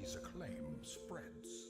His acclaim spreads.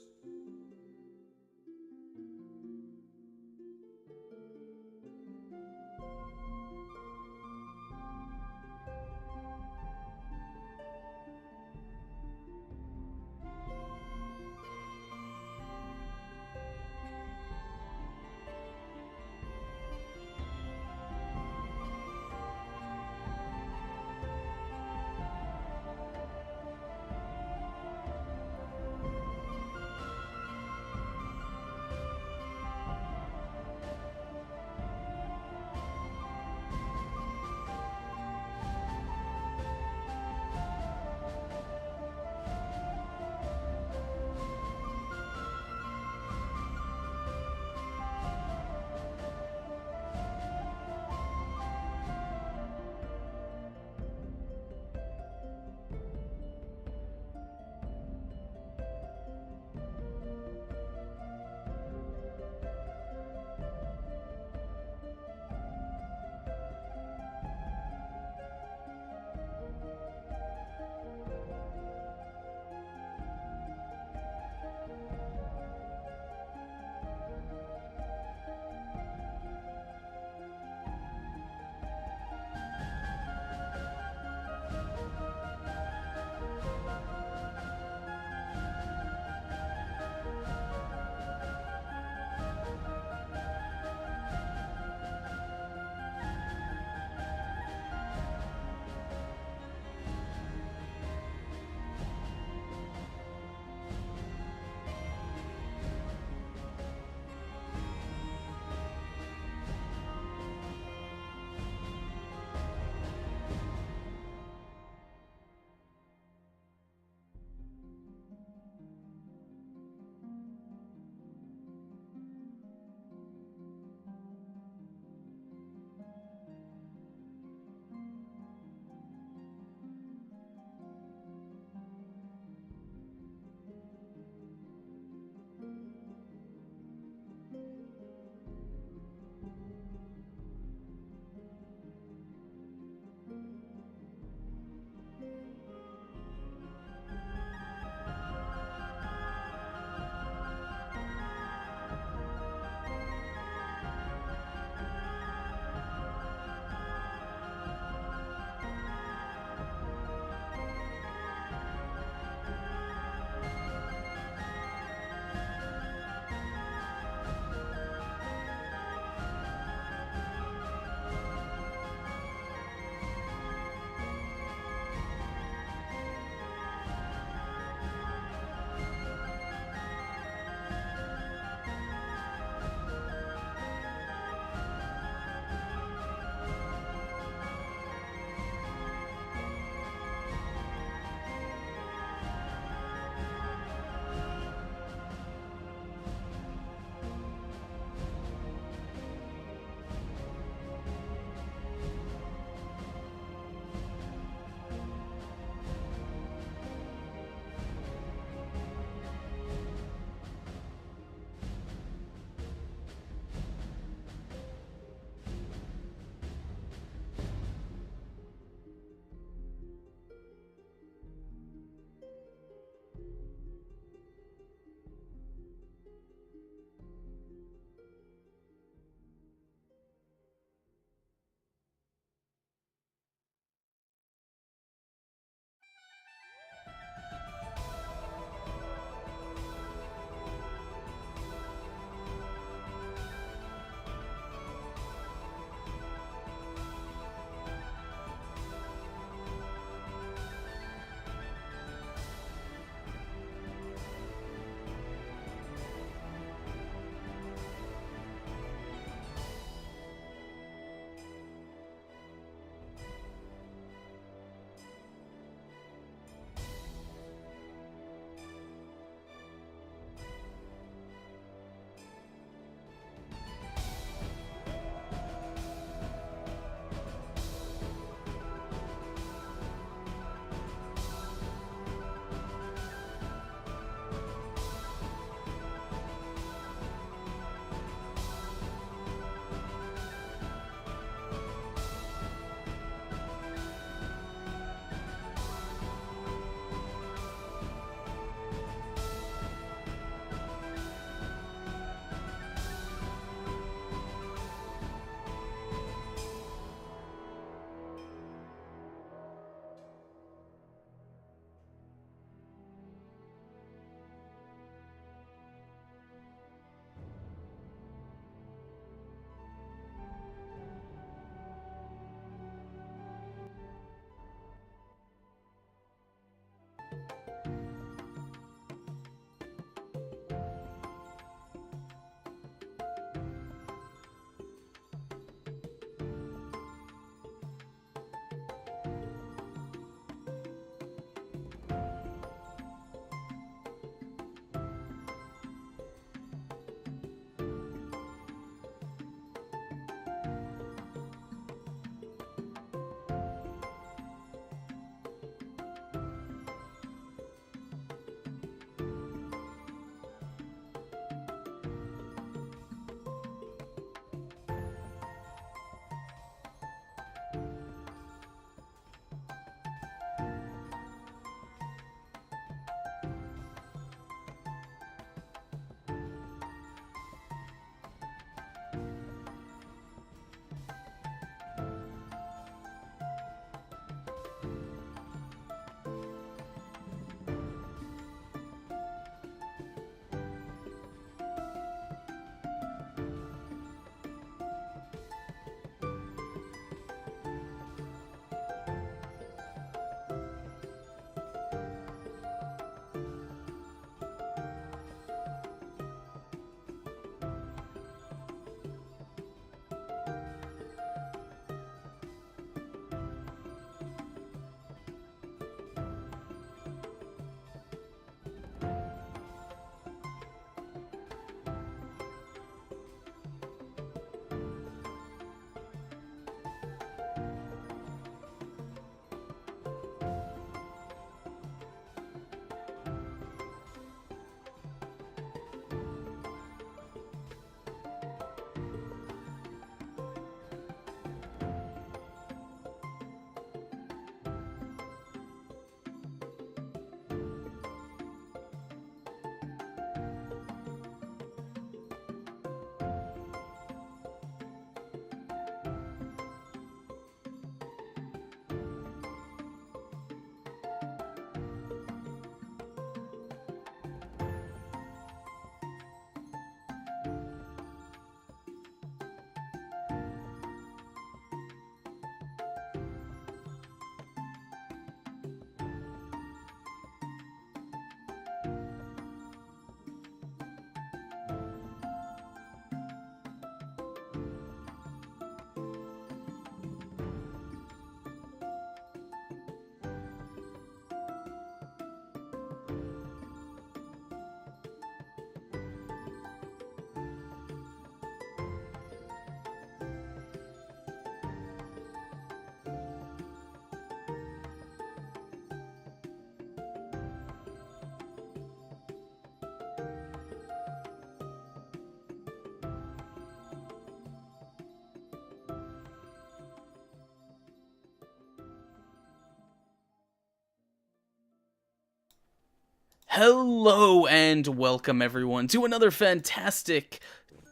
Hello and welcome everyone to another fantastic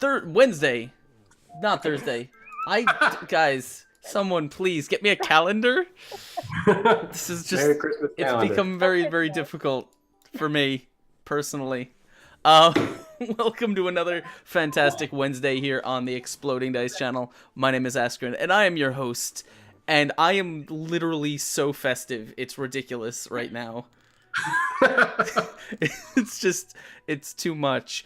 Wednesday, not Thursday. Guys, someone please get me a calendar. This is just Merry Christmas it's calendar. become very very difficult for me personally. Welcome to another fantastic Wednesday here on the Exploding Dice channel. My name is Askren and I am your host, and I am literally so festive. It's ridiculous right now. It's too much.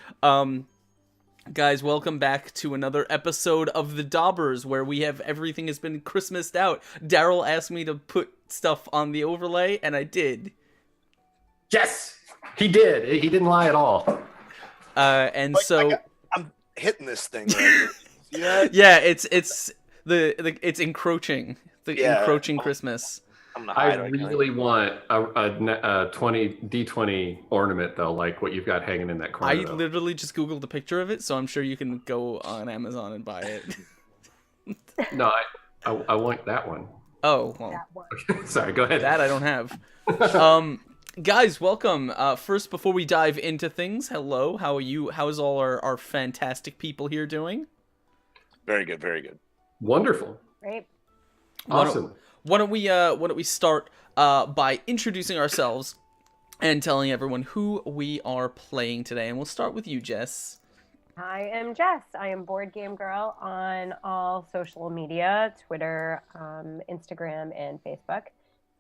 Guys, welcome back to another episode of the Dobbers, where everything has been Christmased out. Daryl asked me to put stuff on the overlay, and I did. Yes, he did. He didn't lie at all. I'm hitting this thing right here. Yeah, it's encroaching. Encroaching Christmas. I really want a 20 D20 ornament though, like what you've got hanging in that corner. I literally just googled a picture of it, so I'm sure you can go on Amazon and buy it. No, I want that one. Oh, well. Sorry, go ahead. That I don't have. Guys, welcome. First, before we dive into things, hello. How are you? How's all our fantastic people here doing? Very good, very good. Wonderful. Great. Awesome. Why don't we start by introducing ourselves and telling everyone who we are playing today, and we'll start with you, Jess. I am Jess. I am Board Game Girl on all social media, Twitter, Instagram, and Facebook,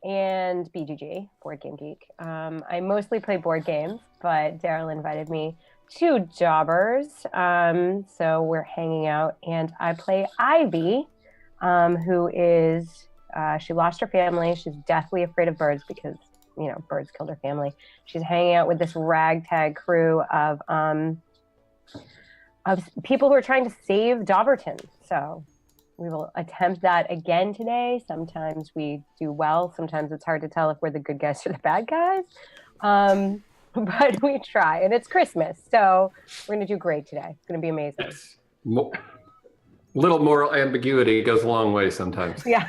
and BGG, Board Game Geek. I mostly play board games, but Daryl invited me to Dobbers, so we're hanging out, and I play Ivy, who is... she lost her family. She's deathly afraid of birds because, birds killed her family. She's hanging out with this ragtag crew of people who are trying to save Dobberton. So we will attempt that again today. Sometimes we do well. Sometimes it's hard to tell if we're the good guys or the bad guys. But we try. And it's Christmas, so we're going to do great today. It's going to be amazing. Yes. Little moral ambiguity goes a long way sometimes. Yeah.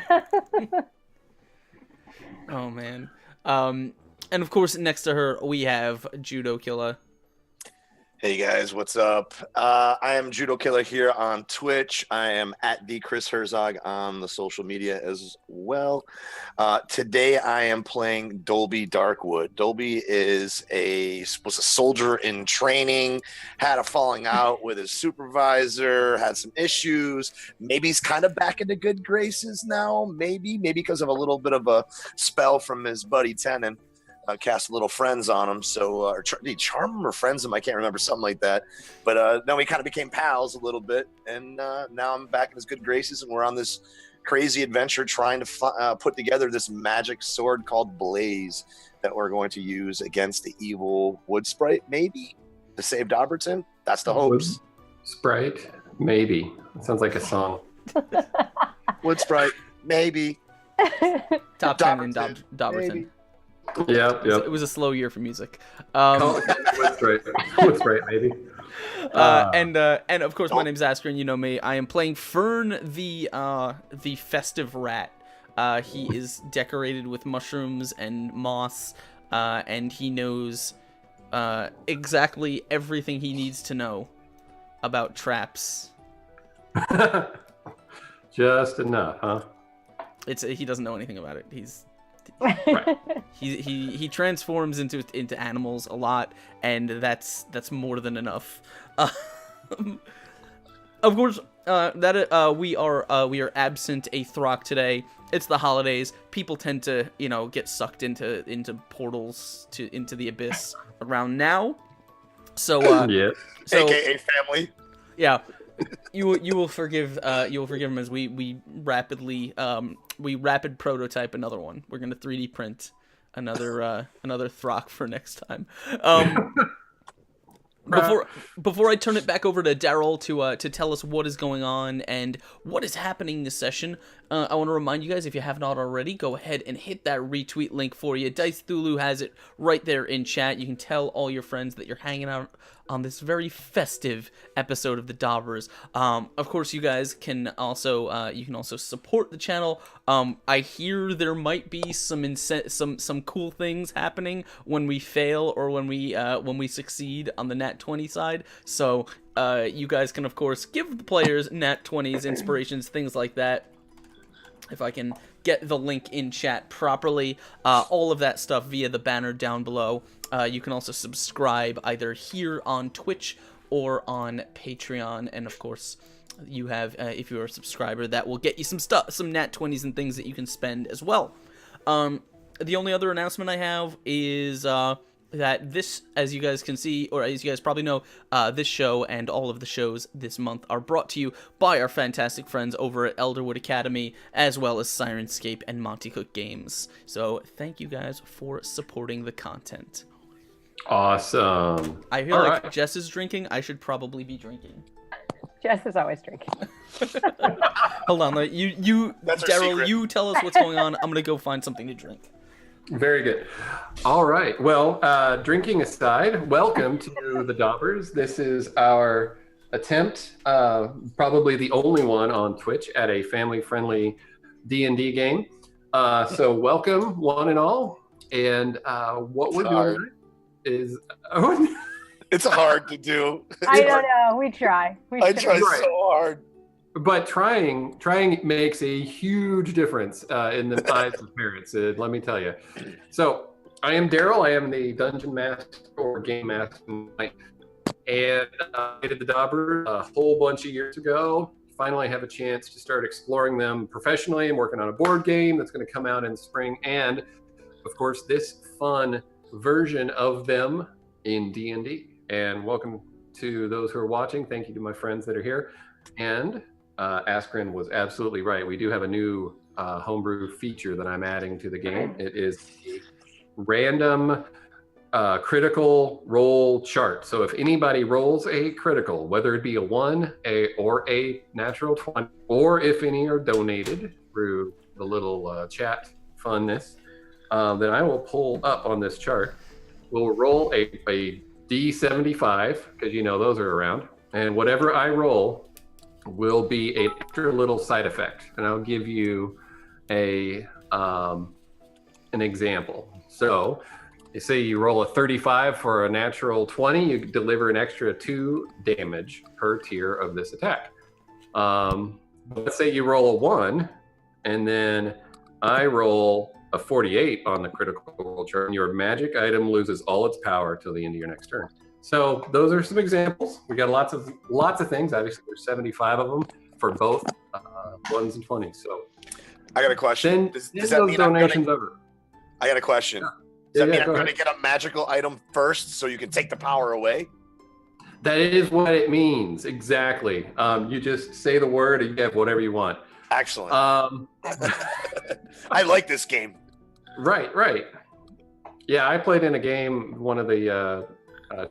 Oh, man. And of course, next to her, we have Judo Killer. Hey guys, what's up? I am Judo Killer here on Twitch. I am at the Chris Herzog on the social media as well. Today I am playing Dolby Darkwood. Dolby was a soldier in training, had a falling out with his supervisor, had some issues. Maybe he's kind of back into good graces now. Maybe because of a little bit of a spell from his buddy Tenon. Cast a little friends on him, so did he charm him or friends him? I can't remember, something like that. But no, we kind of became pals a little bit, and now I'm back in his good graces, and we're on this crazy adventure trying to put together this magic sword called Blaze that we're going to use against the evil wood sprite, maybe to save Dobberton. That's the hopes. Wood sprite, maybe. It sounds like a song. Wood sprite, maybe. Top 10 in Dobberton. Maybe. Yep. It was a slow year for music. Wood sprite, maybe. And of course, my name's Askren. You know me. I am playing Fern, the festive rat. He is decorated with mushrooms and moss, and he knows exactly everything he needs to know about traps. Just enough, huh? He doesn't know anything about it. Right. He transforms into animals a lot, and that's more than enough. Of course, we are absent a Throck today. It's the holidays. People tend to get sucked into portals into the abyss around now. So Yes. So, AKA family. yeah. You will forgive him as we rapid prototype another one. We're gonna 3D print another Throck for next time. before I turn it back over to Daryl to tell us what is going on and what is happening this session, I want to remind you guys, if you have not already, go ahead and hit that retweet link for you. Dice Thulu has it right there in chat. You can tell all your friends that you're hanging out on this very festive episode of the Dobbers. Of course, you guys can also support the channel. I hear there might be some cool things happening when we fail or when we succeed on the Nat 20 side. So you guys can of course give the players Nat 20s, inspirations, things like that. If I can get the link in chat properly, all of that stuff via the banner down below. You can also subscribe either here on Twitch or on Patreon, and of course, you have if you're a subscriber, that will get you some Nat 20s and things that you can spend as well. The only other announcement I have is that this, as you guys can see, or as you guys probably know, this show and all of the shows this month are brought to you by our fantastic friends over at Elderwood Academy, as well as Sirenscape and Monty Cook Games. So thank you guys for supporting the content. Awesome. I feel like Jess is drinking. I should probably be drinking. Jess is always drinking. Hold on, Daryl, you tell us what's going on. I'm gonna go find something to drink. Very good. All right. Well, drinking aside, welcome to the Dobbers. This is our attempt, probably the only one on Twitch, at a family-friendly D&D game. So welcome, one and all. And what we're doing is... It's hard to do. I don't know. We try. I try so hard. But trying makes a huge difference in the lives of parents, let me tell you. So I am Daryl. I am the Dungeon Master or Game Master, and I did the Dobbers a whole bunch of years ago. Finally have a chance to start exploring them professionally. I'm working on a board game that's going to come out in spring, and of course this fun version of them in D&D. And welcome to those who are watching. Thank you to my friends that are here. And Askren was absolutely right. We do have a new homebrew feature that I'm adding to the game. It is a random critical roll chart. So if anybody rolls a critical, whether it be a 1, or a natural 20, or if any are donated through the little chat funness, then I will pull up on this chart. We'll roll a D75, because you know those are around. And whatever I roll will be an extra little side effect, and I'll give you an example. So, say you roll a 35 for a natural 20, you deliver an extra 2 damage per tier of this attack. Let's say you roll a 1, and then I roll a 48 on the critical roll chart, and your magic item loses all its power till the end of your next turn. So those are some examples. We got lots of things. Obviously, there's 75 of them for both 1s and 20s. So I got a question. Does that mean donations over? I got a question. Yeah. Does that mean I'm going to get a magical item first so you can take the power away? That is what it means. Exactly. You just say the word and you get whatever you want. Excellent. I like this game. Right. Yeah, I played in a game, one of the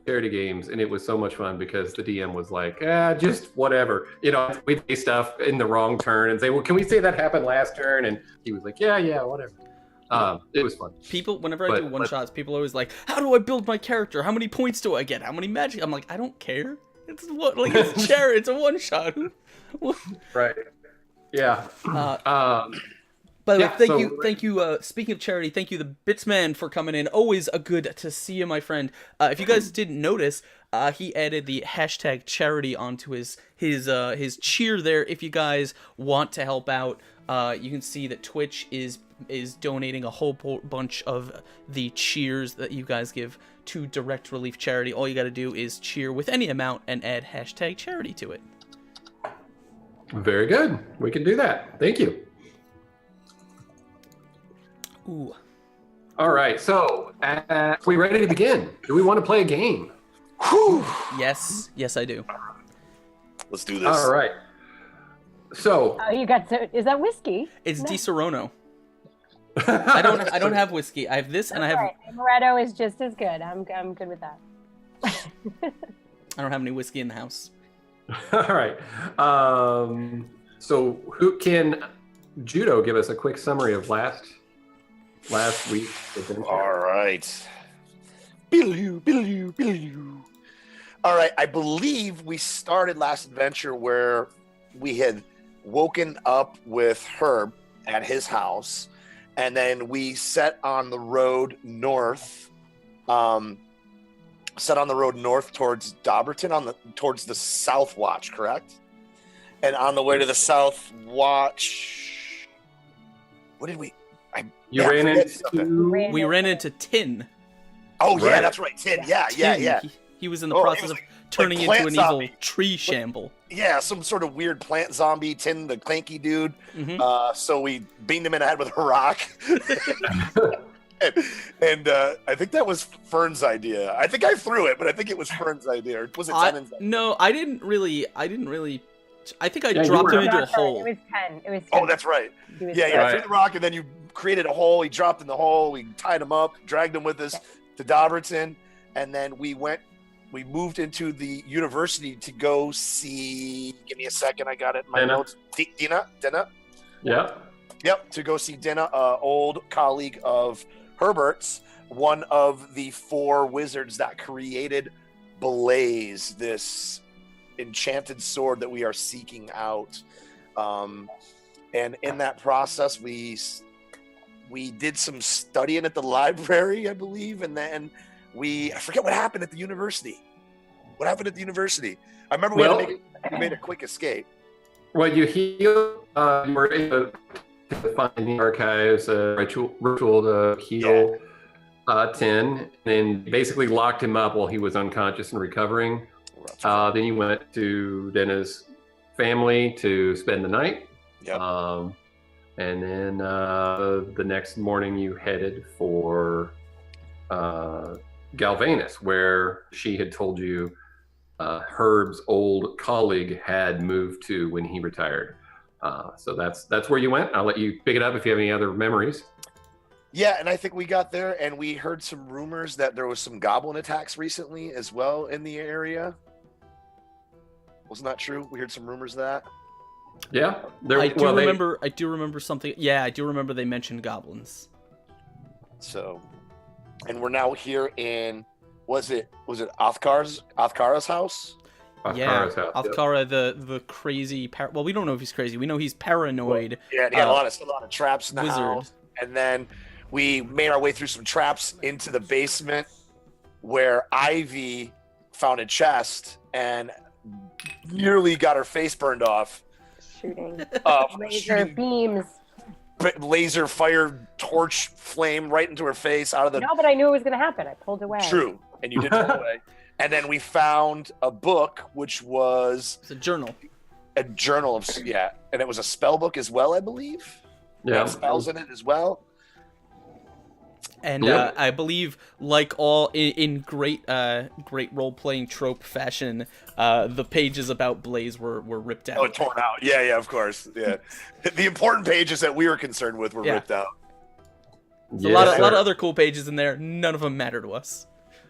charity games, and it was so much fun because the DM was like, just whatever. We'd say stuff in the wrong turn and say, well, can we say that happened last turn? And he was like, yeah, whatever. It was fun. People, whenever I do one-shots, people are always like, how do I build my character? How many points do I get? How many magic? I'm like, I don't care. It's charity. It's a one-shot. Right. Yeah. By the way, thank you. Speaking of charity, thank you, the Bitsman, for coming in. Always a good to see you, my friend. If you guys didn't notice, he added the hashtag charity onto his cheer there. If you guys want to help out, you can see that Twitch is donating a whole bunch of the cheers that you guys give to Direct Relief Charity. All you got to do is cheer with any amount and add hashtag charity to it. Very good. We can do that. Thank you. Ooh. All right, so are we ready to begin? Do we want to play a game? Whew. Yes, I do. Let's do this. All right. So is that whiskey? It's Di Serono. I don't have whiskey. I have this, and I have. Right. Amaretto is just as good. I'm good with that. I don't have any whiskey in the house. All right. So who can Judo give us a quick summary of last week's adventure? All right. Bill. All right. I believe we started last adventure where we had woken up with Herb at his house, and then we set on the road north. Towards Dobberton towards the South Watch, correct? And on the way to the South Watch, what did we? We ran into Tin. Oh yeah, Right. that's right, Tin. Yeah. He was in the process of turning into plant an zombie. evil tree shamble. Yeah, some sort of weird plant zombie, Tin, the clanky dude. Mhm. So we beamed him in the head with a rock. and I think that was Fern's idea. I think I threw it, but I think it was Fern's idea. Or was it Tennant's idea? No, I didn't really. I think I Yeah, you dropped were- him into a It hole. was 10. It was 10. Oh, that's right. He was Yeah, 10. Right. threw the rock, and then you created a hole. He dropped in the hole. We tied him up, dragged him with us to Dobberton, and then we moved into the university to go see. Give me a second, I got it in my Dinah. notes. Dinah. Yeah. Yep, to go see Dinah, old colleague of Herbert's, one of the 4 wizards that created Blaze, this enchanted sword that we are seeking out. And in that process, we did some studying at the library, I believe, and then I forget what happened at the university. What happened at the university? I remember we made a quick escape. Well, you healed. You were able to find in the archives a ritual to heal Tin, and then basically locked him up while he was unconscious and recovering. Then you went to Denna's family to spend the night. Yep. And then the next morning you headed for Galvanus, where she had told you Herb's old colleague had moved to when he retired. So that's where you went. I'll let you pick it up if you have any other memories. Yeah, and I think we got there and we heard some rumors that there was some goblin attacks recently as well in the area. Wasn't that true? We heard some rumors of that. Yeah, I do remember something. Yeah, I do remember they mentioned goblins. So, and we're now here in was it Othkar's house? Othkar's house, Othkara, the crazy. Well, we don't know if he's crazy. We know he's paranoid. Yeah, he had a lot of traps in the wizard. house, and then we made our way through some traps into the basement, where Ivy found a chest and nearly got her face burned off. Shooting. Laser beams. Laser fire torch flame right into her face out of the. No, but I knew it was going to happen. I pulled away. True, and you did pull away. And then we found a book, which was It's a journal. a journal of and it was a spell book as well, I believe. Yeah. Had spells in it as well. And Yep. I believe, like all in great role-playing trope fashion, the pages about Blaze were ripped out. Oh, torn out. Yeah, of course. Yeah, the important pages that we were concerned with were ripped out. There's a lot of other cool pages in there. None of them matter to us.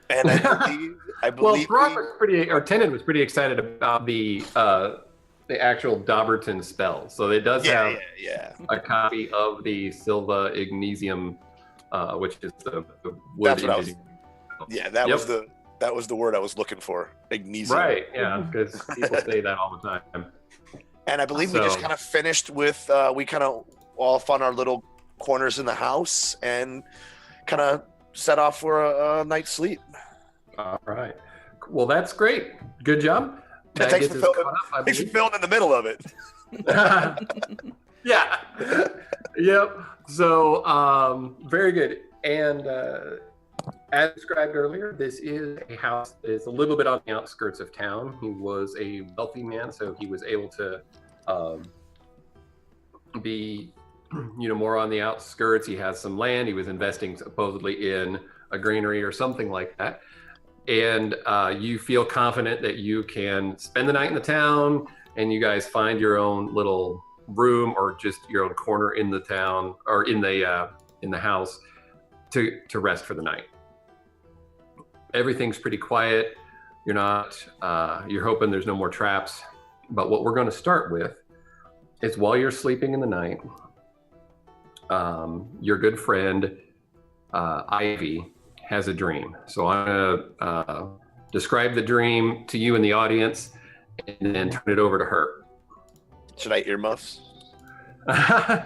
And I believe. Well, Tennant was pretty excited about the actual Dobberton spell. So it does have a copy of the Silva Ignesium, which is the wood. That's what I was. Yeah, that was the word I was looking for. Ignesium. Right. Yeah, because people say that all the time. And I believe we just kind of finished with we kind of all found our little corners in the house and kind of set off for a night's sleep. All right. Well, that's great. Good job. Thanks for filling in the middle of it. Yeah. Yep. So, very good. And as described earlier, this is a house that is a little bit on the outskirts of town. He was a wealthy man, so he was able to be, more on the outskirts. He has some land. He was investing supposedly in a granary or something like that. And you feel confident that you can spend the night in the town, and you guys find your own little room or just your own corner in the town or in the house to rest for the night. Everything's pretty quiet. You're not, you're hoping there's no more traps. But what we're going to start with is while you're sleeping in the night, your good friend Ivy has a dream. So I'm going to describe the dream to you in the audience and then turn it over to her. Should I earmuffs?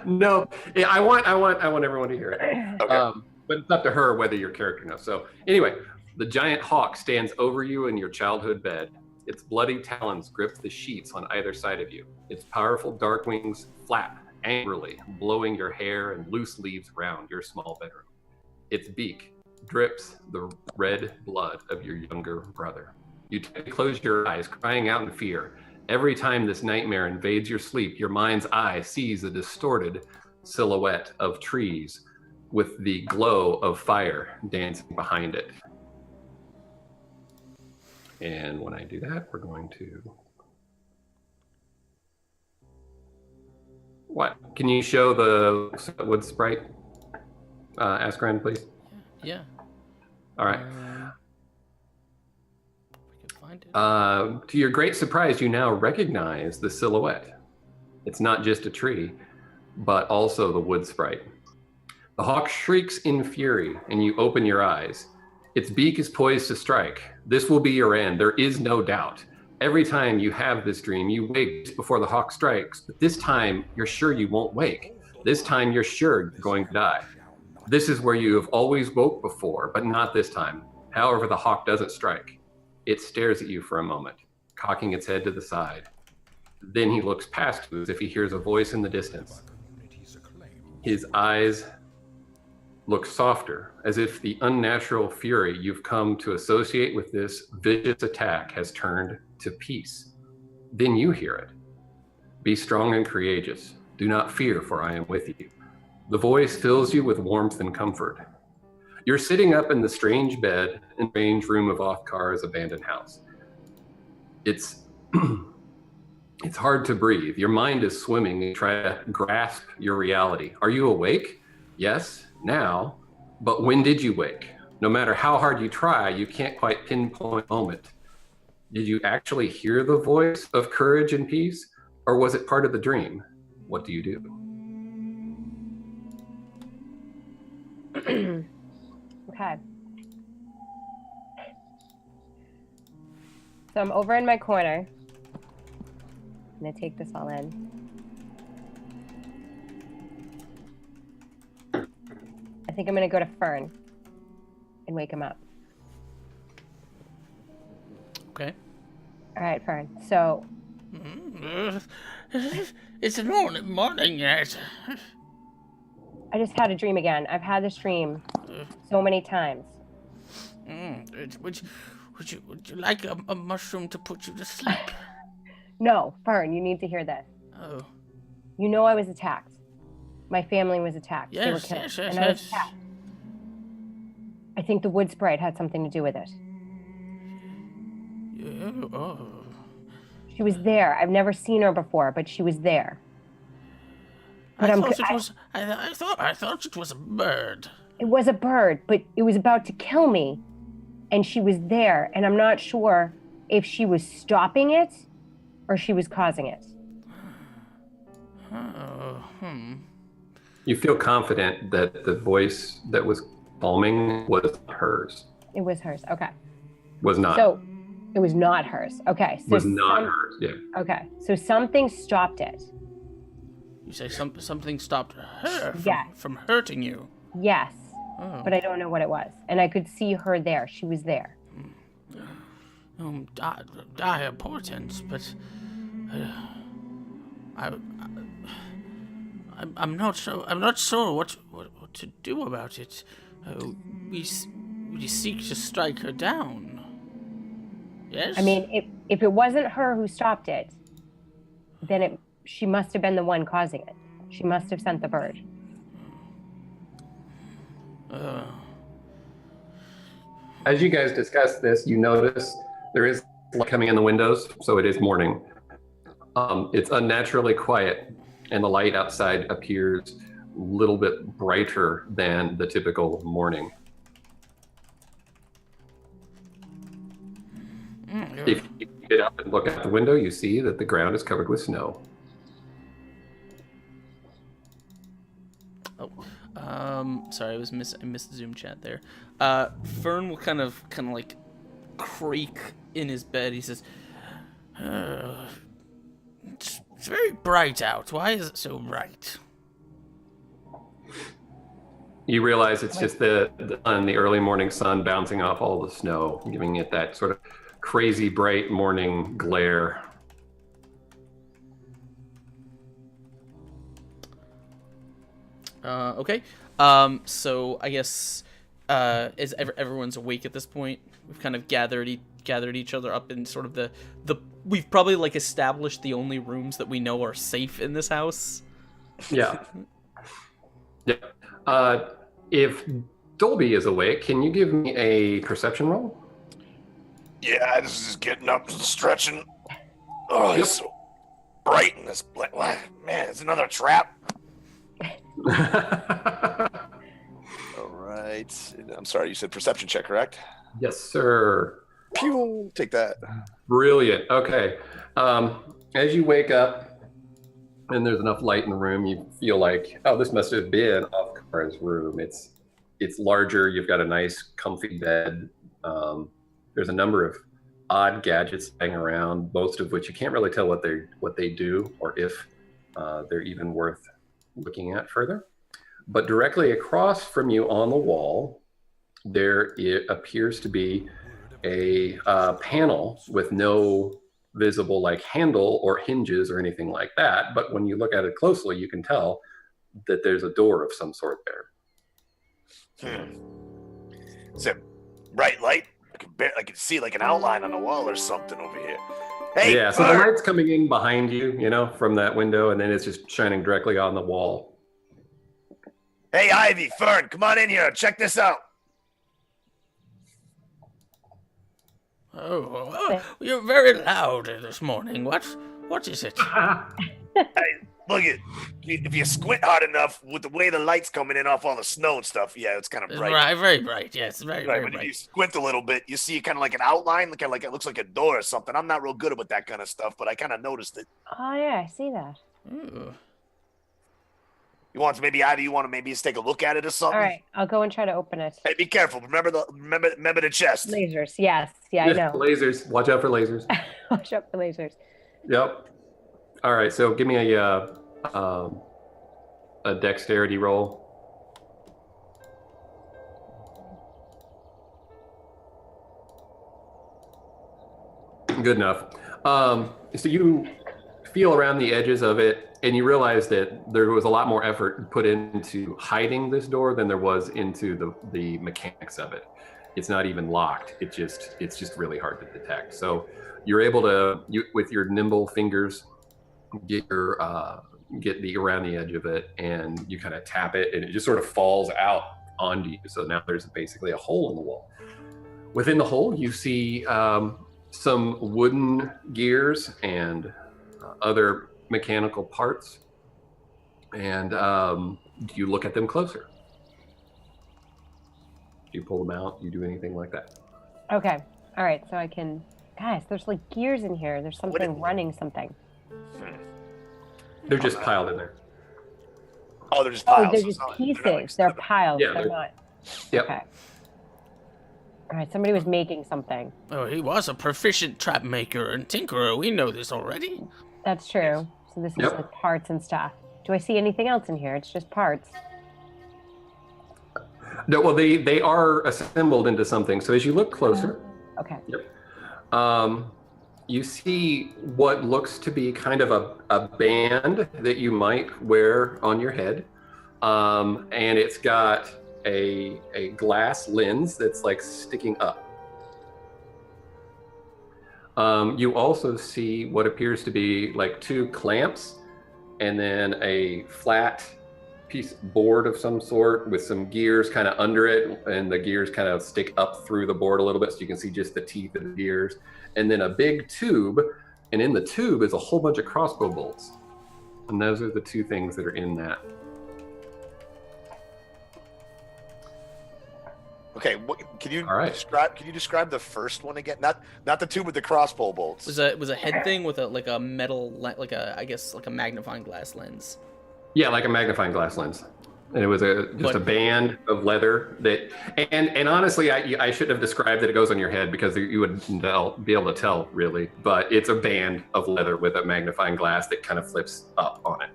No, I want everyone to hear it. Okay. But it's up to her whether your character knows. So anyway, the giant hawk stands over you in your childhood bed. Its bloody talons grip the sheets on either side of you. Its powerful dark wings flap angrily, blowing your hair and loose leaves around your small bedroom. Its beak drips the red blood of your younger brother. You close your eyes, crying out in fear. Every time this nightmare invades your sleep, your mind's eye sees a distorted silhouette of trees with the glow of fire dancing behind it. And when I do that, we're going to... What? Can you show the wood sprite, Askren, please? Yeah. All right. If I can find it. To your great surprise, you now recognize the silhouette. It's not just a tree, but also the wood sprite. The hawk shrieks in fury, and you open your eyes. Its beak is poised to strike. This will be your end, there is no doubt. Every time you have this dream, you wake just before the hawk strikes, but this time you're sure you won't wake. This time you're sure you're going to die. This is where you have always woke before, but not this time. However, the hawk doesn't strike. It stares at you for a moment, cocking its head to the side. Then he looks past you as if he hears a voice in the distance. His eyes look softer, as if the unnatural fury you've come to associate with this vicious attack has turned to peace. Then you hear it. Be strong and courageous. Do not fear, for I am with you. The voice fills you with warmth and comfort. You're sitting up in the strange bed in the strange room of Othkar's abandoned house. It's it's hard to breathe. Your mind is swimming and try to grasp your reality. Are you awake? Yes, now. But when did you wake? No matter how hard you try, you can't quite pinpoint a moment. Did you actually hear the voice of courage and peace? Or was it part of the dream? What do you do? Okay. So I'm over in my corner. I'm gonna take this all in. I think I'm gonna go to Fern and wake him up. Okay. All right, Fern. So It's morning yet. I just had a dream again. I've had this dream so many times. Would you like a mushroom to put you to sleep? No, Fern, you need to hear this. Oh. You know I was attacked. My family was attacked. They were Yes, killed, yes, and I was attacked. I think the wood sprite had something to do with it. Oh. She was there. I've never seen her before, but she was there. But I thought it was a bird. It was a bird, but it was about to kill me, and she was there, and I'm not sure if she was stopping it or she was causing it. You feel confident that the voice that was calming was hers. It was hers. Okay. Was not. So it was not hers. Okay. So was not hers. Yeah. Okay. So something stopped it. You say something stopped her Yes. from hurting you. Yes. Oh. But I don't know what it was. And I could see her there. She was there. Dire portents, but I'm not sure what to do about it. We seek to strike her down. Yes. I mean, if it wasn't her who stopped it, then she must have been the one causing it. She must have sent the bird. As you guys discuss this, you notice there is light coming in the windows, so it is morning. It's unnaturally quiet, and the light outside appears a little bit brighter than the typical morning. If you get up and look out the window, you see that the ground is covered with snow. Sorry, I missed Zoom chat there. Fern will kind of like creak in his bed. He says, it's very bright out. Why is it so bright? You realize it's just the sun, the early morning sun bouncing off all the snow, giving it that sort of crazy bright morning glare. Okay. So I guess is everyone's awake at this point? We've kind of gathered each other up in sort of the we've probably like established the only rooms that we know are safe in this house. Yeah. Yeah. If Dolby is awake, can you give me a perception roll? Yeah, this is just getting up and stretching. Oh, it's so bright in this place. Man, it's another trap. All right. I'm sorry, you said perception check, correct? Yes, sir. Pew! Take that. Brilliant. Okay. As you wake up and there's enough light in the room, you feel like, oh, this must have been Kara's room. It's larger. You've got a nice, comfy bed. There's a number of odd gadgets hanging around, most of which you can't really tell what they do or if they're even worth looking at further. But directly across from you on the wall, there appears to be a panel with no visible like handle or hinges or anything like that. But when you look at it closely, you can tell that there's a door of some sort there. It's a bright light. I can see like an outline on the wall or something over here. Hey, yeah, so the light's coming in behind you, from that window, and then it's just shining directly on the wall. Hey, Ivy, Fern, come on in here. Check this out. Oh, you're very loud this morning. What is it? Hey, look if you squint hard enough with the way the light's coming in off all the snow and stuff, yeah, it's kind of bright. Right, very bright. Yes, very but bright. If you squint a little bit, you see kind of like an outline, like it looks like a door or something. I'm not real good with that kind of stuff, but I kind of noticed it. Oh yeah, I see that. Ooh. You want to maybe just take a look at it or something? All right, I'll go and try to open it. Hey, be careful. Remember the chest. Lasers, yes, yeah, I know. Lasers. Watch out for lasers. Watch out for lasers. Yep. All right, so give me a dexterity roll. Good enough. So you feel around the edges of it, and you realize that there was a lot more effort put into hiding this door than there was into the mechanics of it. It's not even locked. It's just really hard to detect. So you're able to, with your nimble fingers, get around the edge of it, and you kind of tap it, and it just sort of falls out onto you. So now there's basically a hole in the wall. Within the hole, you see some wooden gears and other mechanical parts, and you look at them closer. Do you pull them out? Do you do anything like that? Okay. All right. So I can. Guys, there's like gears in here. There's something running something. They're just piled in there. Oh, they're just piles. Oh, they're just pieces. They're piles. Yeah, they're not. Yep. Okay. All right. Somebody was making something. Oh, he was a proficient trap maker and tinkerer. We know this already. That's true. So this is like parts and stuff. Do I see anything else in here? It's just parts. No, well, they are assembled into something. So as you look closer, Okay. Yep. You see what looks to be kind of a band that you might wear on your head, and it's got a glass lens that's like sticking up. You also see what appears to be like two clamps, and then a flat piece of board of some sort with some gears kind of under it, and the gears kind of stick up through the board a little bit so you can see just the teeth of the gears, and then a big tube, and in the tube is a whole bunch of crossbow bolts, and those are the two things that are in that. Okay, can you All right. describe the first one again? Not the two with the crossbow bolts. It was a head thing with a metal I guess like a magnifying glass lens. Yeah, like a magnifying glass lens. And it was just a band of leather that, and honestly, I shouldn't have described that it goes on your head because you wouldn't be able to tell really, but it's a band of leather with a magnifying glass that kind of flips up on it.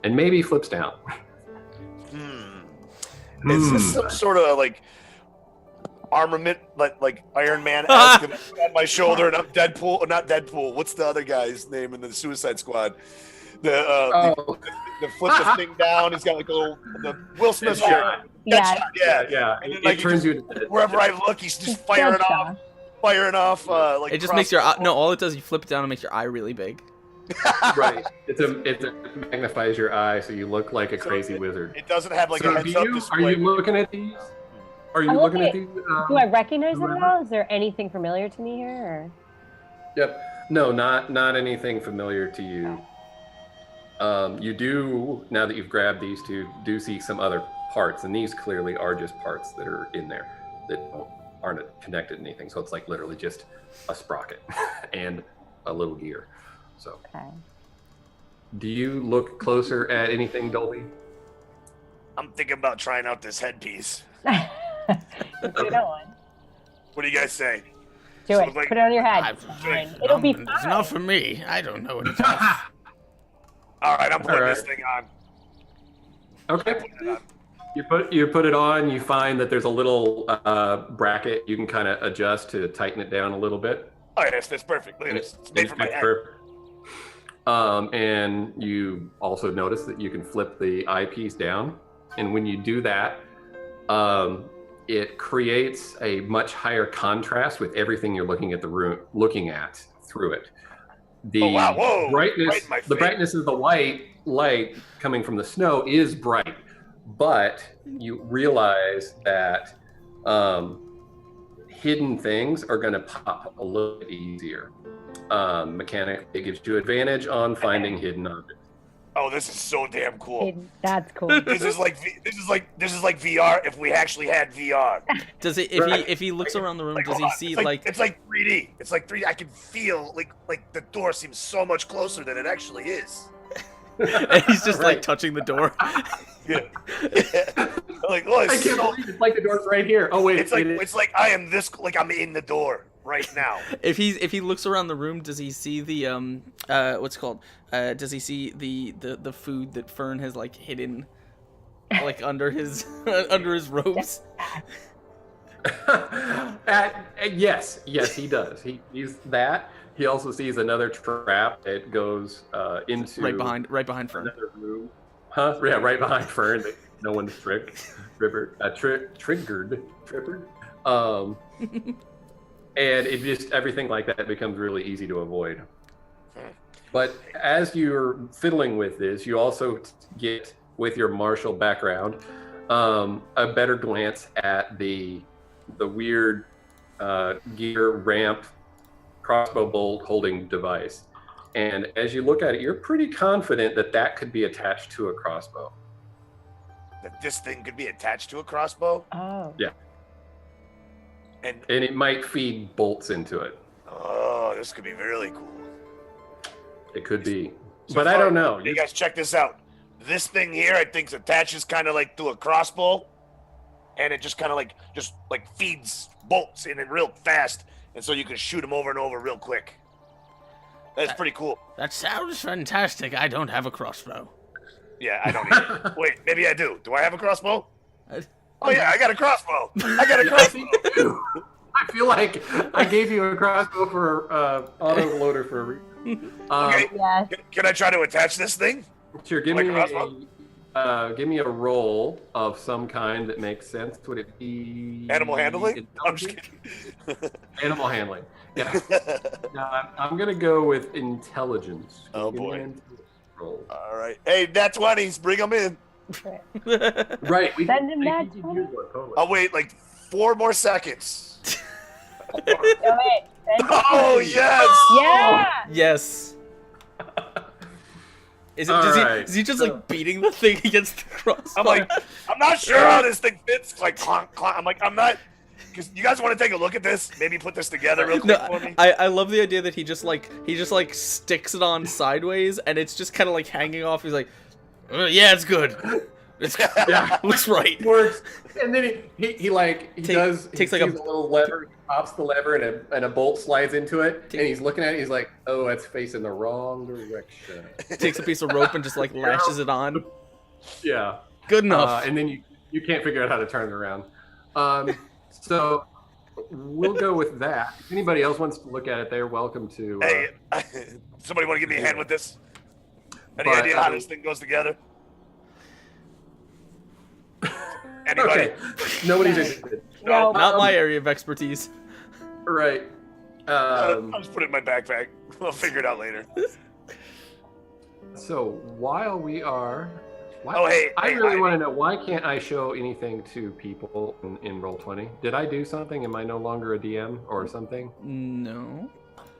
And maybe flips down. Is this some sort of like armament, like Iron Man on my shoulder, and I'm Deadpool, not Deadpool. What's the other guy's name in the Suicide Squad? The flip the thing down. He's got like the Will Smith shot. Yeah. Yeah. And then, It turns you into wherever I look, he's just firing off. Like it just makes your eye, no. All it does, you flip it down and makes your eye really big. right. It magnifies your eye, so you look like a crazy wizard. It doesn't have like a heads-up display. Are you looking at these? Do I recognize it at all? Is there anything familiar to me here? Or? Yep. No, not anything familiar to you. You do, now that you've grabbed these two, do see some other parts, and these clearly are just parts that are in there that aren't connected to anything. So it's like literally just a sprocket and a little gear. So, okay. Do you look closer at anything, Dolby? I'm thinking about trying out this headpiece. Put it on. What do you guys say? Do it. Put it on your head. It'll be fine. It's not for me. I don't know what it's All right, I'm putting this thing on. Okay. You put it on. You find that there's a little bracket you can kind of adjust to tighten it down a little bit. Oh, yes, that's perfect. Look at this. It's made for my head. Perfect. And you also notice that you can flip the eyepiece down, and when you do that, it creates a much higher contrast with everything you're looking at through it. The brightness of the white light coming from the snow is bright, but you realize that hidden things are going to pop a little bit easier. Mechanic, it gives you advantage on finding hidden objects. Oh, this is so damn cool. That's cool. This is like VR if we actually had VR. Does it if he looks around the room, does he see it's like 3D. It's like 3D. I can feel like the door seems so much closer than it actually is. And he's just like touching the door. Yeah. Like, oh, I can't believe it's like the door's right here. Oh wait, it's like I am this, like I'm in the door right now. If he looks around the room, does he see the what's it called? Does he see the food that Fern has like hidden like under his robes? Yes, he does. He's that. He also sees another trap that goes into right behind Fern. Another room. Huh? Yeah, right behind Fern. That no one's triggered. And it just everything like that becomes really easy to avoid. But as you're fiddling with this, you also get, with your martial background, a better glance at the weird gear ramp crossbow bolt holding device. And as you look at it, you're pretty confident that could be attached to a crossbow. That this thing could be attached to a crossbow? Oh. Yeah. And it might feed bolts into it. Oh, this could be really cool. It could be. So but I don't know. You guys check this out. This thing here, I think, attaches kind of like to a crossbow, and it just kind of like feeds bolts in it real fast, and so you can shoot them over and over real quick. That's pretty cool. That sounds fantastic. I don't have a crossbow. Yeah, I don't either. Wait, maybe I do. Do I have a crossbow? Oh yeah, I got a crossbow. I feel like I gave you a crossbow for autoloader for a reason. Okay. Yeah. Can I try to attach this thing? Sure. Give me a roll of some kind that makes sense. Would it be Animal handling? I'm just kidding. Animal handling. Yeah. No, I'm gonna go with intelligence. Oh boy. All right. Hey, nat 20s, bring them in. Right. Send him nat 20. I'll wait like 4 more seconds. Wait. Oh yes. Yeah. Yes. Is it? All right, Is he just so- like beating the thing against the crossbar? I'm like, I'm not sure how this thing fits. Like, clonk, clonk. I'm like, I'm not. Because you guys want to take a look at this? Maybe put this together real quick for me. I love the idea that he just like sticks it on sideways and it's just kind of like hanging off. He's like, yeah, it's good. It's Yeah. looks right. Works. And then he takes like a little lever, he pops the lever, and a bolt slides into it. And he's looking at it. He's like, "Oh, that's facing the wrong direction." Takes a piece of rope and just like lashes it on. Yeah. Good enough. And then you can't figure out how to turn it around. So we'll go with that. If anybody else wants to look at it, they're welcome to. Hey, somebody want to give me a hand with this? Any But, idea how this thing goes together? Anybody? Okay. Nobody's interested. No. Not my area of expertise. Right. I'll just put it in my backpack. We'll figure it out later. So while we are, Oh, hey, I hey, really Ivy. want to know, why can't I show anything to people in Roll20? Did I do something? Am I no longer a DM or something? No.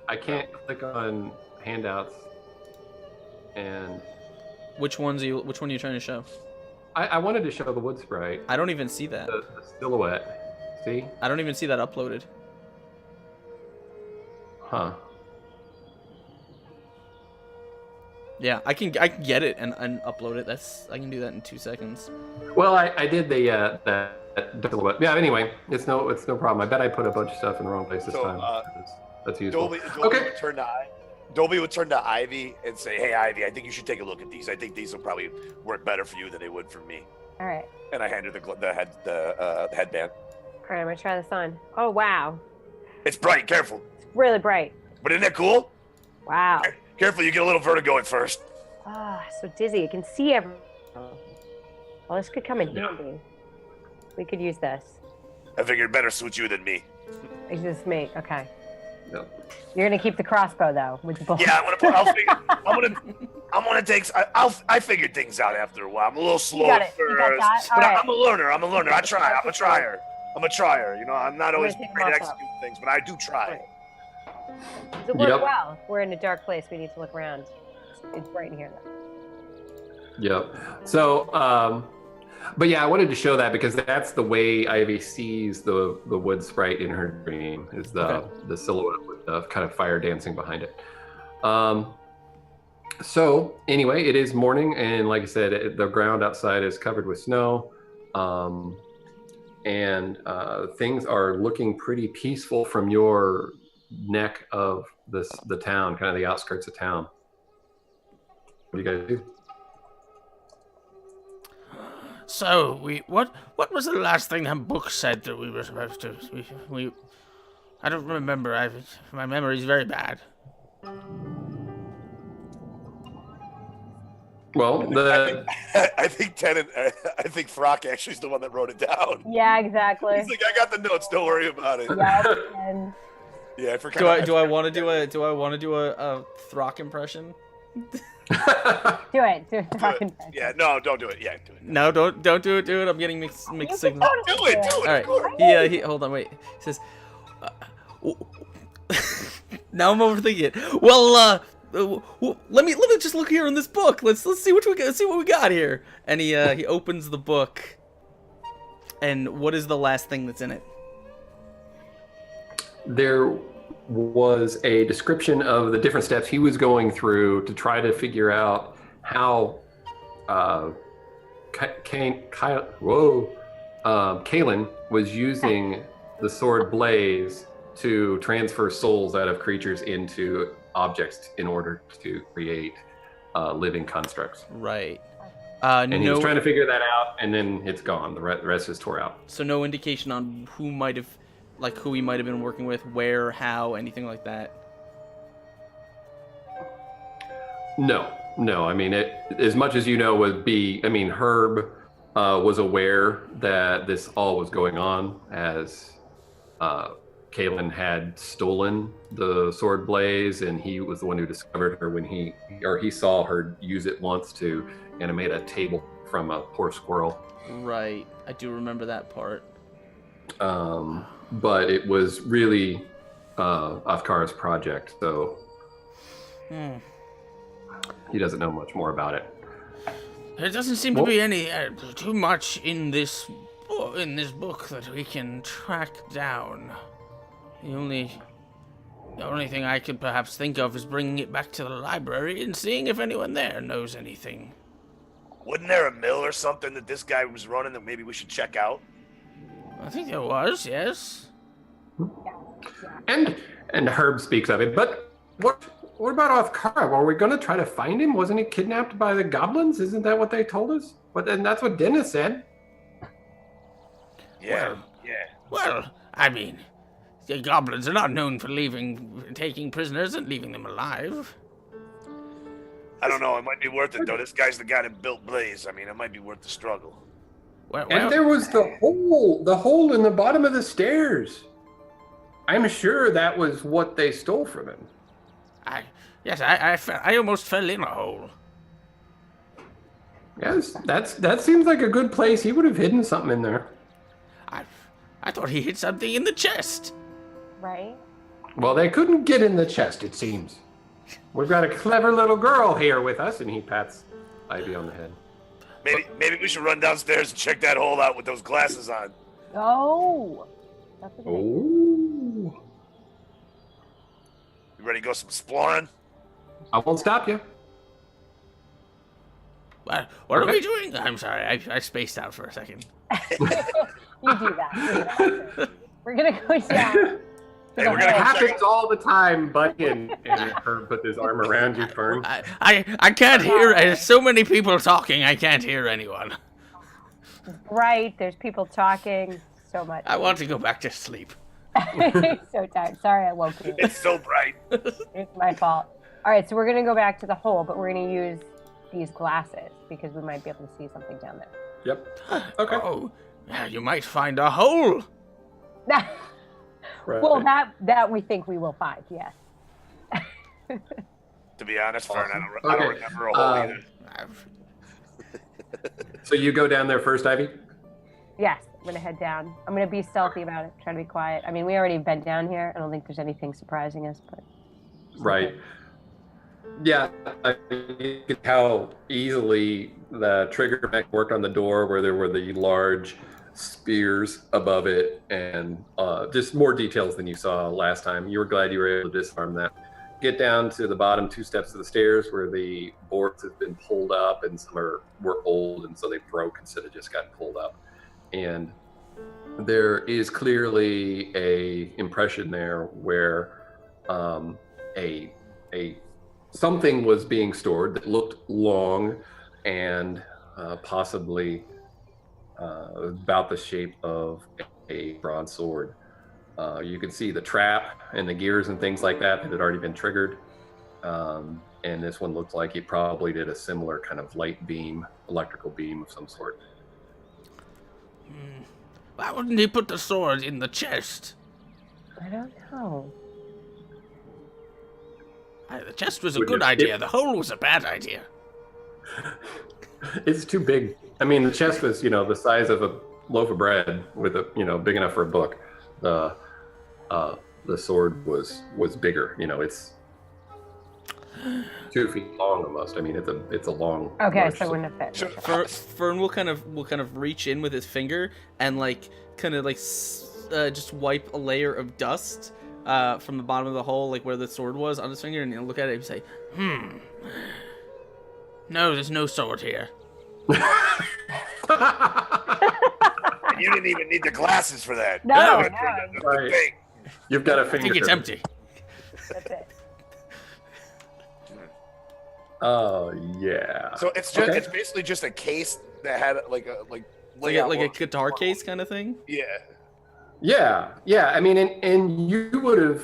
I can't click on handouts, and Which one are you trying to show? I wanted to show the wood sprite, I don't even see that. the silhouette. See? I don't even see that uploaded. Huh. Yeah, I can get it and upload it. I can do that in 2 seconds. Well, I did the silhouette. Yeah. Anyway, it's no problem. I bet I put a bunch of stuff in the wrong place this So, time. That's useful. Dolby Okay. would turn to Ivy and say, "Hey, Ivy, I think you should take a look at these. I think these will probably work better for you than they would for me." All right. And I hand her the headband. All right, I'm gonna try this on. Oh wow, It's bright. Careful. it's really bright. But isn't that cool? Wow. Careful, you get a little vertigo at first. Ah, so dizzy. I can see everything. Well, this could come in handy. We could use this. I figured better suit you than me. It's just me. Okay. No. You're gonna keep the crossbow though, with the bolt. Yeah, I figured things out after a while. I'm a little slow got at it. You got first, that? but All right. I'm a learner. I'm a trier. I'm a trier. You know, I'm not always take great at them off. executing things, but I do try. Right. Does it work Yep. well? We're in a dark place. We need to look around. It's bright in here though. Yep. So, but yeah, I wanted to show that because that's the way Ivy sees the wood sprite in her dream, is the silhouette with the kind of fire dancing behind it. So anyway, it is morning, and like I said, the ground outside is covered with snow, and things are looking pretty peaceful from your neck of the town, kind of the outskirts of town. What do you guys do? So what was the last thing that book said that we were supposed to? We I don't remember. My memory's very bad. Well, I think Frock actually is the one that wrote it down. Yeah, exactly. He's like, I got the notes. Don't worry about it. Yeah, and Yeah, I forgot. Do I want to do a Throck impression? do it. Do it. Yeah, no, don't do it. Yeah, do it. No, don't do it. Do it. I'm getting mixed signals. Do it. All right. Of course. He hold on, wait. He says, now I'm overthinking it. Well, let me just look here in this book. Let's see what we got here. And he opens the book. And what is the last thing that's in it? there was a description of the different steps he was going through to try to figure out how Kalen was using the sword blaze to transfer souls out of creatures into objects in order to create living constructs. Right. And he was trying to figure that out, and then it's gone. The rest is tore out. So no indication on who he might have been working with, where, how, anything like that. No. I mean, as much as you know would be. I mean, Herb was aware that this all was going on, as Kalen had stolen the sword blaze, and he was the one who discovered her when he saw her use it once to animate a table from a poor squirrel. Right. I do remember that part. But it was really Afkar's project, so. He doesn't know much more about it. There doesn't seem to be any too much in this book that we can track down. The only thing I could perhaps think of is bringing it back to the library and seeing if anyone there knows anything. Wasn't there a mill or something that this guy was running that maybe we should check out? I think there was, yes. And Herb speaks of it, but what about Othkara? Are we going to try to find him? Wasn't he kidnapped by the goblins? Isn't that what they told us? But then that's what Dennis said. Yeah. Well, I mean, the goblins are not known for taking prisoners and leaving them alive. I don't know. It might be worth it, though. This guy's the guy that built Blaze. I mean, it might be worth the struggle. Well, And there was the hole in the bottom of the stairs. I'm sure that was what they stole from him. I almost fell in a hole. Yes, that seems like a good place. He would have hidden something in there. I thought he hid something in the chest. Right? Well, they couldn't get in the chest, it seems. We've got a clever little girl here with us, and he pats Ivy on the head. Maybe we should run downstairs and check that hole out with those glasses on. Oh! That's a good idea. Oh. You ready to go some exploring? I won't stop you. What are we doing? I'm sorry, I spaced out for a second. You do that. We're gonna go down. Hey, we're It gonna go check. happens all the time, buddy. And Herb put his arm around you, Fern. I can't hear. There's so many people talking. I can't hear anyone. Right, there's people talking so much. I want to go back to sleep. So tired. Sorry I woke you. It's so bright. It's my fault. All right, so we're gonna go back to the hole, but we're gonna use these glasses because we might be able to see something down there. Yep. Okay. Oh, yeah, you might find a hole. Right. Well, that we think we will find. Yes. To be honest, Fern, I don't Okay. remember a hole either. So you go down there first, Ivy? Yes, I'm gonna head down. I'm gonna be stealthy about it, try to be quiet. I mean, we already been down here. I don't think there's anything surprising us, but. Right. Yeah, you could tell easily the trigger mech worked on the door where there were the large spears above it, and just more details than you saw last time. You were glad you were able to disarm that. Get down to the bottom 2 steps of the stairs where the boards have been pulled up, and some were old, and so they broke instead of just got pulled up. And there is clearly a impression there where a something was being stored that looked long and possibly about the shape of a broadsword. You can see the trap and the gears and things like that had already been triggered. And this one looked like it probably did a similar kind of light beam, electrical beam of some sort. Why wouldn't he put the sword in the chest? I don't know. The chest was a Would good you- idea. The hole was a bad idea. It's too big. I mean, the chest was, the size of a loaf of bread with a, big enough for a book. The sword was bigger. It's 2 feet long almost. I mean, it's a long. Okay, large so it sword. wouldn't have fit. Fern will kind of reach in with his finger and just wipe a layer of dust from the bottom of the hole, like where the sword was, on his finger, and he'll look at it and say, No, there's no sword here. And you didn't even need the glasses for that. No, That's no. the Right. thing. You've got a I finger. think it's empty. That's it. Oh yeah. So it's just Okay. it's basically just a case that had like a guitar case kind of thing. Yeah. Yeah. I mean, and you would have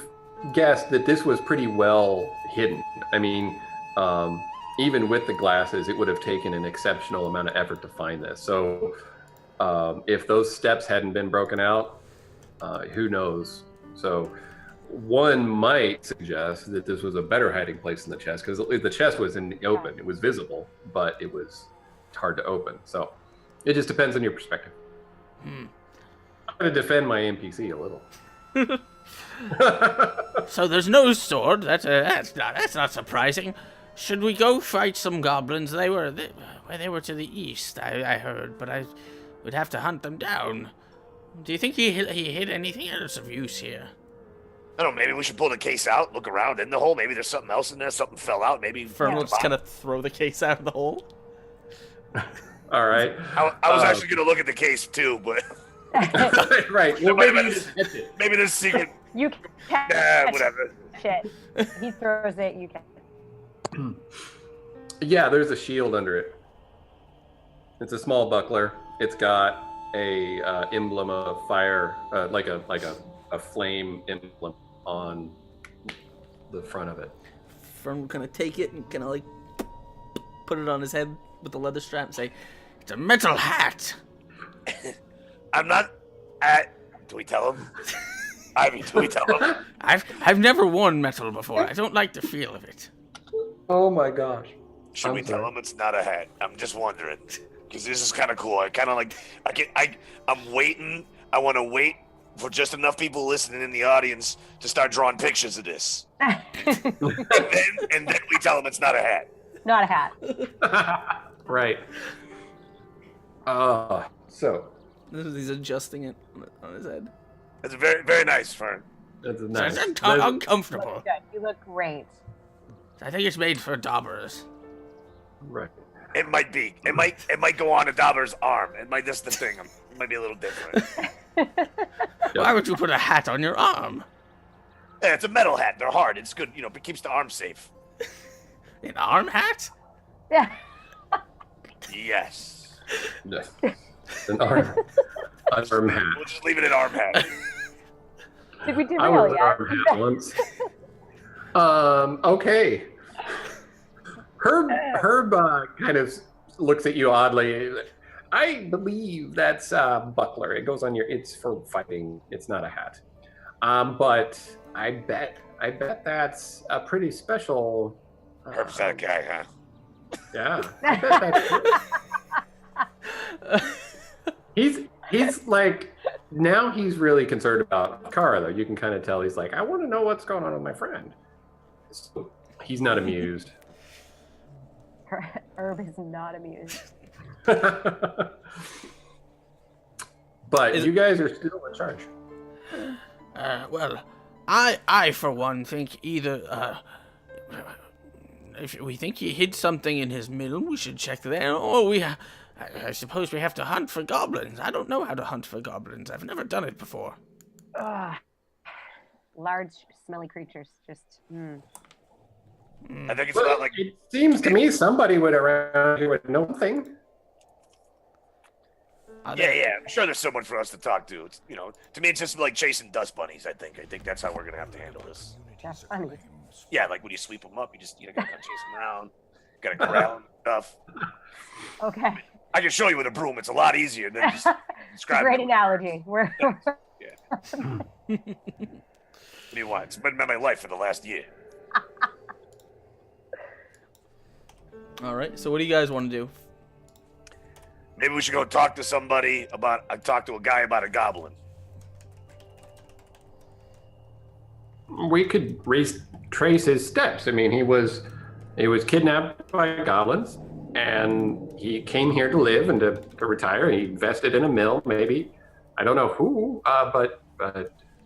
guessed that this was pretty well hidden. I mean, even with the glasses, it would have taken an exceptional amount of effort to find this. So if those steps hadn't been broken out, who knows? So one might suggest that this was a better hiding place than the chest, because the chest was in the open. It was visible, but it was hard to open. So it just depends on your perspective. I'm going to defend my NPC a little. So there's no sword. That's not surprising. Should we go fight some goblins? They were to the east, I heard, but I would have to hunt them down. Do you think he hid anything else of use here? I don't know, maybe we should pull the case out, look around in the hole. Maybe there's something else in there, something fell out. Maybe Fern will just kind of throw the case out of the hole. All right. I was actually going to look at the case too, but right. Well, maybe you just hit it. maybe there's secret. You can Whatever. shit. He throws it. You can. Yeah, there's a shield under it. It's a small buckler. It's got a emblem of fire, like a flame emblem on the front of it. Fern will kind of take it and kind of like put it on his head with the leather strap and say, It's a metal hat. I'm not do we tell him? I mean, do we tell him? I've never worn metal before. I don't like the feel of it. Oh my gosh. Should we tell him it's not a hat? I'm just wondering. Because this is kind of cool. I kind of like, I'm waiting. I want to wait for just enough people listening in the audience to start drawing pictures of this. and then we tell them it's not a hat. Not a hat. Right. So. he's adjusting it on his head. That's very, very nice, Fern. That's nice. It's uncomfortable. Good. You look great. I think it's made for daubers. Right. It might be. It might go on a Dobber's arm. That's the thing. It might be a little different. Why would you put a hat on your arm? Yeah, it's a metal hat. They're hard. It's good. It keeps the arm safe. An arm hat? Yeah. Yes. Yes. An arm hat. We'll just leave it an arm hat. Did we do I real was an yet? arm hat once. Okay. Herb kind of looks at you oddly. I believe that's buckler. It goes on it's for fighting. It's not a hat. But I bet that's a pretty special. Herb's that guy, huh? Yeah. I bet that's he's like, now he's really concerned about Kara, though. You can kind of tell he's like, I want to know what's going on with my friend. So he's not amused. Herb is not amused. But you guys are still in charge. Well, I for one think either if we think he hid something in his mill, we should check there, or I suppose we have to hunt for goblins. I don't know how to hunt for goblins. I've never done it before. Large, smelly creatures. Just. I think it's a lot like. It seems to me somebody would around here would know thing. Yeah. I'm sure there's someone for us to talk to. It's, to me, it's just like chasing dust bunnies. I think that's how we're gonna have to handle this. That's funny. Yeah, like when you sweep them up, you gotta chase them around, gotta corral them and stuff. Okay. I can show you with a broom. It's a lot easier than just describing. Great analogy. We're. Yeah. What do you want? It's been my life for the last year. All right. So what do you guys want to do? Maybe we should go talk to somebody talk to a guy about a goblin. We could trace his steps. I mean, he was kidnapped by goblins, and he came here to live and to retire. He invested in a mill, maybe. I don't know who, but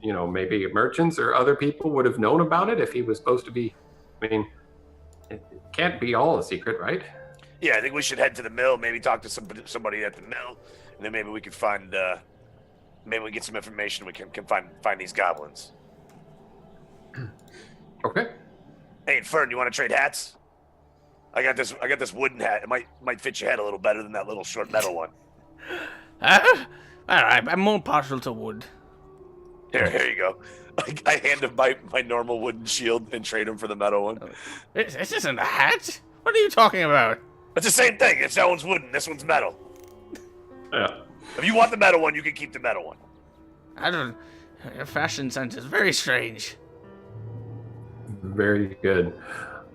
maybe merchants or other people would have known about it if he was supposed to be. I mean, it can't be all a secret, right? Yeah, I think we should head to the mill, maybe talk to somebody at the mill, and then maybe we could find, maybe we get some information. We can find these goblins. Okay. Hey, Fern, you want to trade hats? I got this wooden hat. It might fit your head a little better than that little short metal one. All right, I'm more partial to wood. Here you go. I hand him my normal wooden shield and trade him for the metal one. This isn't a hat. What are you talking about? It's the same thing. If that one's wooden, this one's metal. Yeah. If you want the metal one, you can keep the metal one. I don't. Your fashion sense is very strange. Very good.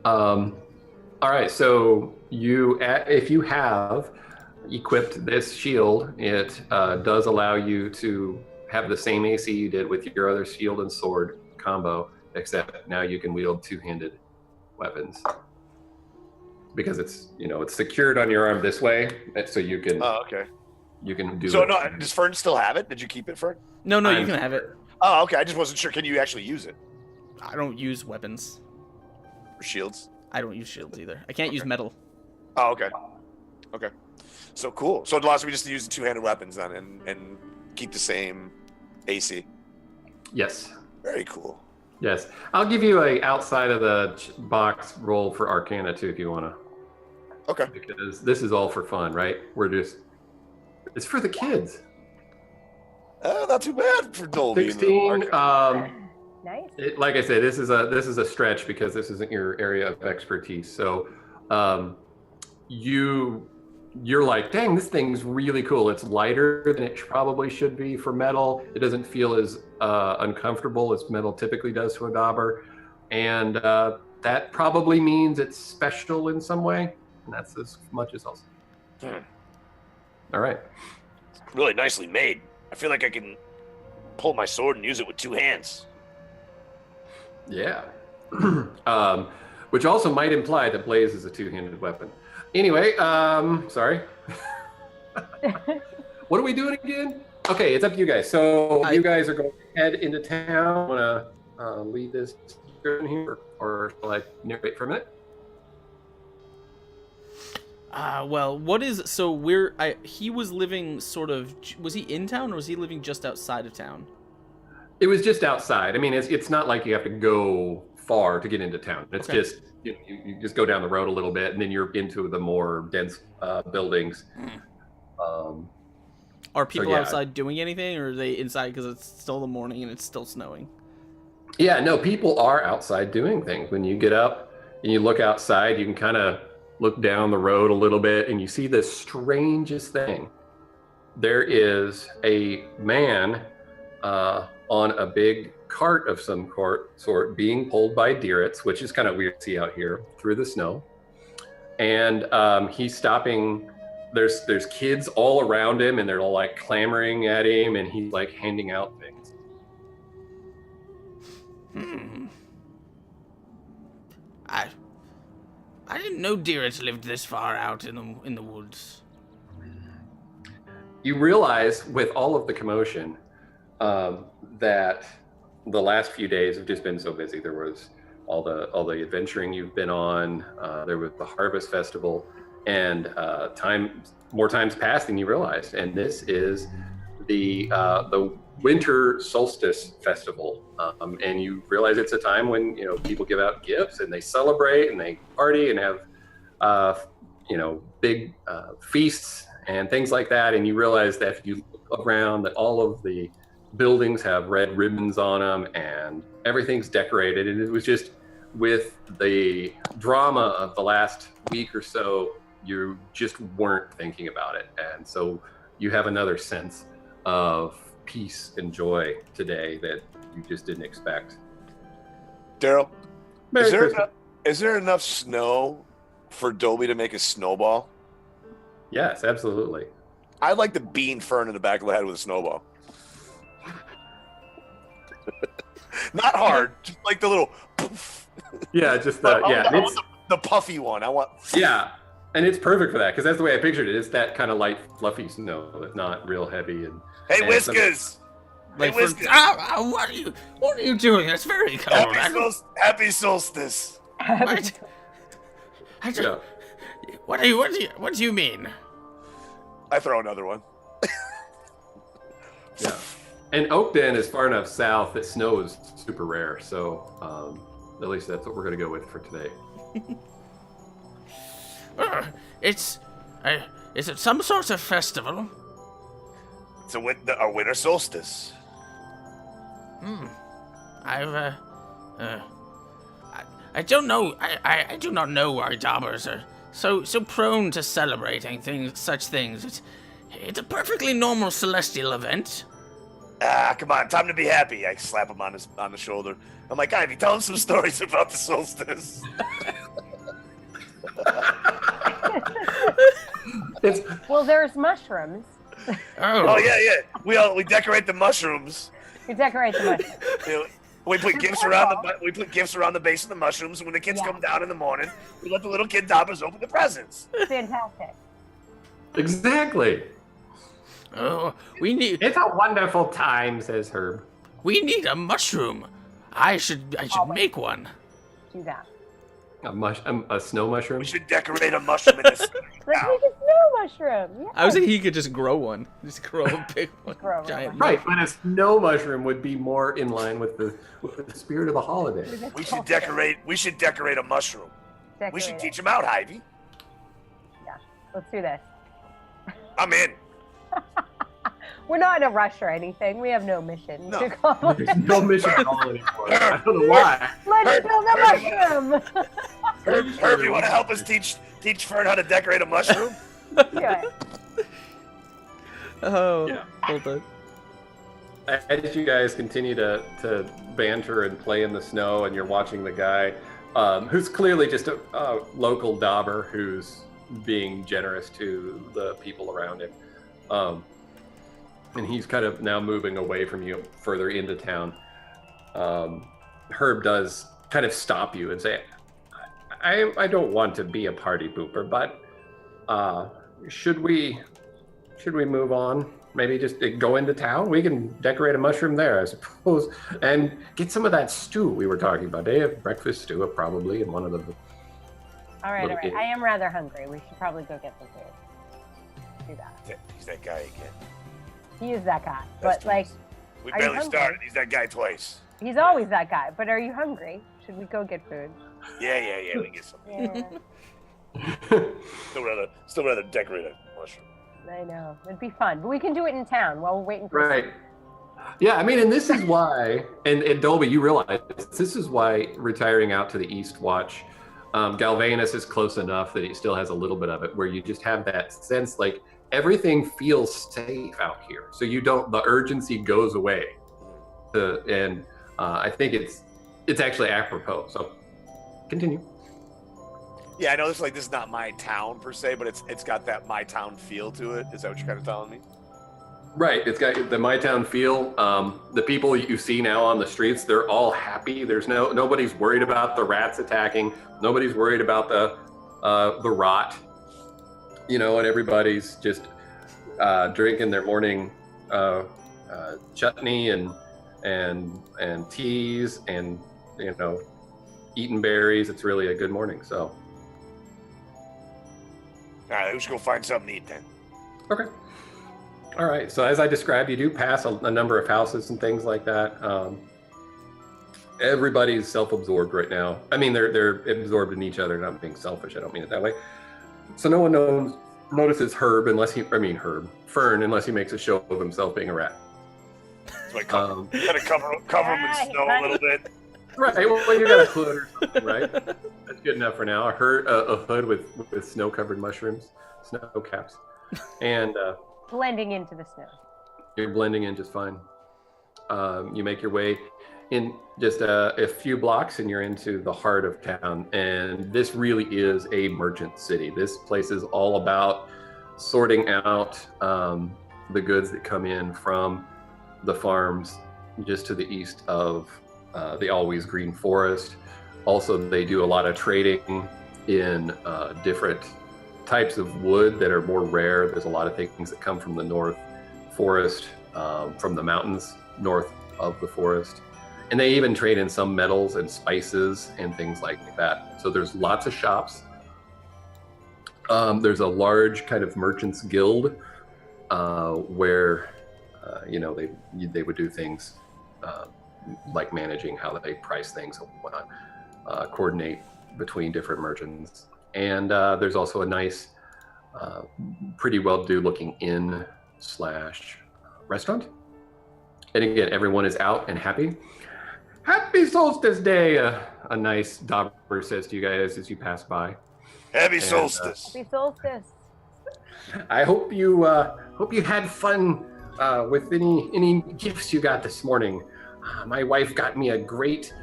All right, so if you have equipped this shield, it does allow you to have the same AC you did with your other shield and sword combo, except now you can wield two-handed weapons. because it's it's secured on your arm this way, so you can Oh, okay. you can do. So it. no, does Fern still have it? Did you keep it, Fern? No, you I'm- can have it. Oh, okay. I just wasn't sure. Can you actually use it I don't use weapons. for shields? I don't use shields either. I can't use metal. Oh, okay. Okay. So cool. So last we just use the two-handed weapons then, and keep the same AC. Yes. Very cool. Yes. I'll give you a outside of the box roll for Arcana too, if you want to. Okay. Because this is all for fun, right? It's for the kids. Not too bad for Dolby. 16. Nice. Like I said, this is a stretch because this isn't your area of expertise. So, you're like, dang, this thing's really cool. It's lighter than it probably should be for metal. It doesn't feel as uncomfortable as metal typically does to a dauber, and that probably means it's special in some way. And that's as much as I'll say. All right. Really nicely made. I feel like I can pull my sword and use it with two hands. Yeah. Which also might imply that Blaze is a two-handed weapon. Anyway, sorry. What are we doing again? Okay, it's up to you guys. So you guys are going to head into town. Want to lead this in here, or shall I narrate for a minute? Well, he was living sort of, was he in town or was he living just outside of town? It was just outside. I mean, it's not like you have to go far to get into town. It's Okay. just you just go down the road a little bit, and then you're into the more dense buildings. Are people yeah. outside doing anything, or are they inside because it's still the morning and it's still snowing? Yeah, no, people are outside doing things. When you get up and you look outside, you can kind of look down the road a little bit, and you see the strangest thing. There is a man on a big cart of some sort being pulled by deerets, which is kind of weird to see out here through the snow. And he's stopping. There's kids all around him, and they're all like clamoring at him, and he's like handing out things. I didn't know deerets lived this far out in the woods. You realize with all of the commotion that the last few days have just been so busy. There was all the adventuring you've been on. There was the Harvest Festival, and more times passed than you realized. And this is the Winter Solstice Festival, and you realize it's a time when people give out gifts and they celebrate and they party and have big feasts and things like that. And you realize that if you look around, that all of the buildings have red ribbons on them and everything's decorated. And it was just with the drama of the last week or so, you just weren't thinking about it. And so you have another sense of peace and joy today that you just didn't expect. Daryl, Merry Christmas. is there enough snow for Dolby to make a snowball? Yes, absolutely. I'd like to bean Fern in the back of the head with a snowball. Not hard, just like the little poof. Yeah, just I want the puffy one. I want. Yeah, and it's perfect for that because that's the way I pictured it. It's that kind of light, fluffy snow that's not real heavy. Hey, and Whiskers! Like Hey, for- Whiskers! What are you doing? It's very cold. Happy solstice! What? Yeah. What do you mean? I throw another one. Yeah. And Oakden is far enough south that snow is super rare. So at least that's what we're going to go with for today. Is it some sort of festival? It's our winter solstice. I don't know. I do not know why daubers are so prone to celebrating such things. It's a perfectly normal celestial event. Ah, come on, time to be happy. I slap him on the shoulder. I'm like, Ivy, tell him some stories about the solstice. Well, there's mushrooms. Oh yeah. We decorate the mushrooms. You decorate the mushrooms. You know, We put gifts around the base of the mushrooms, and when the kids come down in the morning, we let the little kid dobbers open the presents. Fantastic. Exactly. Oh, It's a wonderful time, says Herb. we need a mushroom. I should make one. Do that. A snow mushroom? We should decorate a mushroom in this. Let's make a snow mushroom. Yeah. I was thinking he could just grow one. Just grow a big one. Grow a Giant. one. Right, but a snow mushroom would be more in line with the spirit of the holiday. We should decorate a mushroom. We should teach them out, Ivy. Yeah, let's do this. I'm in. We're not in a rush or anything. We have no mission No. to accomplish. There's no mission at all anymore. I don't know why. Let's build a mushroom. Herb, you want to help us teach Fern how to decorate a mushroom? Do it. Oh, Yeah. hold on. As you guys continue to banter and play in the snow, and you're watching the guy who's clearly just a local dauber who's being generous to the people around him. And he's kind of now moving away from you further into town. Herb does kind of stop you and say, I don't want to be a party pooper, but should we move on? Maybe just go into town? We can decorate a mushroom there, I suppose, and get some of that stew we were talking about. They have breakfast stew probably in one of the... All right. I am rather hungry. We should probably go get some food. Do that. He's that guy again. He is that guy. That's But, like, We Are you barely hungry? started. He's that guy twice. he's always that guy. But are you hungry? Should we go get food? Yeah. We can get some. Yeah, Still rather decorate a mushroom. I know. It'd be fun. But we can do it in town while we're waiting for... Right. Yeah, I mean, and this is why, and Dolby, you realize this is why retiring out to the East Watch, Galvanus is close enough that it still has a little bit of it, where you just have that sense like everything feels safe out here. So the urgency goes away. And I think it's actually apropos. So continue. Yeah, I know this is not my town per se, but it's got that my town feel to it. Is that what you're kind of telling me? Right, it's got the My Town feel. The people you see now on the streets, they're all happy. There's nobody's worried about the rats attacking. Nobody's worried about the rot. And everybody's just drinking their morning chutney and teas and eating berries. It's really a good morning. So. All right, we should go find something to eat then. Okay. All right. So as I described, you do pass a number of houses and things like that. Everybody's self-absorbed right now. I mean, they're absorbed in each other. Not being selfish. I don't mean it that way. So no one notices Fern, unless he makes a show of himself being a rat. So I cover him in snow a little bit. Right. Well, you got a hood or something, right? That's good enough for now. A hood with snow-covered mushrooms, snow caps, and Blending into the snow. you're blending in just fine. You make your way in just a few blocks, and you're into the heart of town. And this really is a merchant city. This place is all about sorting out the goods that come in from the farms just to the east of the always green forest. Also, they do a lot of trading in different types of wood that are more rare. There's a lot of things that come from the north forest, from the mountains north of the forest. And they even trade in some metals and spices and things like that. So there's lots of shops. There's a large kind of merchants guild where they would do things like managing how they price things and whatnot, coordinate between different merchants. And there's also a nice, pretty well-do looking inn / restaurant. And again, everyone is out and happy. Happy Solstice Day, a nice dauber says to you guys as you pass by. Happy solstice. Happy solstice. I hope you had fun with any gifts you got this morning. My wife got me a great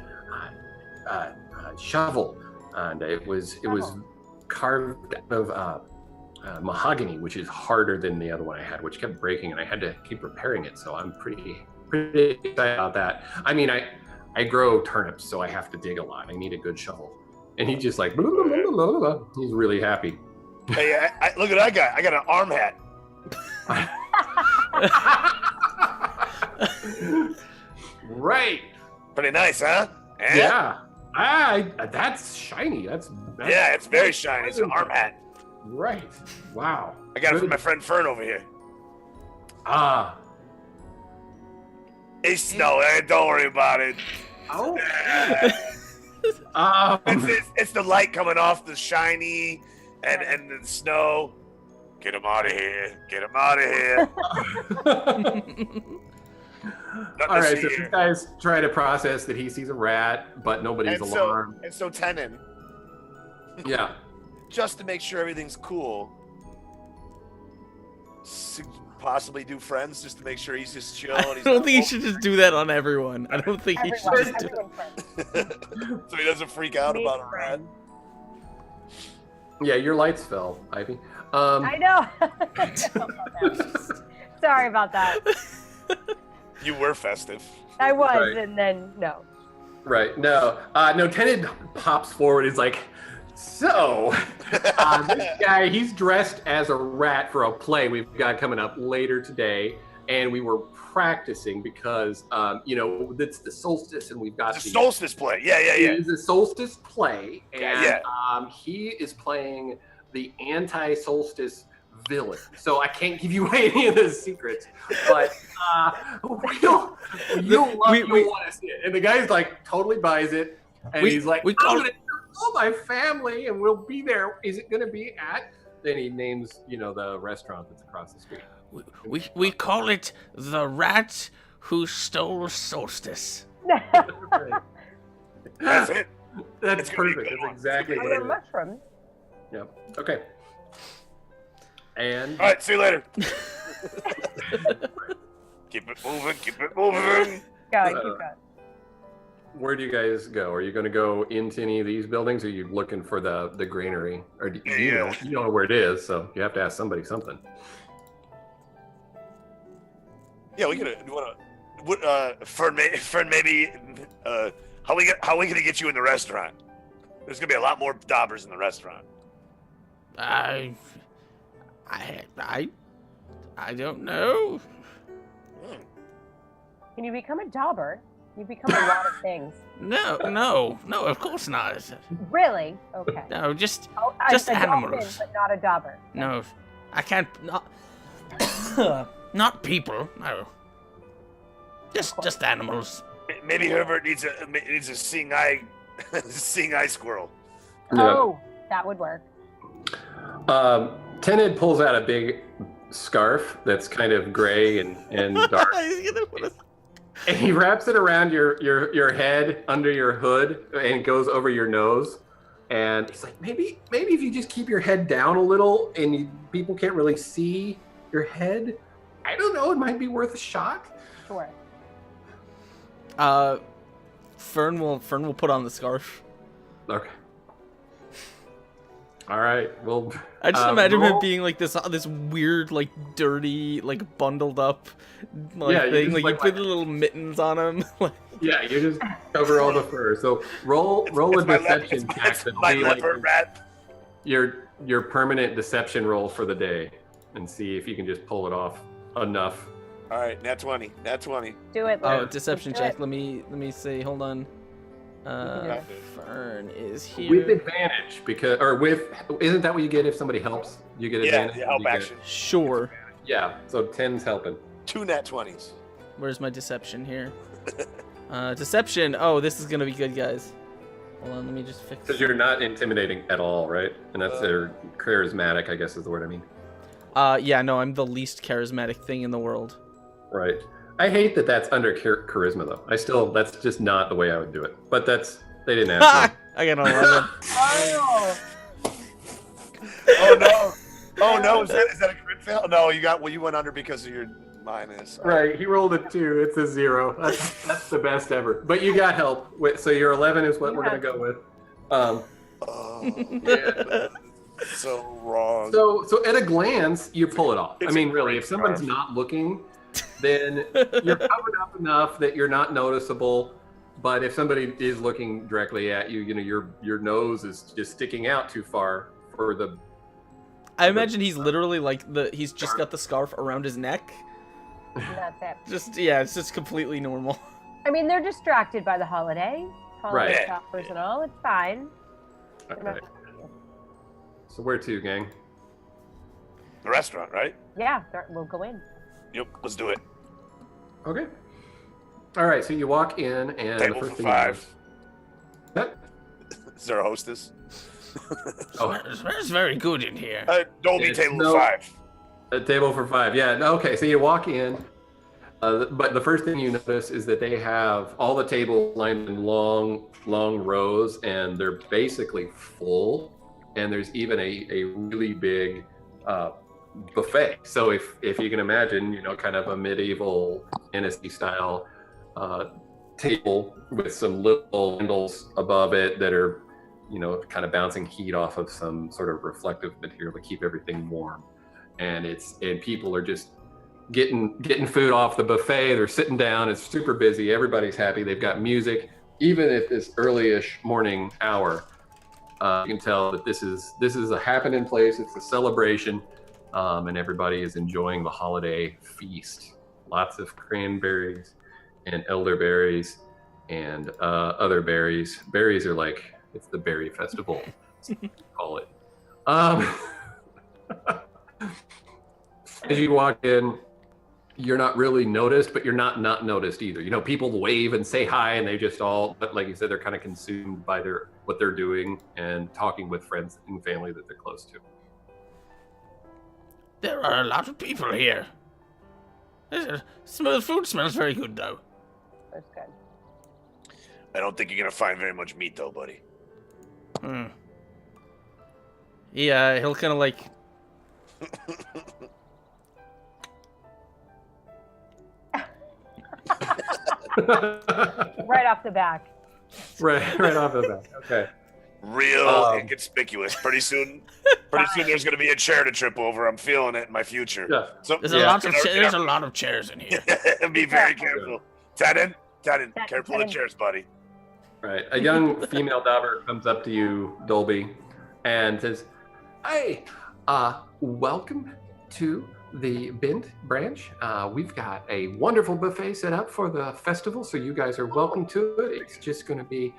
shovel, and it was carved out of mahogany, which is harder than the other one I had, which kept breaking, and I had to keep repairing it. So I'm pretty excited about that. I mean, I I grow turnips, so I have to dig a lot. I need a good shovel. And he's just like, blah, blah, blah, blah, blah. He's really happy. Hey, look at that guy. I got an arm hat. Right. Pretty nice, huh? Yeah. That's shiny. Yeah, it's very shiny. It's an arm hat. Right. Wow. I got it from my friend Fern over here. Ah. Hey, Snow, don't worry about it. Oh. It's the light coming off the shiny and the snow. Get him out of here. Get him out of here. All right, so you guys try to process that he sees a rat, but nobody's alarmed. And so Tenon, Yeah. just to make sure everything's cool, possibly do friends just to make sure he's just chill. And I he's don't not think you should just do that on everyone. I don't think you should just do that. so he doesn't freak out about a rat. Yeah, your lights fell, Ivy. I know. Sorry about that. You were festive. I was, Right. and then no. Right. No. No. Tenon pops forward. He's like, so this guy, he's dressed as a rat for a play we've got coming up later today, and we were practicing because it's the solstice, and we've got It's a solstice play. Yeah. It is a solstice play, and Yeah. he is playing the anti-solstice villain. So I can't give you any of the secrets, but you'll want to see it. And the guy's like totally buys it, and he's like, I'm gonna call my family, and we'll be there. Is it gonna be at? Then he names the restaurant that's across the street. We call it the rat who stole solstice. That's it. That's It's gonna be a perfect. good That's one. exactly I what got it is. mushrooms. Yep. Okay. And All right, see you later. Keep it moving. Keep it moving. Go, keep going. where do you guys go? Are you going to go into any of these buildings? Or are you looking for the granary? Or do you know where it is? So you have to ask somebody something. Yeah, we could. Fern, maybe. How we gonna get you in the restaurant? There's gonna be a lot more daubers in the restaurant. I don't know. Can you become a dauber? You become a lot of things. No, of course not. Really? Okay. No, just A animals. dolphin, but not a dauber. No, I can't. Not people. No. Just animals. Maybe Herbert needs a seeing eye, seeing eye squirrel. Oh, that would work. Tenid pulls out a big scarf that's kind of gray and dark. And he wraps it around your head under your hood and goes over your nose. And he's like, maybe if you just keep your head down a little and people can't really see your head, I don't know, it might be worth a shot. Sure. Fern will put on the scarf. Okay. All right. Well, I just imagine him being like this weird, like dirty, like bundled up, thing. Like you put the little mittens on him. Yeah, you just cover all the fur. So roll a deception check. My leopard rat. Your permanent deception roll for the day, and see if you can just pull it off enough. All right, nat 20. Do it. Oh, Luke. deception Do check. it. Let me see. Hold on. it. Fern is here. With advantage, isn't that what you get if somebody helps? You get advantage. Yeah, help action. Sure. Yeah, so 10's helping. 2 nat 20s. Where's my deception here? Deception. Oh, this is gonna be good, guys. Hold on, let me just fix. Because you're not intimidating at all, right? And that's their charismatic, I guess is the word I mean. Yeah, no, I'm the least charismatic thing in the world. Right. I hate that that's under charisma, though. That's just not the way I would do it. But they didn't ask me. I got an 11. Oh, Oh no! Oh no! Is that a crit fail? No, you went under because of your minus. Right, he rolled a 2. It's a 0. That's the best ever. But you got help. So your 11 is what we're going to go with. Yeah. So wrong. So at a glance, you pull it off. It's I mean, a really, great if someone's scarf. not looking, then you're covered up enough that you're not noticeable. But if somebody is looking directly at you, your nose is just sticking out too far for the. I imagine he's literally like he's just got the scarf around his neck. That's it. It's just completely normal. I mean, they're distracted by the holiday Right. shoppers and all. It's fine. Okay. So where to, gang? The restaurant, right? Yeah, we'll go in. Yep, let's do it. Okay. All right. So you walk in, and Table the first for thing 5. Yep. Is there a hostess? Oh, Smells very good in here. Dolby It's table no- for 5. a table for 5. Yeah. Okay. So you walk in, but the first thing you notice is that they have all the tables lined in long rows, and they're basically full. And there's even a really big buffet. So if you can imagine, kind of a medieval Hennessy style table with some little handles above it that are, kind of bouncing heat off of some sort of reflective material to keep everything warm. And people are just getting food off the buffet. They're sitting down. It's super busy. Everybody's happy. They've got music, even at this early-ish morning hour. You can tell that this is a happening place. It's a celebration, and everybody is enjoying the holiday feast. Lots of cranberries and elderberries and other berries. Berries are like, it's the berry festival, call it. As you walk in, you're not really noticed, but you're not noticed either. People wave and say hi, and they just but like you said, they're kind of consumed by what they're doing and talking with friends and family that they're close to. There are a lot of people here. The food smells very good, though. That's good. I don't think you're going to find very much meat, though, buddy. Yeah, he'll kind of like. Right off the back. right off the bat. Okay. Real inconspicuous. Pretty soon there's going to be a chair to trip over. I'm feeling it in my future. Yeah. So, There's a lot of chairs in here. Be very careful. Tadden, careful of the chairs, buddy. Right. A young female dauber comes up to you, Dolby, and says, "Hey, welcome to the Bint branch. We've got a wonderful buffet set up for the festival, so you guys are welcome to it. It's just going to be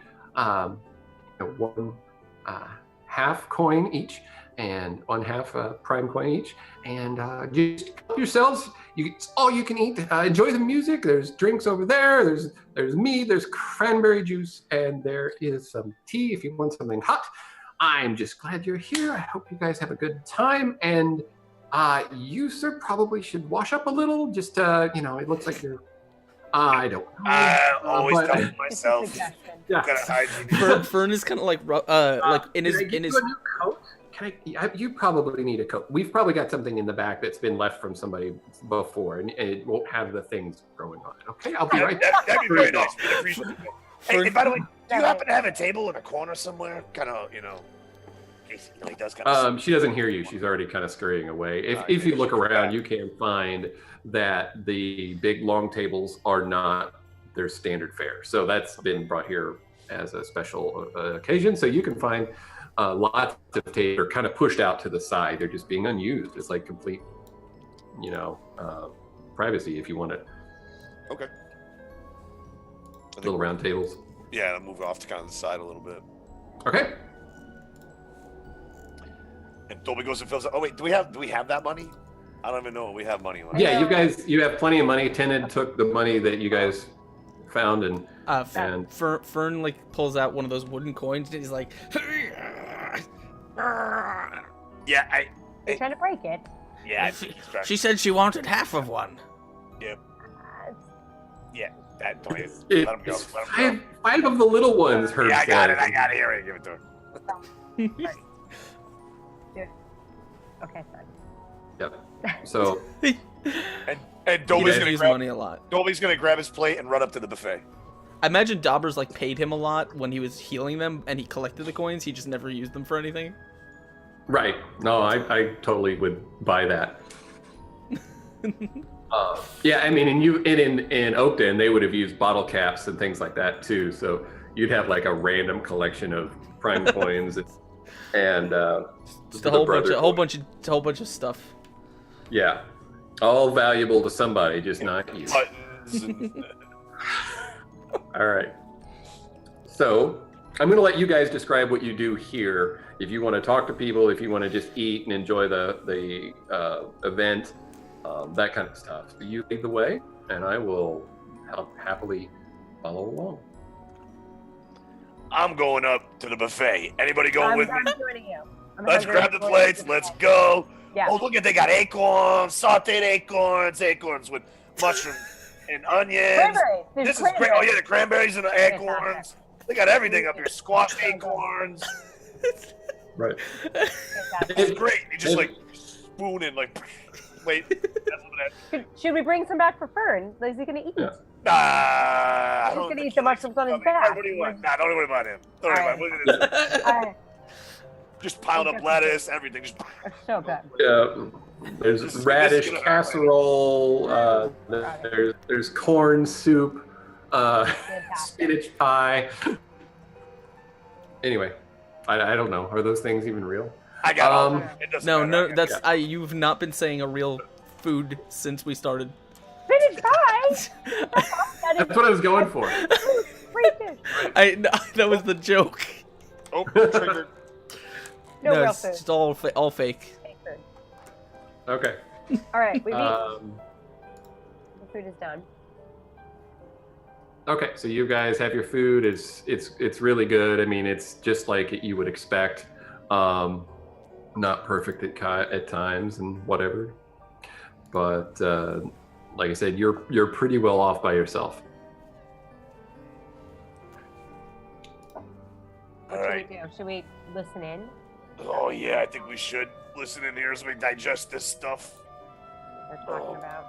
one half coin each and one half prime coin each, and just help yourselves. It's all you can eat. Enjoy the music. There's drinks over there. There's mead. There's cranberry juice, and there is some tea if you want something hot. I'm just glad you're here. I hope you guys have a good time, and you, sir, probably should wash up a little. Just, it looks like you're, I don't know. I always but- tell myself, Yeah. gotta hygiene. Fern is kind of like in his Can I get you a new coat? You probably need a coat. We've probably got something in the back that's been left from somebody before, and it won't have the things growing on it. Okay, I'll be right back. That'd be very nice. I appreciate it. Hey, by the way, do you happen to have a table in a corner somewhere? Kind of, in case, he does kind of. She doesn't hear you. She's already kind of scurrying away. If you look around, you can find that the big long tables are not their standard fare. So that's been brought here as a special occasion. So you can find lots of tables are kind of pushed out to the side. They're just being unused. It's like complete, privacy if you want it. Okay. Little round tables. Yeah, I'll move off to kind of the side a little bit. Okay. And Dolby goes and fills up. Oh wait, do we have that money? I don't even know. We have money left. Yeah, you have plenty of money. Tenant took the money that you guys found and Fern like pulls out one of those wooden coins and he's like, Yeah, You're trying to break it. yeah. She said she wanted half of one. Yeah, that don't let him go. it's Let him five of the little ones. go. Herb Yeah, I got said. it. Here, give it to her. Okay, fine. Yep. So And he Dolby's does gonna use grab money a lot. Dolby's gonna grab his plate and run up to the buffet. I imagine Dobbers like paid him a lot when he was healing them and he collected the coins. He just never used them for anything. right. No, I totally would buy that. Yeah, I mean, in Oakton, they would have used bottle caps and things like that too. So you'd have like a random collection of prime coins and Just a whole bunch of stuff. Yeah, all valuable to somebody, just not you. Buttons and All right. So I'm going to let you guys describe what you do here. If you want to talk to people, if you want to just eat and enjoy the event, that kind of stuff. So you lead the way, and I will happily follow along. I'm going up to the buffet. Anybody going with me? I'm joining you. Let's grab the plates. Let's go. Yeah. Oh, look at, they got acorns, sauteed acorns with mushroom and onions. Cranberries. There's This is great. Oh cranberries. yeah, the cranberries and the acorns. They got everything up here. Squashed acorns. Right. It's great. You just like spoon and like, wait. That's what Should we bring some back for Fern? Is he gonna eat? Yeah. I He's don't gonna think eat the mushrooms on his back. What do you want? Nah, don't worry about him. Don't worry about him. Look at this. All right. Just piled up lettuce, everything. Just They're so good. There's This is radish gonna- casserole. There's corn soup. Spinach pie. Anyway, I don't know. Are those things even real? I got all of it. It doesn't No, matter. no, that's you've not been saying a real food since we started. Spinach pie. That's what I was going for. Free fish. That was the joke. Oh, triggered. No real it's food. just all fake. Fake food. Okay. All right, we've eaten. The food is done. Okay, so you guys have your food. It's really good. I mean, it's just like you would expect. Not perfect at times and whatever, but like I said, you're pretty well off by yourself. What All should we do? Should we listen in? Oh yeah, I think we should listen in here as we digest this stuff. They're talking about.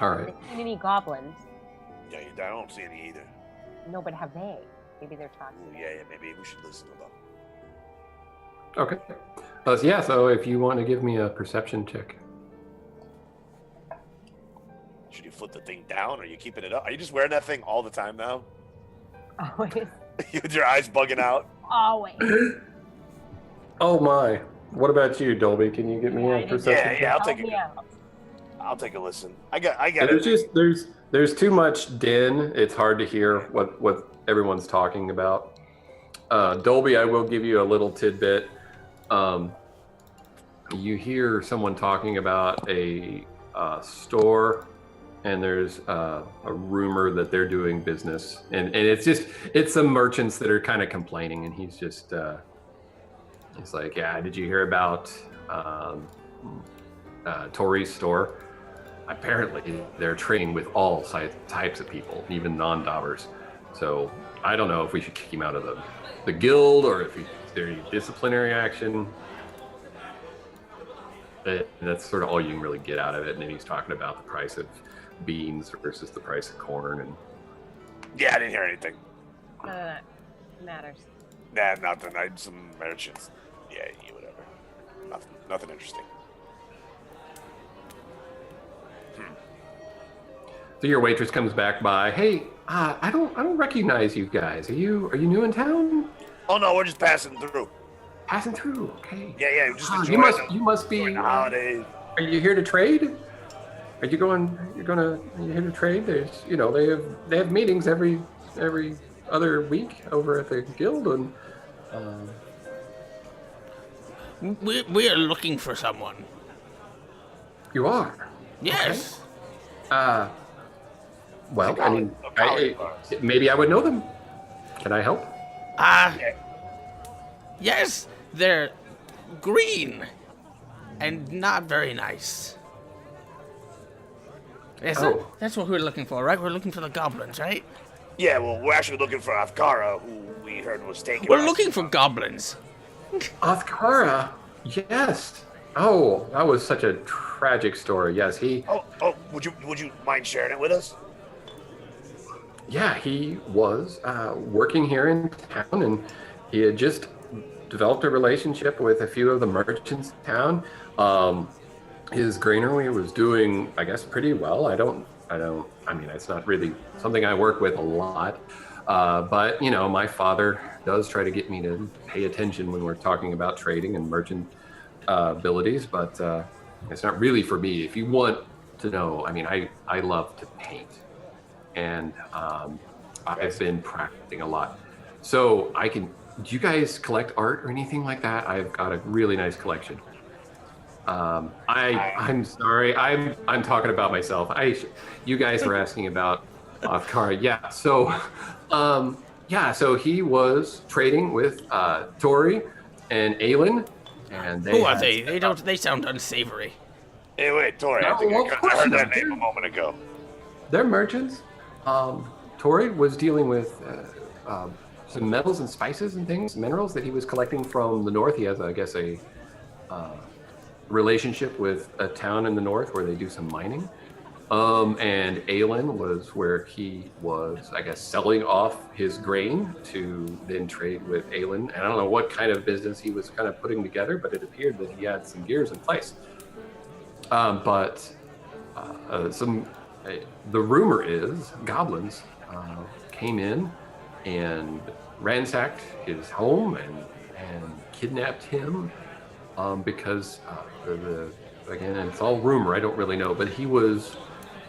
All Have right. they seen any goblins? Yeah, I don't see any either. No, but have they? Maybe they're talking. Yeah, maybe we should listen to them. Okay. Yeah. So if you want to give me a perception check. Should you flip the thing down, or are you keeping it up? Are you just wearing that thing all the time now? Always. With your eyes bugging out? Always. Oh my. What about you, Dolby? Can you give me a perception? Yeah, I'll Help take me it. out. I'll take a listen. I got There's it. just there's too much din. It's hard to hear what everyone's talking about. Dolby, I will give you a little tidbit. You hear someone talking about a store, and there's a rumor that they're doing business, and it's some merchants that are kind of complaining, and he's just he's like, yeah, did you hear about Tori's store? Apparently they're trading with all types of people, even non-dobbers. So I don't know if we should kick him out of the guild, or if there's any disciplinary action. But that's sort of all you can really get out of it. And then he's talking about the price of beans versus the price of corn. And Yeah, I didn't hear anything. None of that matters. Nah, nothing. I some merchants. Yeah, whatever. Nothing interesting. so your waitress comes back by. Hey, I don't recognize you guys. Are you new in town? Oh no, we're just passing through. Passing through. Okay. Yeah, just Ah, enjoying you must be. the holidays. Are you here to trade? Are you here to trade? There's, they have meetings every other week over at the guild, and We are looking for someone. you are. Yes. Well, I mean, A colleague of ours. maybe I would know them. Can I help? Yes, they're green and not very nice. Yes, Oh. that's what we're looking for, right? We're looking for the goblins, right? Yeah, well, we're actually looking for Afkara, who we heard was taken. We're looking for goblins. Othkara. Yes. Oh, that was such a tragic story. Yes, he would you mind sharing it with us? Yeah, he was working here in town, and he had just developed a relationship with a few of the merchants in town. his granary was doing, I guess, pretty well. I mean, it's not really something I work with a lot. But, you know, my father does try to get me to pay attention when we're talking about trading and merchant abilities, but it's not really for me. If you want to know, I mean, I love to paint, and I've been practicing a lot. So do you guys collect art or anything like that? I've got a really nice collection. I'm sorry, I'm talking about myself. You guys were asking about Kara. Yeah, so so he was trading with Tori and Aelin, and Who are they? They sound unsavory. Hey, wait, Tori, I think I heard that name a moment ago. They're merchants. Tori was dealing with some metals and spices and things, minerals that he was collecting from the north. He has, I guess, a relationship with a town in the north where they do some mining. And Aelin was where he was, I guess, selling off his grain to then trade with Aelin. And I don't know what kind of business he was kind of putting together, but it appeared that he had some gears in place. The rumor is goblins came in and ransacked his home and kidnapped him because again, and it's all rumor, I don't really know, but he was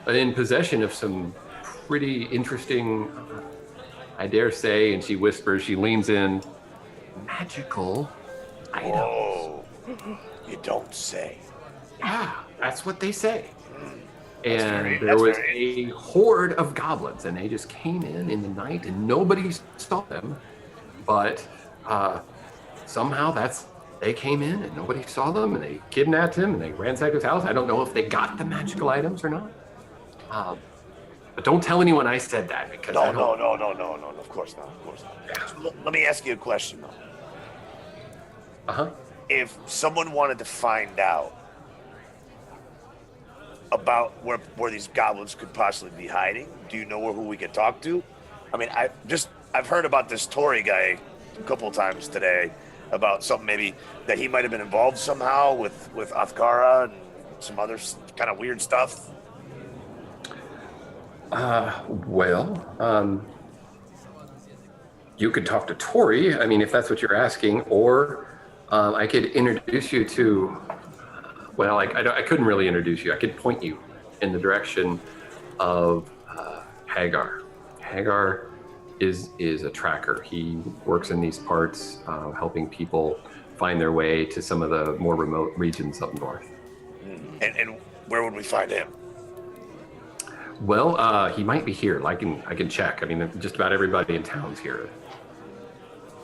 in possession of some pretty interesting, I dare say, and she whispers, she leans in, magical items. Oh, you don't say. Yeah, that's what they say. And there was a horde of goblins, and they just came in the night, and nobody saw them. But somehow they came in, and nobody saw them, and they kidnapped him, and they ransacked his house. I don't know if they got the magical items or not. But don't tell anyone I said that, because No, of course not. Yeah. Let me ask you a question, though. If someone wanted to find out about where these goblins could possibly be hiding, do you know who we could talk to? I mean, I've heard about this Tory guy a couple of times today about something maybe that he might have been involved somehow with Athkara and some other kind of weird stuff. You could talk to Tori, I mean, if that's what you're asking, or I could introduce you to, well, I couldn't really introduce you. I could point you in the direction of Hagar. Hagar is a tracker. He works in these parts, helping people find their way to some of the more remote regions up north. And where would we find him? Well, he might be here. I can check. I mean, just about everybody in town's here.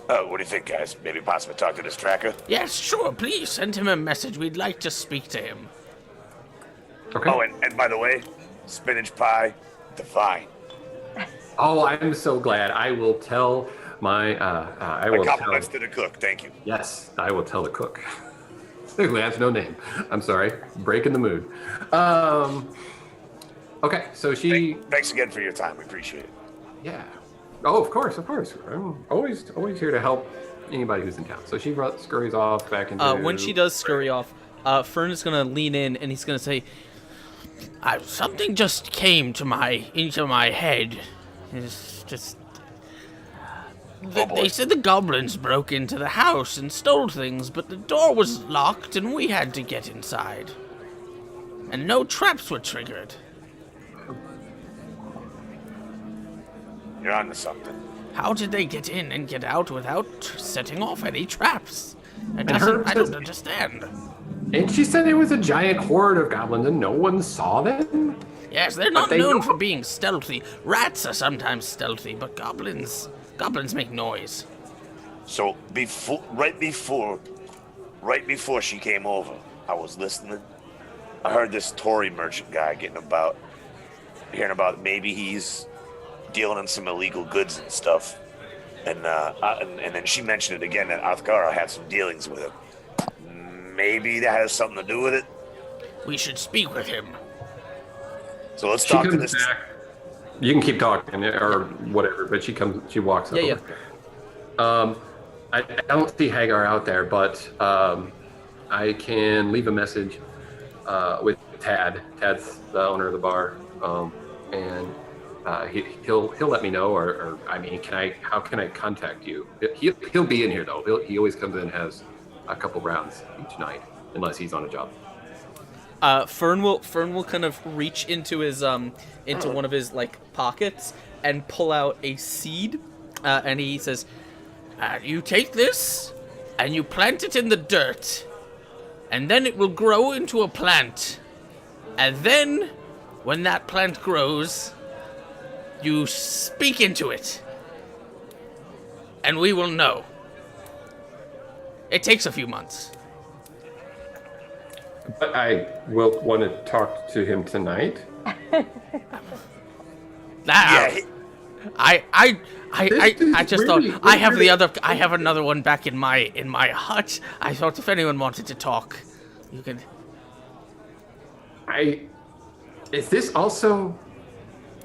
What do you think, guys? Maybe possibly talk to this tracker? Yes, sure. Please send him a message. We'd like to speak to him. Okay. Oh, and by the way, spinach pie, divine. Oh, I'm so glad. I will tell my compliments to the cook. Thank you. Yes, I will tell the cook. Who has no name. I'm sorry. Breaking the mood. Okay, so Thanks again for your time. We appreciate it. Yeah. Oh, of course. I'm always here to help anybody who's in town. So she scurries off back into... When she does scurry off, Fern is going to lean in and he's going to say, something just came into my head. It's just... They said the goblins broke into the house and stole things, but the door was locked and we had to get inside. And no traps were triggered. You're onto something. How did they get in and get out without setting off any traps? I don't understand. And she said it was a giant horde of goblins and no one saw them? Yes, they're not known for being stealthy. Rats are sometimes stealthy, but goblins make noise. So right before she came over, I was listening. I heard this Tory merchant guy hearing about maybe he's dealing in some illegal goods and stuff. And then she mentioned it again that Athkara had some dealings with him. Maybe that has something to do with it. We should speak with him. So let's talk to this. Back. You can keep talking or whatever, but she walks up. Yeah. I don't see Hagar out there, but I can leave a message with Tad. Tad's the owner of the bar, and he'll let me know. Or I mean, how can I contact you? He'll be in here though. He always comes in and has a couple rounds each night, unless he's on a job. Fern will kind of reach into his into one of his like pockets and pull out a seed, and he says, You take this, and you plant it in the dirt, and then it will grow into a plant. And then, when that plant grows, you speak into it, and we will know. It takes a few months. But I will want to talk to him tonight. Now, Yeah, I just really- thought I have another one back in my hut. I thought if anyone wanted to talk, you could. Is this also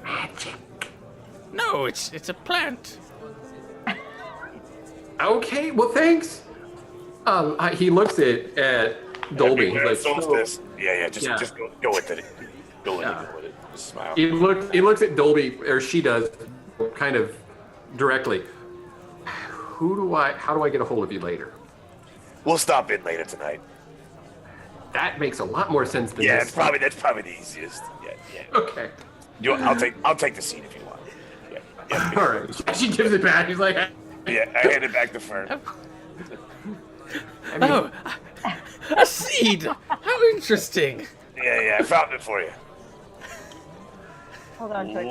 magic? No, it's a plant. Okay, well, thanks. He looks at Dolby. He's like, solstice. "So-" Just go with it. Go with it. Just smile. He looks at Dolby, or she does, kind of directly. How do I get a hold of you later? We'll stop in later tonight. That makes a lot more sense than Yeah, this. that's probably the easiest. Yeah. Okay. I'll take the seat if you want. Yeah. All right. She gives it back. He's like, Yeah, I hand it back to Fern. I mean, Oh, a seed. How interesting. Yeah, I found it for you. Hold on to it.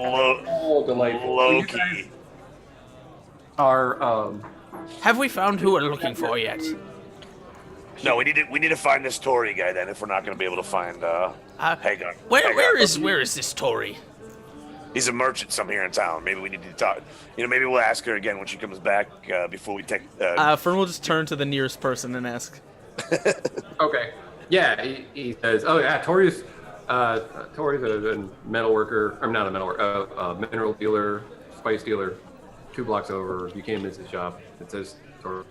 oh, delightful. Low You guys key. are Have we found who we're looking for yet? No, we need to find this Tory guy then. If we're not going to be able to find Hagar. Where is this Tory? He's a merchant some here in town. Maybe we need to talk. Maybe we'll ask her again when she comes back before we take. Fern will just turn to the nearest person and ask. okay. Yeah, he says, "Oh yeah, Tori's a metal worker. I'm not a metal worker. Mineral dealer, spice dealer. 2 blocks over. You can't miss his shop. It says Tori."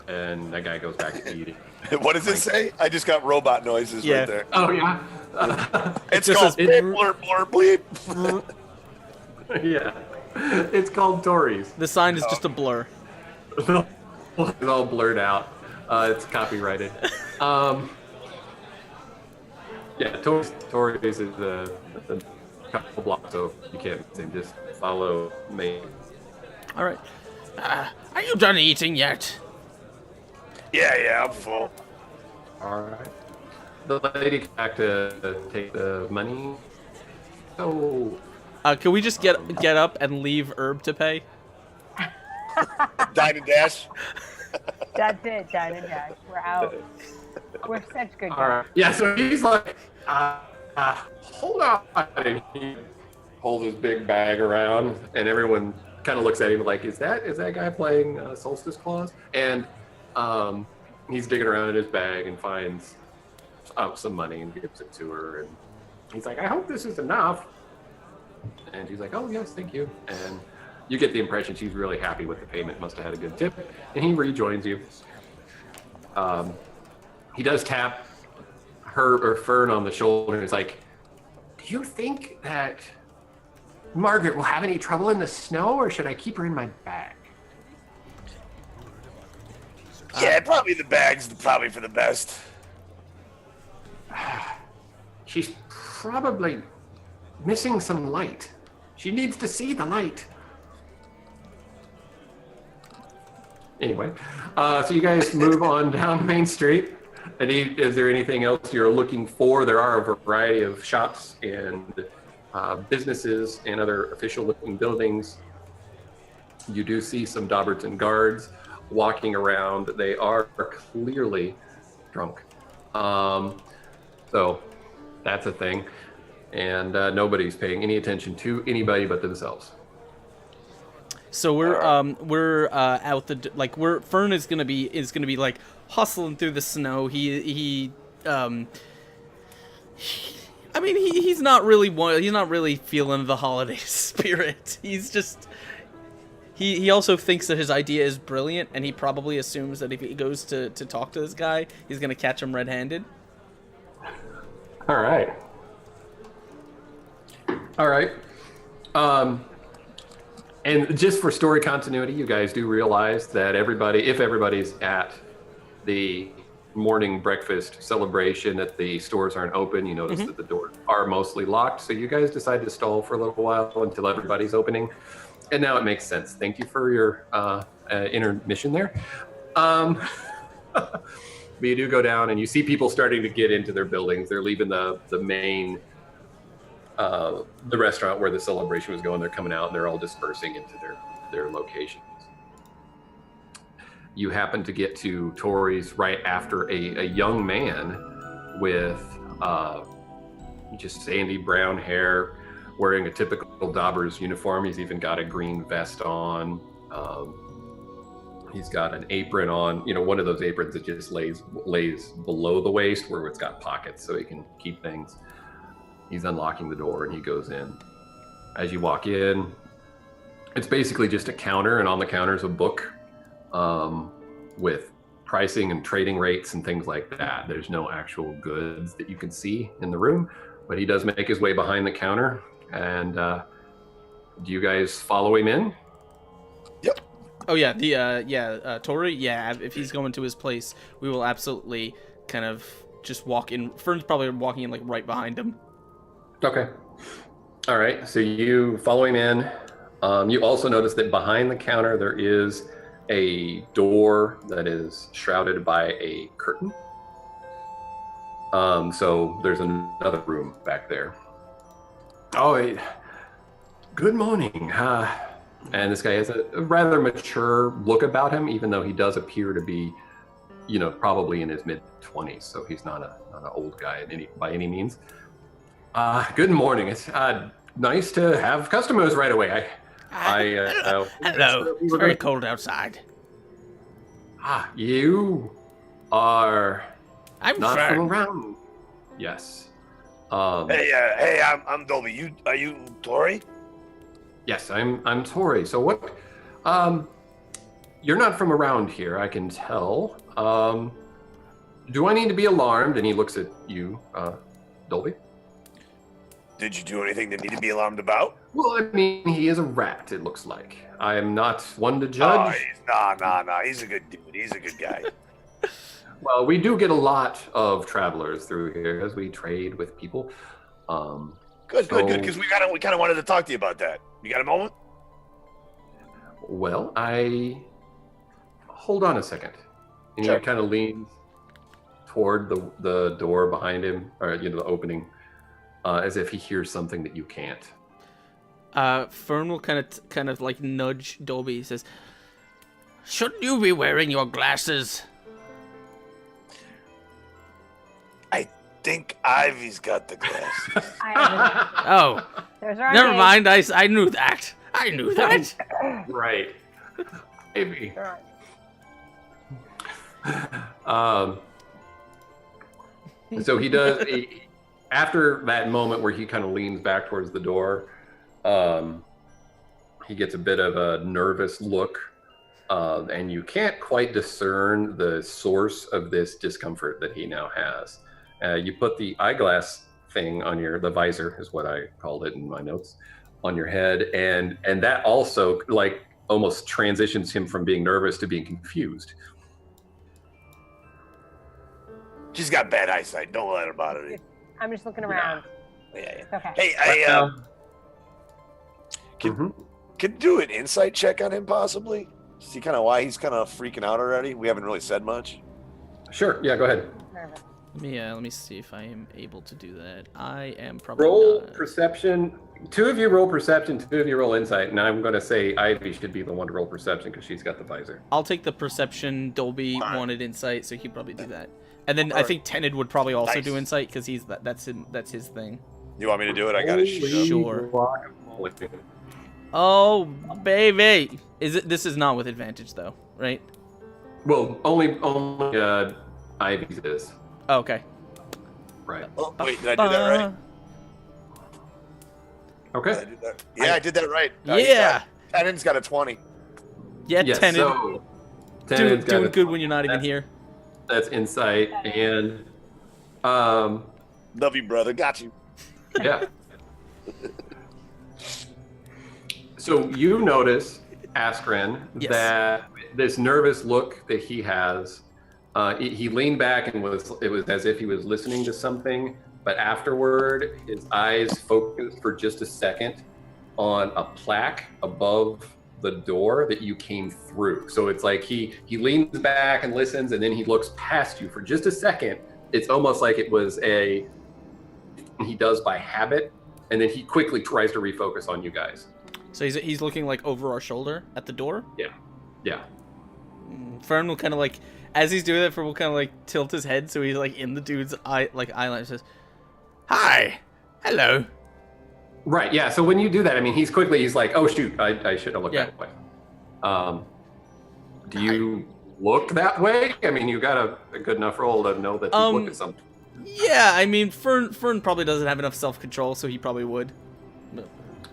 And that guy goes back to eating. What does it say? I just got robot noises Yeah. right there. Oh yeah. It's just called says- blurp, blurp, bleep. Yeah. It's called Tori's. The sign is just a blur. It's all blurred out. It's copyrighted. Yeah, Tori's is a couple blocks, so you can't miss him. Just follow me. All right. Are you done eating yet? Yeah, I'm full. All right. The lady came back to take the money. So Can we just get up and leave Herb to pay? Dine and dash. That's it, Dine and Dash. We're out. We're such good all guys. right. Yeah. So he's like, hold on. And he holds his big bag around, and everyone kind of looks at him like, is that guy playing Solstice Clause? And he's digging around in his bag and finds some money and gives it to her. And he's like, I hope this is enough. And she's like, oh, yes, thank you. And you get the impression she's really happy with the payment, must have had a good tip. And he rejoins you. He does tap her or Fern on the shoulder. He's like, do you think that Margaret will have any trouble in the snow, or should I keep her in my bag? Yeah, probably the bag's probably for the best. She's probably missing some light. She needs to see the light. Anyway, so you guys move on down Main Street. Is there anything else you're looking for? There are a variety of shops and businesses and other official-looking buildings. You do see some Dobberts guards walking around. They are clearly drunk. So that's a thing. And nobody's paying any attention to anybody but themselves. So we're out the Fern is gonna be like hustling through the snow. He's not really feeling the holiday spirit. He's just he also thinks that his idea is brilliant, and he probably assumes that if he goes to talk to this guy, he's gonna catch him red-handed. All right. All right. And just for story continuity, you guys do realize that if everybody's at the morning breakfast celebration, that the stores aren't open, you notice that the doors are mostly locked. So you guys decide to stall for a little while until everybody's opening. And now it makes sense. Thank you for your intermission there. But you do go down and you see people starting to get into their buildings. They're leaving the main the restaurant where the celebration was going. They're coming out and they're all dispersing into their locations. You happen to get to Tori's right after a young man with just sandy brown hair, wearing a typical DOBBERS uniform. He's even got a green vest on. He's got an apron on, one of those aprons that just lays below the waist where it's got pockets so he can keep things. He's unlocking the door and he goes in. As you walk in, it's basically just a counter, and on the counter is a book with pricing and trading rates and things like that. There's no actual goods that you can see in the room, but he does make his way behind the counter. And do you guys follow him in? Yep. Oh yeah, Tori. Yeah, if he's going to his place, we will absolutely kind of just walk in. Fern's probably walking in like right behind him. Okay. All right. So you follow him in. You also notice that behind the counter there is a door that is shrouded by a curtain. So there's another room back there. Oh, good morning. And this guy has a rather mature look about him, even though he does appear to be, probably in his mid-20s. So he's not an old guy by any means. Good morning. It's nice to have customers right away. Hello. It's very cold outside. You are I'm not Fern. from around. Yes. Hey, I'm Dolby. Are you Tori? Yes, I'm Tori. So what? You're not from around here, I can tell. Do I need to be alarmed? And he looks at you, Dolby. Did you do anything that need to be alarmed about? Well, I mean, he is a rat, it looks like. I am not one to judge. Nah. He's a good dude. He's a good guy. Well, we do get a lot of travelers through here as we trade with people. Good. Because we kind of wanted to talk to you about that. You got a moment? Well, hold on a second. And Sure. he kind of leans toward the door behind him, or the opening, as if he hears something that you can't. Fern will kind of like nudge Dolby. He says, Shouldn't you be wearing your glasses? I think Ivy's got the glasses. Oh, There's our never name. mind. I knew that. I knew that. Right. Maybe. All So he does. After that moment where he kind of leans back towards the door, he gets a bit of a nervous look, and you can't quite discern the source of this discomfort that he now has. You put the eyeglass thing on the visor is what I called it in my notes, on your head, and that also like almost transitions him from being nervous to being confused. She's got bad eyesight. Don't let her bother you. I'm just looking around. Yeah. Okay. Hey, can do an insight check on him possibly? See kind of why he's kind of freaking out already. We haven't really said much. Sure. Yeah. Go ahead. Nervous. let me see if I am able to do that. I am probably Roll not. perception. 2 of you roll perception. 2 of you roll insight. And I'm going to say Ivy should be the one to roll perception because she's got the visor. I'll take the perception. Dolby wanted insight, so he'd probably do that. And then I think Tenid would probably also do insight because that's his thing. You want me to do it? I got it. Sure. Oh baby, this is not with advantage though, right? Well, only Ivy's is. Oh, okay. Right. Oh, wait, did I do that right? Okay. Did I do that? Yeah, I did that right. Yeah. Tenon's got a 20. Yeah, Yes, Tenid. so Tenid's got Doing a- good when you're not even here. That's insight, and Love you, brother. Got you. Yeah. So you notice, Askren, Yes. that this nervous look that he has, he leaned back and it was as if he was listening to something, but afterward, his eyes focused for just a second on a plaque above the door that you came through. So it's like he leans back and listens, and then he looks past you for just a second. It's almost like it was he does by habit, and then he quickly tries to refocus on you guys. So he's looking like over our shoulder at the door. Yeah. Fern will kind of like, as he's doing that, Fern will kind of like tilt his head so he's like in the dude's eye, like eyeline. Says, "Hi, hello." Right. Yeah. So when you do that, I mean, he's like, "Oh shoot, I should have looked that way." Do you look that way? I mean, you got a good enough roll to know that you look at something. Yeah, I mean, Fern probably doesn't have enough self-control, so he probably would.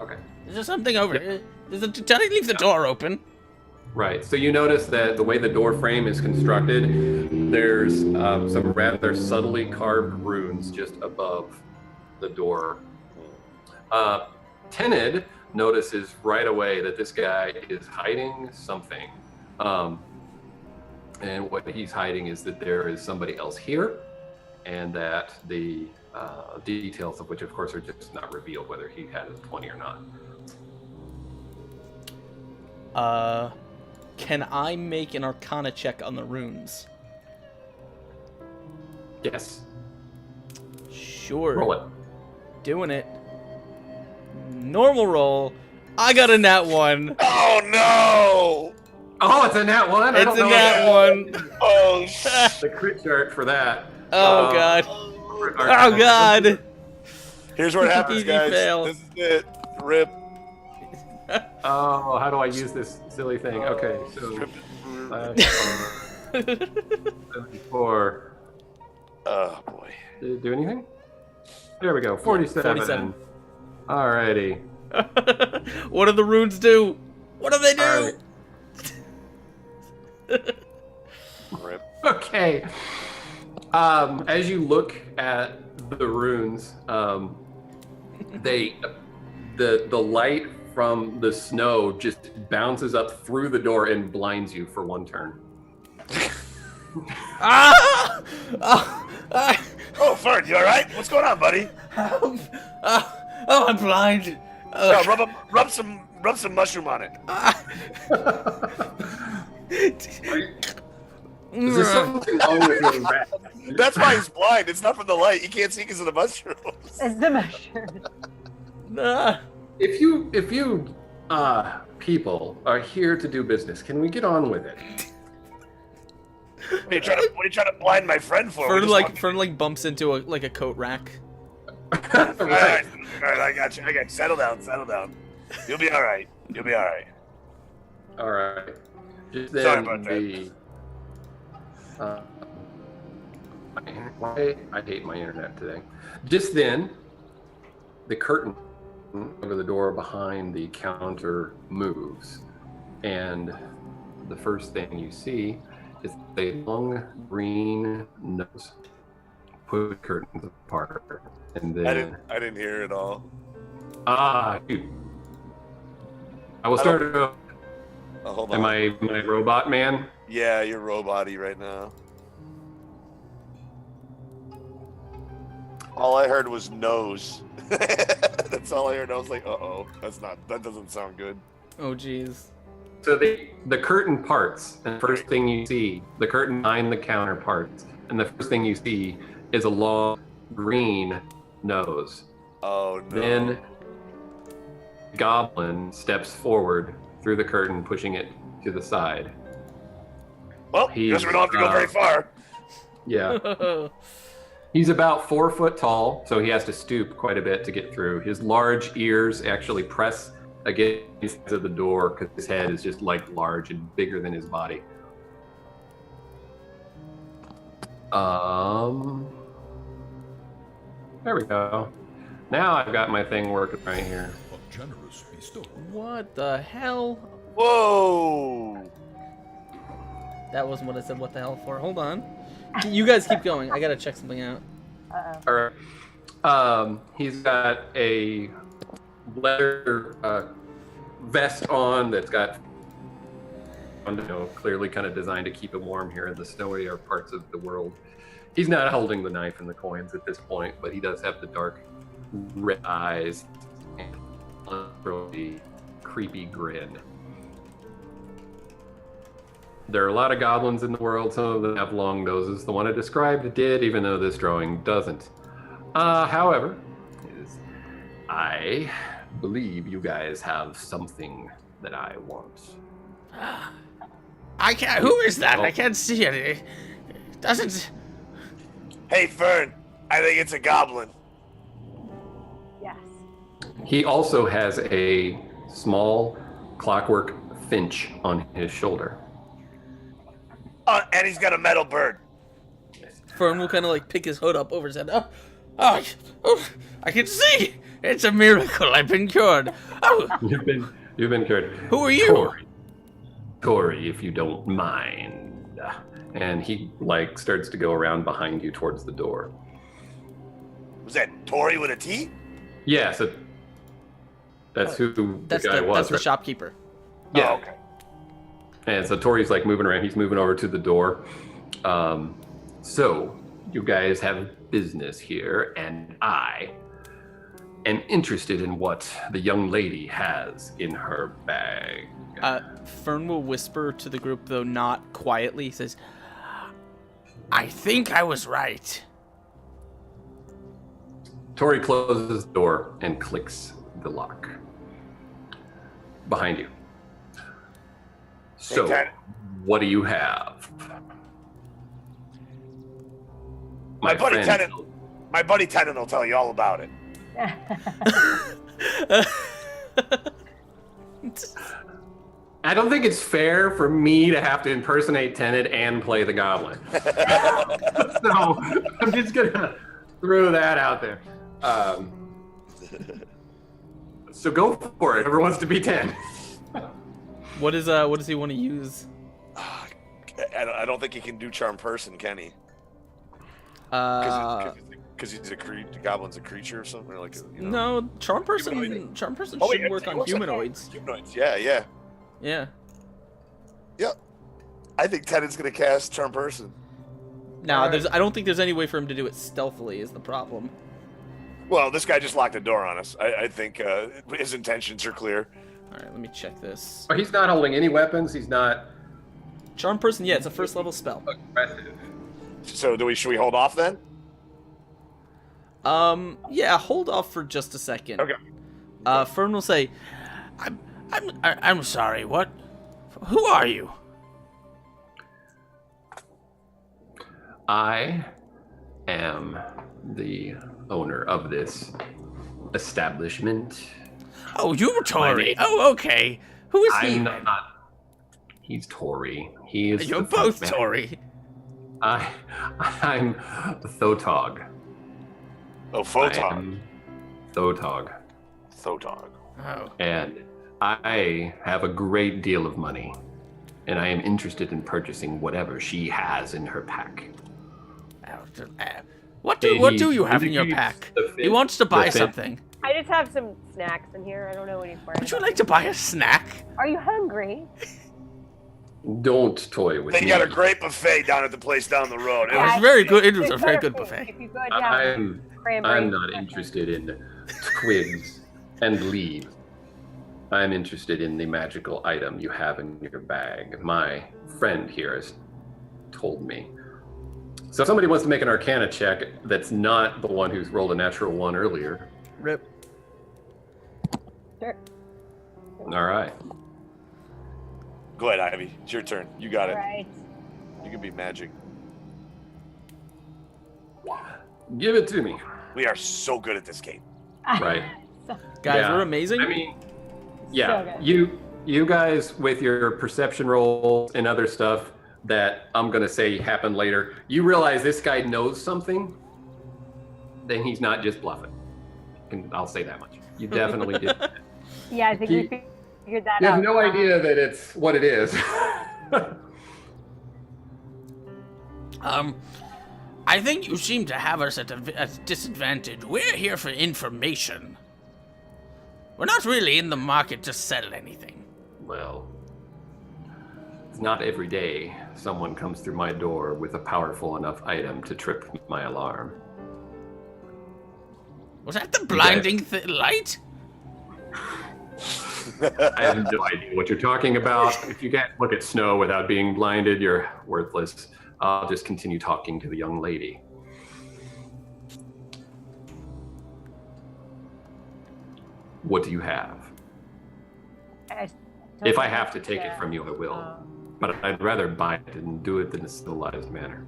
Okay. Is there something over here? Tell me to leave the door open. Right. So you notice that the way the door frame is constructed, there's some rather subtly carved runes just above the door. Tenid notices right away that this guy is hiding something. And what he's hiding is that there is somebody else here, and that the details of which, of course, are just not revealed, whether he had a 20 or not. Can I make an Arcana check on the runes? Yes. Sure. Roll it. Doing it. Normal roll. I got a nat 1. Oh no! Oh, it's a nat 1? It's a nat 1. Oh shit! The crit chart for that. Oh, God. Oh, God. Here's where it happens, Easy guys. fail. This is it. Rip. Oh, how do I use this silly thing? Okay, so 74. Oh boy. Did it do anything? There we go. 47. 47. Alrighty. What do the runes do? What do they do? All right. Rip. Okay. As you look at the runes, the light from the snow just bounces up through the door and blinds you for one turn. Ah! Ah! Oh, Fern, you all right? What's going on, buddy? Oh, I'm blind. No, rub some mushroom on it. Is there something wrong with your rat? That's why he's blind. It's not from the light. He can't see because of the mushrooms. It's the mushroom. Nah. If you people are here to do business, can we get on with it? What are you trying to blind my friend for? Fern like bumps into a coat rack. All right, I got you. Settle down. You'll be all right. All right. Just Sorry then about why I hate my internet today. Just then, the curtain over the door behind the counter moves, and the first thing you see is a long green nose. Put the curtains apart, and then I didn't hear it all. Dude. I will start it up. Oh, hold on. Am I robot man? Yeah, you're robot-y right now. All I heard was nose. That's all I heard. I was like, uh-oh, that doesn't sound good. Oh, jeez. So the curtain parts, and the first thing you see, the curtain behind the counter parts, and the first thing you see is a long green nose. Oh, no. Then Goblin steps forward through the curtain, pushing it to the side. Well, guess we don't have to go very far. Yeah. He's about 4 foot tall, so he has to stoop quite a bit to get through. His large ears actually press against the door because his head is just like large and bigger than his body. There we go. Now I've got my thing working right here. A generous bestow. What the hell? Whoa! That wasn't what I said what the hell for. Hold on. You guys keep going. I gotta check something out. Uh-oh. All right. He's got a leather vest on that's got, clearly kind of designed to keep him warm here in the snowier parts of the world. He's not holding the knife and the coins at this point, but he does have the dark red eyes and a really creepy grin. There are a lot of goblins in the world. Some of them have long noses. The one I described did, even though this drawing doesn't. However, I believe you guys have something that I want. I can't. Who is that? I can't see it. It doesn't. Hey, Fern, I think it's a goblin. Yes. He also has a small clockwork finch on his shoulder. And he's got a metal bird. Fern will kind of like pick his hood up over his head. Oh, I can see. It's a miracle. I've been cured. Oh. You've been cured. Who are you? Tori, if you don't mind. And he starts to go around behind you towards the door. Was that Tori with a T? Yeah, so that's who the guy was. That's the right? shopkeeper. Yeah. Oh, okay. And so Tori's moving around. He's moving over to the door. So you guys have business here, and I am interested in what the young lady has in her bag. Fern will whisper to the group, though not quietly. He says, I think I was right. Tori closes the door and clicks the lock behind you. So, what do you have? My buddy Tennant will tell you all about it. I don't think it's fair for me to have to impersonate Tennant and play the goblin. So I'm just gonna throw that out there. So go for it. Whoever wants to be 10. What does he want to use? I don't think he can do charm person, can he? Because he's a goblin's a creature or something, or like No, charm person should work on humanoids. Humanoids, yeah. Yeah. Yep. I think Tennant's gonna cast charm person. Now, I don't think there's any way for him to do it stealthily. Is the problem? Well, this guy just locked the door on us. I think his intentions are clear. All right, let me check this. He's not holding any weapons. He's not Charm person, yeah, it's a first level spell. aggressive. So should we hold off then? Yeah, hold off for just a second. Okay. Fern will say, I'm sorry. What? Who are you? I am the owner of this establishment. Oh, you're Tori. Oh, okay. Who is he? I'm not. He's Tori. He is. You're the both front man. Tori. I'm Thotog. Oh, Photog. I'm Thotog. Thotog. Oh. And I have a great deal of money, and I am interested in purchasing whatever she has in her pack. What do you have in your pack? He wants to buy something. I just have some snacks in here. I don't know what he's wearing. Would you like to buy a snack? Are you hungry? Don't toy with They me. got a great buffet down at the place down the road. It was very good. It was a very good buffet. If you go down, I'm not interested in twigs and leaves. I'm interested in the magical item you have in your bag. My friend here has told me. So if somebody wants to make an Arcana check that's not the one who's rolled a natural 1 earlier. Rip. Sure. All right. Go ahead, Ivy. It's your turn. You got it. Right. You can be magic. Give it to me. We are so good at this game. Right. Guys, Yeah. we're amazing. I mean, So yeah, good. you guys with your perception rolls and other stuff that I'm gonna say happen later, you realize this guy knows something, then he's not just bluffing. And I'll say that much. You definitely did. Yeah, I think we figured that You out. have no idea that it's what it is. I think you seem to have us at a disadvantage. We're here for information. We're not really in the market to sell anything. Well, it's not every day someone comes through my door with a powerful enough item to trip my alarm. Was that the blinding light? I have no idea what you're talking about. If you can't look at snow without being blinded, you're worthless. I'll just continue talking to the young lady. What do you have? If I have to take it from you, I will. But I'd rather buy it and do it in a civilized manner.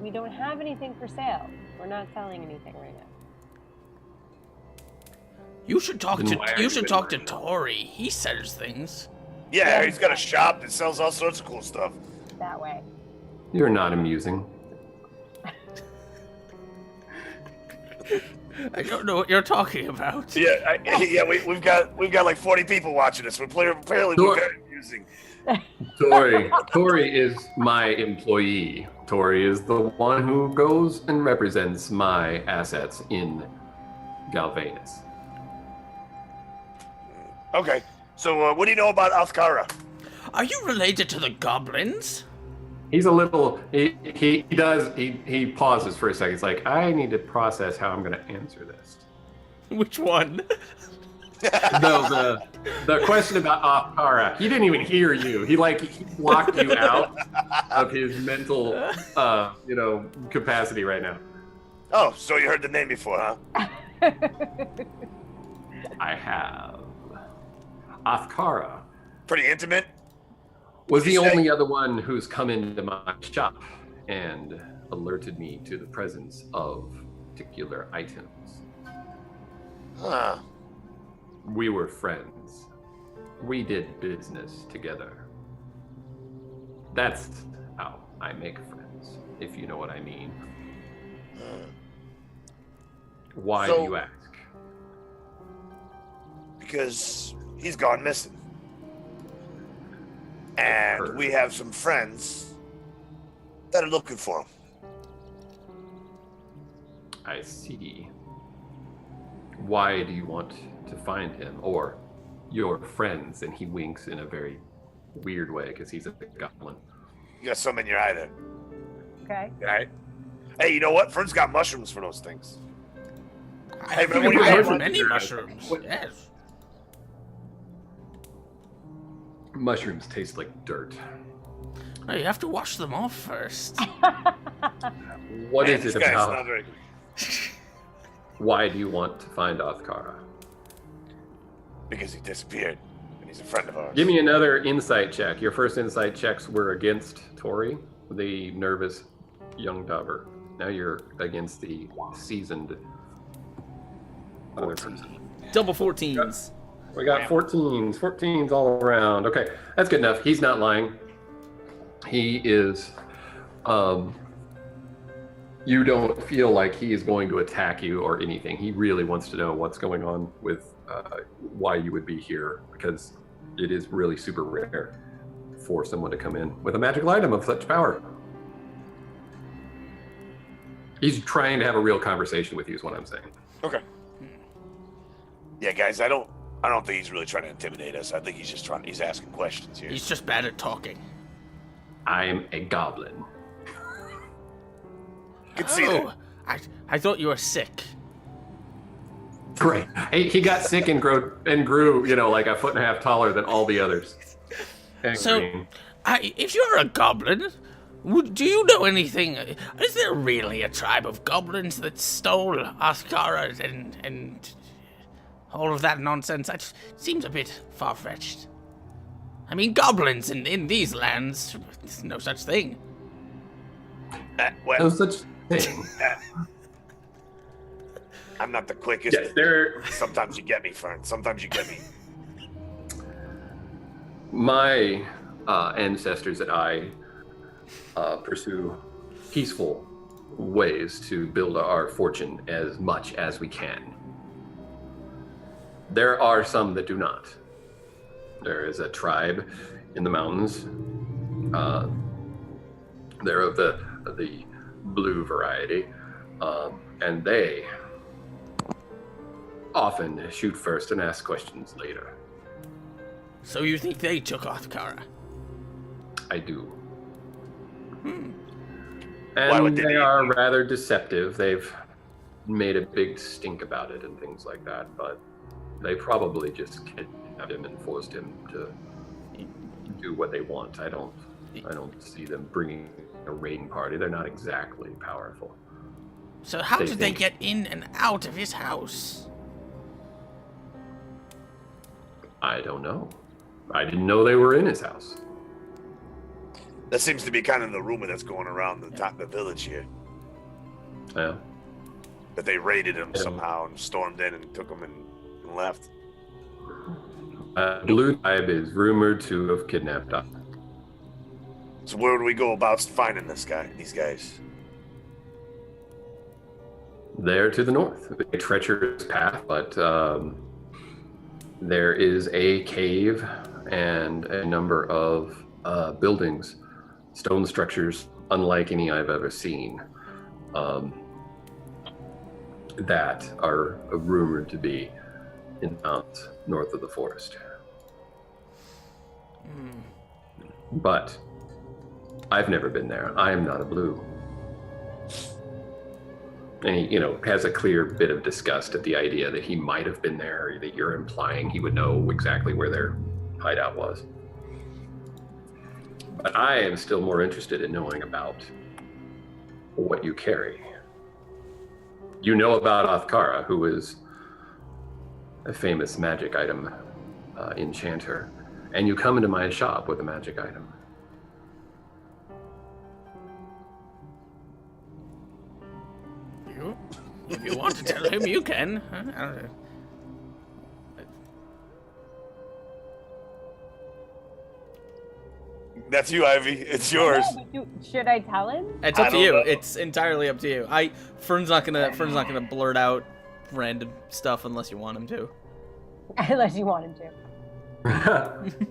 We don't have anything for sale. We're not selling anything right now. You should talk to Tori. He sells things. Yeah, he's got a shop that sells all sorts of cool stuff. That way. You're not amusing. I don't know what you're talking about. Yeah, we've got like 40 people watching us. We're apparently very amusing. Tori is my employee. Tori is the one who goes and represents my assets in Galvanus. Okay, so what do you know about Althkara? Are you related to the goblins? He's a little. He pauses for a second. He's like, I need to process how I'm going to answer this. Which one? No, the question about Althkara. He didn't even hear you. He blocked you out of his mental, capacity right now. Oh, so you heard the name before, huh? I have. Althkara Pretty intimate. was the only other one who's come into my shop and alerted me to the presence of particular items. Huh. We were friends. We did business together. That's how I make friends, if you know what I mean. Why do you ask? Because he's gone missing. And we have some friends that are looking for him. I see. Why do you want to find him? Or your friends? And he winks in a very weird way because he's a big goblin. You got some in your eye there. Okay. Right? Hey, you know what? Fern's got mushrooms for those things. I remember when you have got many mushrooms. Yes. Mushrooms taste like dirt. Oh, you have to wash them off first. What Man, is this it guy's about? not very- Why do you want to find Althkara? Because he disappeared, and he's a friend of ours. Give me another insight check. Your first insight checks were against Tori, the nervous young dauber. Now you're against the seasoned other person. Double 14s. We got 14s all around. Okay, that's good enough. He's not lying. He is, you don't feel like he is going to attack you or anything. He really wants to know what's going on with why you would be here, because it is really super rare for someone to come in with a magical item of such power. He's trying to have a real conversation with you is what I'm saying. Okay. Yeah, guys, I don't think he's really trying to intimidate us. I think he's just he's asking questions here. He's just bad at talking. I'm a goblin. Could see that. I thought you were sick. Great. He got sick and grew, like a foot and a half taller than all the others. And So, green. if you're a goblin, do you know anything? Is there really a tribe of goblins that stole Althkara and all of that nonsense? That seems a bit far-fetched. I mean, goblins in these lands, there's no such thing. Well, No such thing. I'm not the quickest. Yes, there. Sometimes you get me, Fern. Sometimes you get me. My ancestors and I pursue peaceful ways to build our fortune as much as we can. There are some that do not. There is a tribe in the mountains. They're of the blue variety, and they often shoot first and ask questions later. So you think they took Othkara? I do. Why would And they they be? are rather deceptive. They've made a big stink about it and things like that, but they probably just kidnapped him and forced him to do what they want. I don't see them bringing a raiding party. They're not exactly powerful. So how They did they think- get in and out of his house? I don't know. I didn't know they were in his house. That seems to be kind of the rumor that's going around the village here. Yeah. That they raided him somehow and stormed in and took him and left. Blue Tribe is rumored to have kidnapped us. So where would we go about finding these guys? There to the north. A treacherous path, but there is a cave and a number of buildings, stone structures unlike any I've ever seen, that are rumored to be in mountains north of the forest. But I've never been there. I am not a blue. And he, has a clear bit of disgust at the idea that he might have been there, or that you're implying he would know exactly where their hideout was. But I am still more interested in knowing about what you carry. You know about Othkara, who is a famous magic item enchanter, and you come into my shop with a magic item. If you want to tell him, you can. That's you, Ivy. It's yours. Should I tell him? It's I up to don't you. know. It's entirely up to you. Fern's not gonna blurt out random stuff unless you want him to. Unless you want him to.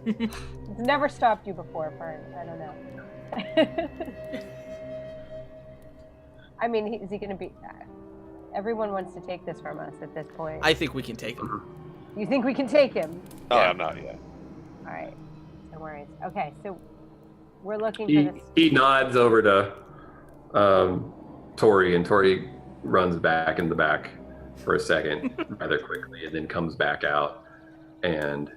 It's never stopped you before, Fern. I don't know. I mean, is he going to be... everyone wants to take this from us at this point. I think we can take him. You think we can take him? Oh, I'm not yet. All right. No worries. Okay, so we're looking for this... He nods over to Tori, and Tori runs back in the back for a second rather quickly, and then comes back out and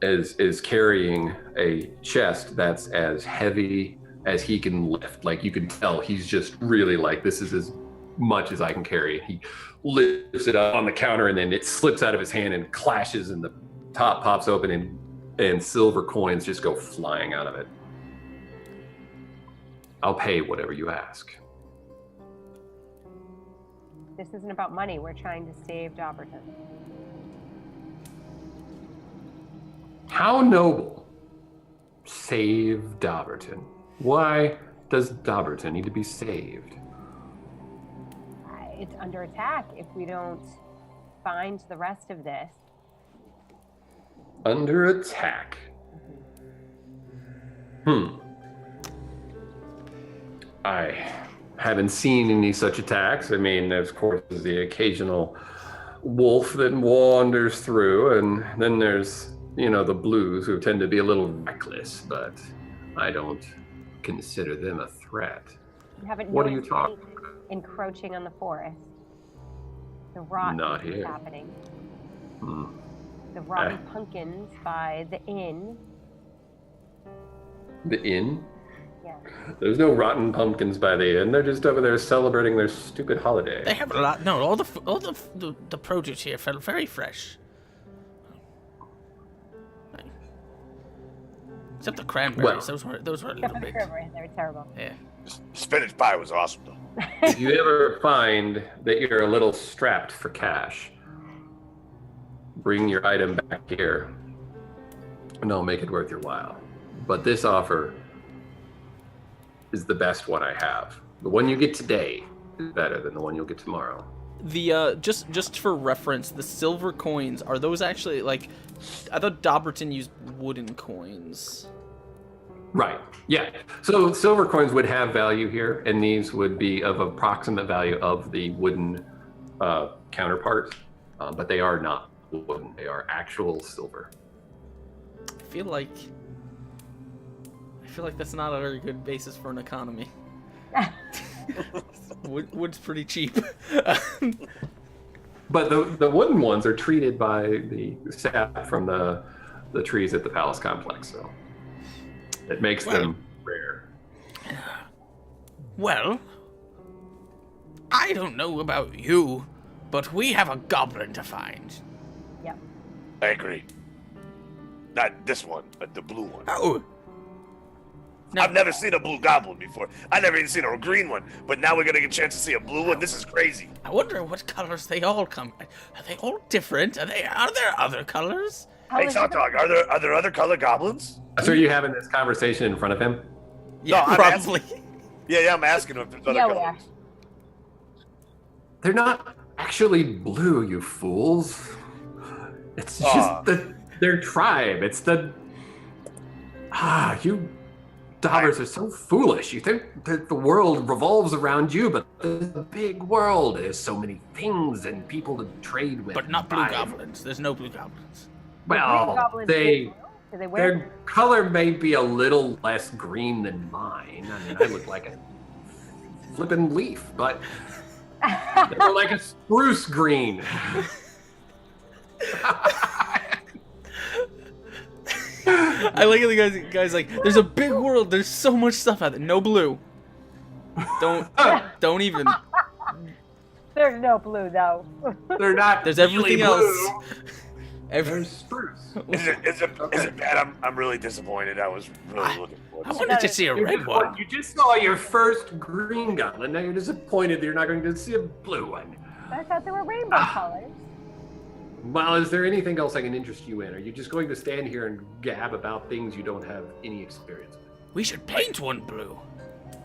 is carrying a chest that's as heavy as he can lift. Like, you can tell he's just really like, this is as much as I can carry. He lifts it up on the counter, and then it slips out of his hand and clashes, and the top pops open, and silver coins just go flying out of it. I'll pay whatever you ask. This isn't about money. We're trying to save Dobberton. How noble. Save Dobberton. Why does Dobberton need to be saved? It's under attack if we don't find the rest of this. Under attack. I haven't seen any such attacks. I mean, of course, there's the occasional wolf that wanders through, and then there's, the blues who tend to be a little reckless, but I don't consider them a threat. You haven't What are you noticed talking anything encroaching on the forest. The rot Not is here. happening. Hmm. The rotten pumpkins by the inn. The inn? Yeah. There's no rotten pumpkins by the inn. They're just over there celebrating their stupid holiday. They have a lot. No, all the produce here felt very fresh. Except the cranberries. Well- those were a little bit. They're terrible. Yeah. Spinach pie was awesome, though. If you ever find that you're a little strapped for cash, bring your item back here, and I'll make it worth your while. But this offer is the best one I have. The one you get today is better than the one you'll get tomorrow. The just for reference, the silver coins, are those actually like, I thought Dobberton used wooden coins. Right. Yeah. So silver coins would have value here, and these would be of approximate value of the wooden counterparts, but they are not wooden. They are actual silver. I feel like that's not a very good basis for an economy. Wood's pretty cheap. But the wooden ones are treated by the sap from the trees at the palace complex, so it makes them rare. Well, I don't know about you, but we have a goblin to find. Yep. I agree. Not this one, but the blue one. Oh. No. I've never seen a blue goblin before. I've never even seen a green one, but now we're gonna get a chance to see a blue one. This is crazy. I wonder what colors they all come. Are they all different? Are there other colors? Hey, Sock Dog, are there other color goblins? So are you having this conversation in front of him? Yeah, I'm probably. Yeah, I'm asking him if there's other Yeah, we colors. are. They're not actually blue, you fools. It's just their tribe. It's the you Dobbers are so foolish. You think that the world revolves around you, but the big world. There's so many things and people to trade with. But not blue goblins. There's no blue goblins. Green Well, goblins do wear their color may be a little less green than mine. I mean, I look like a flippin' leaf, but they're like a spruce green. I like it. The guys like, there's a big world. There's so much stuff out there. No blue. Don't even. There's no blue though. They're not. There's really everything else. blue. They're Every, spruce. Is it bad? I'm really disappointed. I was really looking forward I to it. wanted to see a red one. You just saw your first green goblin. Now you're disappointed that you're not going to see a blue one. I thought they were rainbow colors. Well, is there anything else I can interest you in? Are you just going to stand here and gab about things you don't have any experience with? We should paint one blue.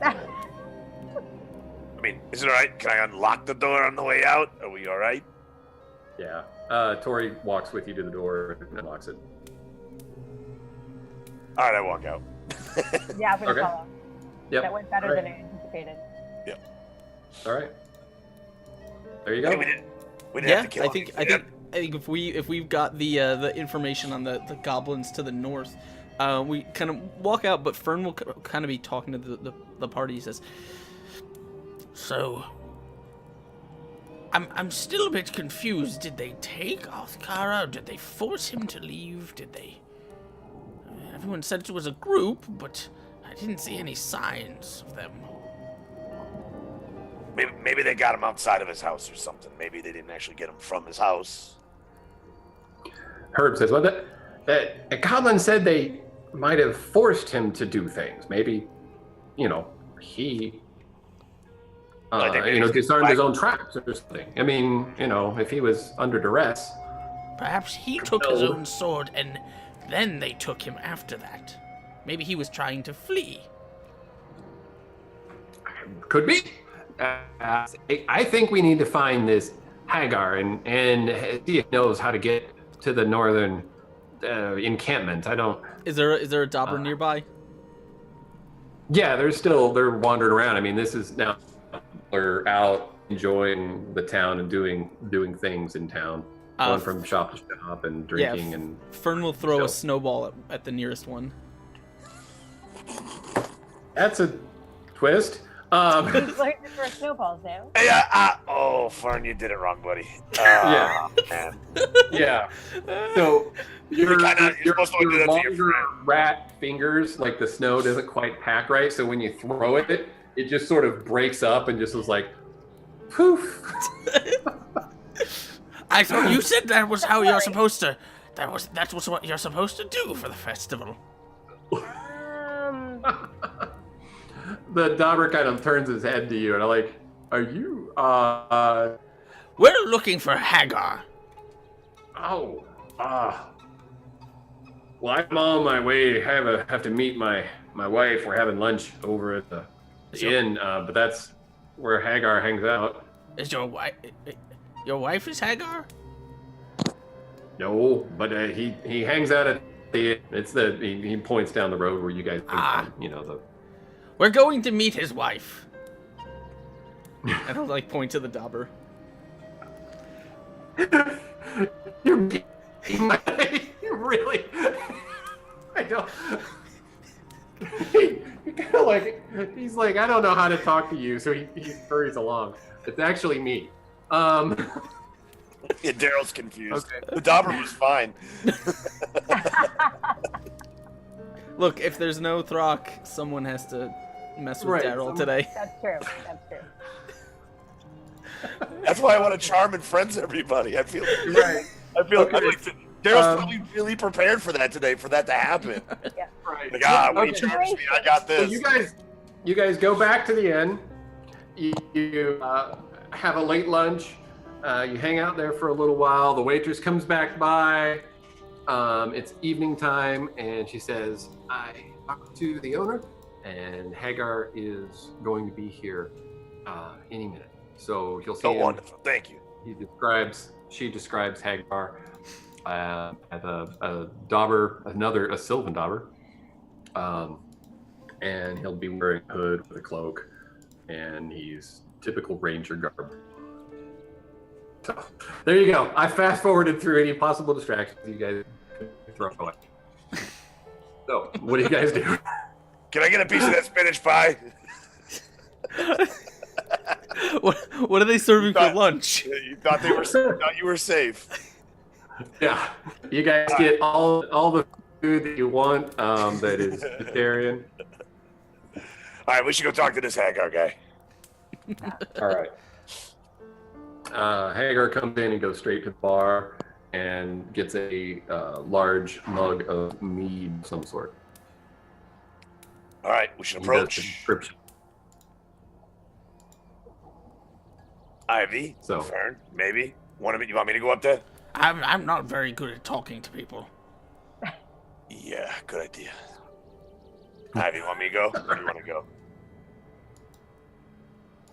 I mean, is it all right? Can I unlock the door on the way out? Are we all right? Yeah. Tori walks with you to the door and unlocks it. All right, I walk out. Yeah, I'm gonna Okay. follow. Yep. That went better All right. than I anticipated. All right. There you go. Hey, we didn't yeah, have to kill I think if we've got the information on the goblins to the north, we kind of walk out. But Fern will kind of be talking to the party. He says, So, I'm still a bit confused. Did they take Othkara? Did they force him to leave? Did they? Everyone said it was a group, but I didn't see any signs of them. Maybe they got him outside of his house or something. Maybe they didn't actually get him from his house. Herb says, well, the goblin said they might have forced him to do things. Maybe, he, disarmed his own tracks or something. I mean, if he was under duress. Perhaps he took his own sword and then they took him after that. Maybe he was trying to flee. Could be. I think we need to find this Hagar and see if he knows how to get to the northern encampment. I don't. "Is there a Dobber nearby?" Yeah, they're wandering around. I mean, this is now they're out enjoying the town and doing things in town, going from shop to shop and drinking and. Fern will throw So- a snowball at the nearest one. That's a twist. He's learned to throw snowballs now. Hey, Fern, you did it wrong, buddy. Yeah. Man. Yeah. So your You're supposed to do that to your longer friend. rat fingers, like the snow doesn't quite pack right. So when you throw it, it just sort of breaks up and just was like, poof. I thought you said that was how you're supposed to. That's what you're supposed to do for the festival. The Dobber kind of turns his head to you and I'm like, are you, We're looking for Hagar. well, I'm on my way. I have to meet my wife. We're having lunch over at the inn, but that's where Hagar hangs out. Is your wife? Your wife is Hagar? No, but he hangs out at It's the he points down the road where you guys came from, you know, the We're going to meet his wife. And I'll like point to the dauber. You're you really I don't he kind of like he's like, I don't know how to talk to you, so he hurries along. It's actually me. Yeah, Daryl's confused. Okay. The dauber was fine. Look, if there's no Throck, someone has to mess with Right, Daryl today. That's true. That's true. That's why I want to charm and friends everybody. I feel Right. Daryl's probably really prepared for that today, for that to happen. Yeah. Right. Like, when he Okay. charms me, I got So this. you guys go back to the inn. You have a late lunch. You hang out there for a little while. The waitress comes back by. It's evening time, and she says, I talked to the owner, and Hagar is going to be here any minute. So you'll see Oh, him. wonderful. Thank you. She describes Hagar as a dauber, a sylvan dauber. And he'll be wearing a hood with a cloak, and he's typical ranger garb. So there you go. I fast forwarded through any possible distractions you guys could throw away. So what do you guys do? Can I get a piece of that spinach pie? What are they serving for lunch? You thought you were safe. Yeah, you guys get all the food that you want. That is vegetarian. All right, we should go talk to this Hagar guy. All right. Hagar comes in and goes straight to the bar and gets a large mug of mead of some sort. All right, we should He does the approach. description. Ivy, So- Fern, maybe. You want me to go up there? I'm not very good at talking to people. Yeah, good idea. Ivy, you want me to go? Or do you want to go?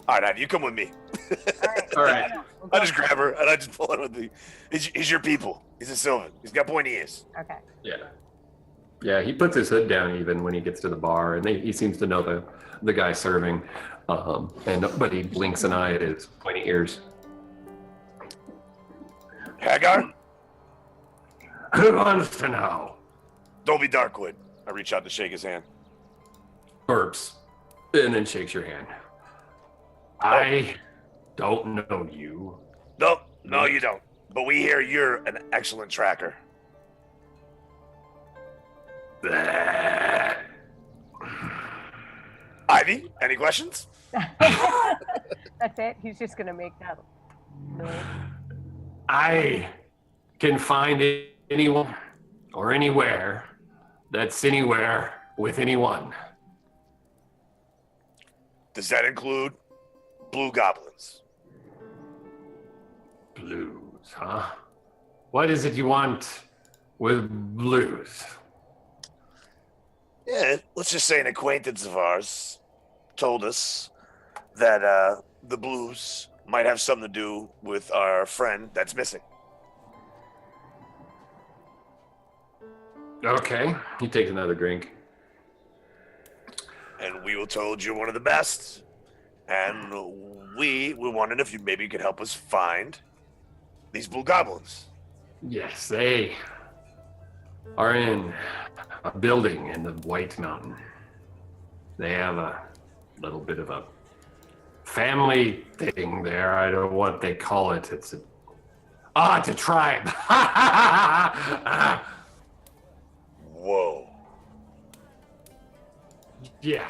All right, Ivy, you come with me. All right. I just grab her and I just pull her with me. He's your people. He's a Sylvan. He's got pointy ears. Okay. Yeah. Yeah, he puts his hood down even when he gets to the bar, and he seems to know the guy serving. But he blinks an eye at his pointy ears. Hagar, Who wants to know? Dobby Darkwood. I reach out to shake his hand. Burps, and then shakes your hand. I don't know you. Nope, no, you don't. But we hear you're an excellent tracker. Ivy, any questions? That's it. He's just gonna make that noise. I can find anyone or anywhere that's anywhere with anyone. Does that include blue goblins? Blues, huh? What is it you want with blues? Yeah, let's just say an acquaintance of ours told us that the blues might have something to do with our friend that's missing. Okay, he takes another drink. And we were told you're one of the best. And we were wondering if you maybe could help us find these blue goblins. Yes, they are in a building in the White Mountain. They have a little bit of a family thing there. I don't know what they call it. It's a tribe. Whoa. Yeah.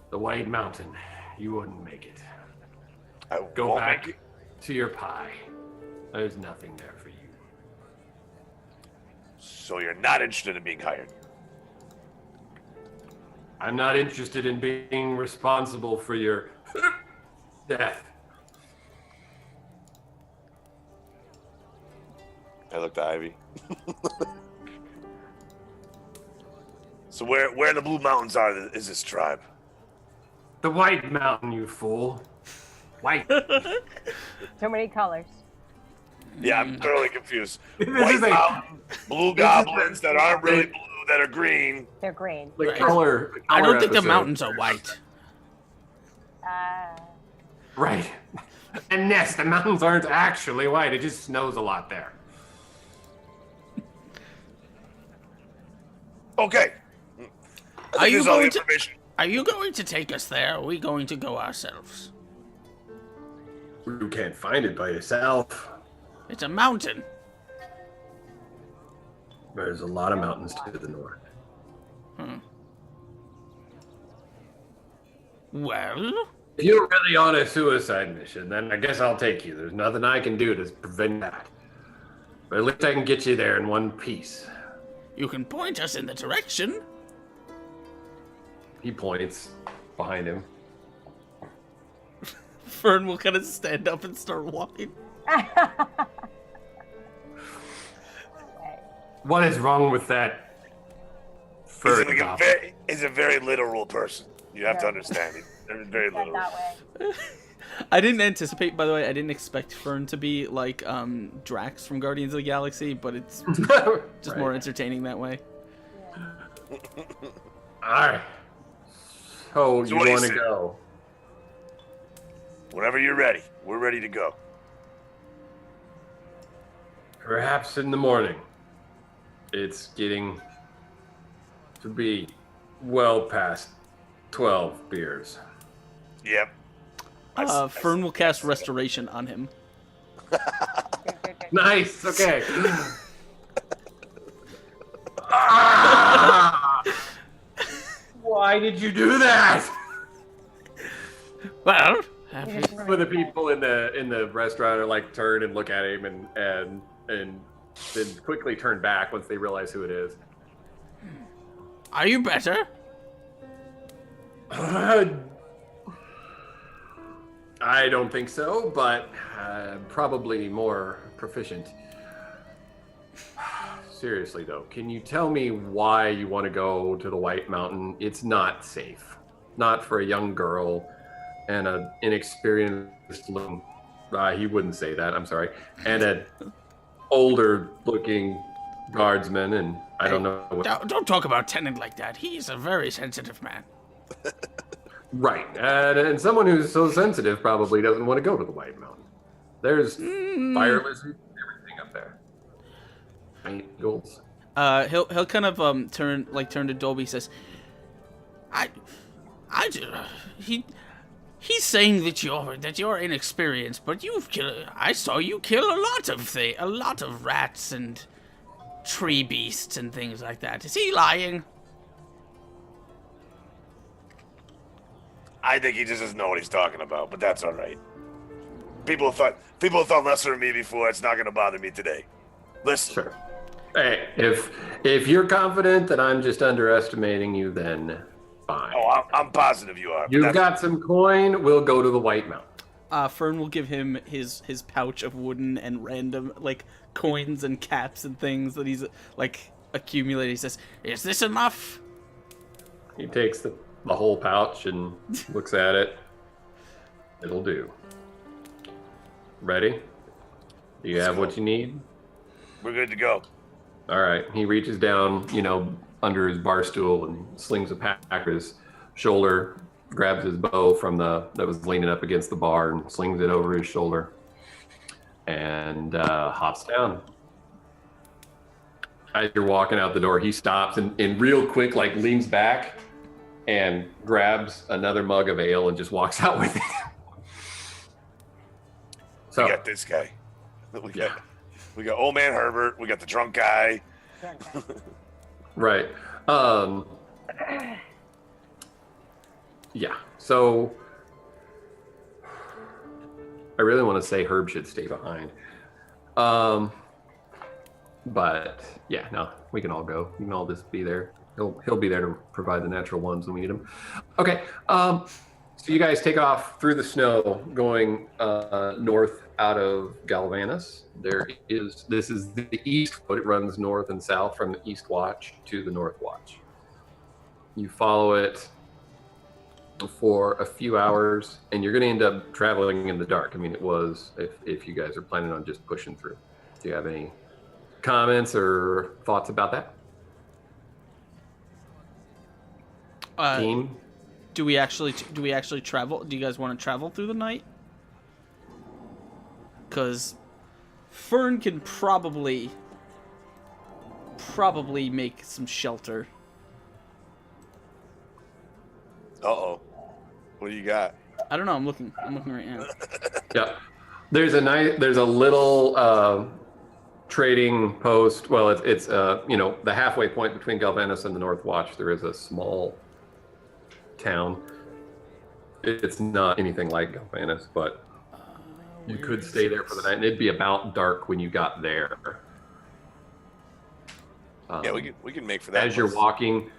The White Mountain. You wouldn't make it. I Go won't back make it. to your pie. There's nothing there for you. So you're not interested in being hired? I'm not interested in being responsible for your death. I looked at Ivy. So where the Blue Mountains are is this tribe? The White Mountain, you fool. White. So many colors. Yeah, I'm thoroughly confused. This White is a mountain, blue goblins that aren't really blue, that are green. They're green. the Right. color. I don't think the episode. mountains are white. Right. And yes, the mountains aren't actually white. It just snows a lot there. Okay. Are you Here's all the going to? information. Are you going to take us there? Or are we going to go ourselves? You can't find it by yourself. It's a mountain. There's a lot of mountains to the north. Well, If you're really on a suicide mission, then I guess I'll take you. There's nothing I can do to prevent that. But at least I can get you there in one piece. you can point us in the direction. He points behind him. Fern will kind of stand up and start walking. What is wrong with that? He's a very literal person. You have to understand it. They're very literal. That way. I didn't anticipate, by the way, I didn't expect Fern to be like Drax from Guardians of the Galaxy, but it's just more entertaining that way. Alright. So you what do you want to say? go? Whenever you're ready, we're ready to go. Perhaps in the morning. It's getting to be well past 12 beers. Yep. Fern will cast Restoration on him. Nice. Okay. Ah! Why did you do that? Well, For the people in the restaurant are like turn and look at him and then quickly turn back once they realize who it is. are you better? I don't think so, but probably more proficient. Seriously though, can you tell me why you want to go to the White Mountain? It's not safe. Not for a young girl and an inexperienced looking, he wouldn't say that, I'm sorry, and an older looking guardsman, and I don't know what... Don't talk about Tennant like that. He's a very sensitive man. Right, and someone who's so sensitive probably doesn't want to go to the White Mountain. There's fire lizards and everything up there. Eagles. He'll kind of turn to Dolby. Says, He's saying that you're inexperienced, but I saw you kill a lot of rats and tree beasts and things like that. Is he lying? I think he just doesn't know what he's talking about, but that's all right. People thought lesser of me before. It's not going to bother me today. Listen. Sure. Hey, if you're confident that I'm just underestimating you, then fine. Oh, I'm positive you are. but You've that's- got some coin. We'll go to the White Mountain. Fern will give him his pouch of wooden and random like coins and caps and things that he's like accumulated. He says, Is this enough? He takes the whole pouch and looks at it. It'll do. Ready? Do you have what you need? We're good to go. All right. He reaches down, under his bar stool and slings a pack to his shoulder, grabs his bow that was leaning up against the bar and slings it over his shoulder and hops down. As you're walking out the door, he stops and real quick, like leans back and grabs another mug of ale and just walks out with it. So, We got this guy. We got old man Herbert. We got the drunk guy. right. Yeah. So I really want to say Herb should stay behind. But yeah, no, we can all go. We can all just be there. He'll be there to provide the natural ones when we need them. Okay. So you guys take off through the snow, going north out of Galvanus. This is the east road. It runs north and south from the East Watch to the North Watch. You follow it for a few hours, and you're going to end up traveling in the dark. I mean, it was if you guys are planning on just pushing through. Do you have any comments or thoughts about that? Team? Do we actually travel? Do you guys want to travel through the night? Because Fern can probably make some shelter. Uh-oh. What do you got? I don't know. I'm looking right now. Yeah. There's a little trading post. Well, it's the halfway point between Galvanis and the North Watch. There is a small town. It's not anything like Galvanis, but you could stay there for the night, and it'd be about dark when you got there. Yeah, we can make for that. As you're walking,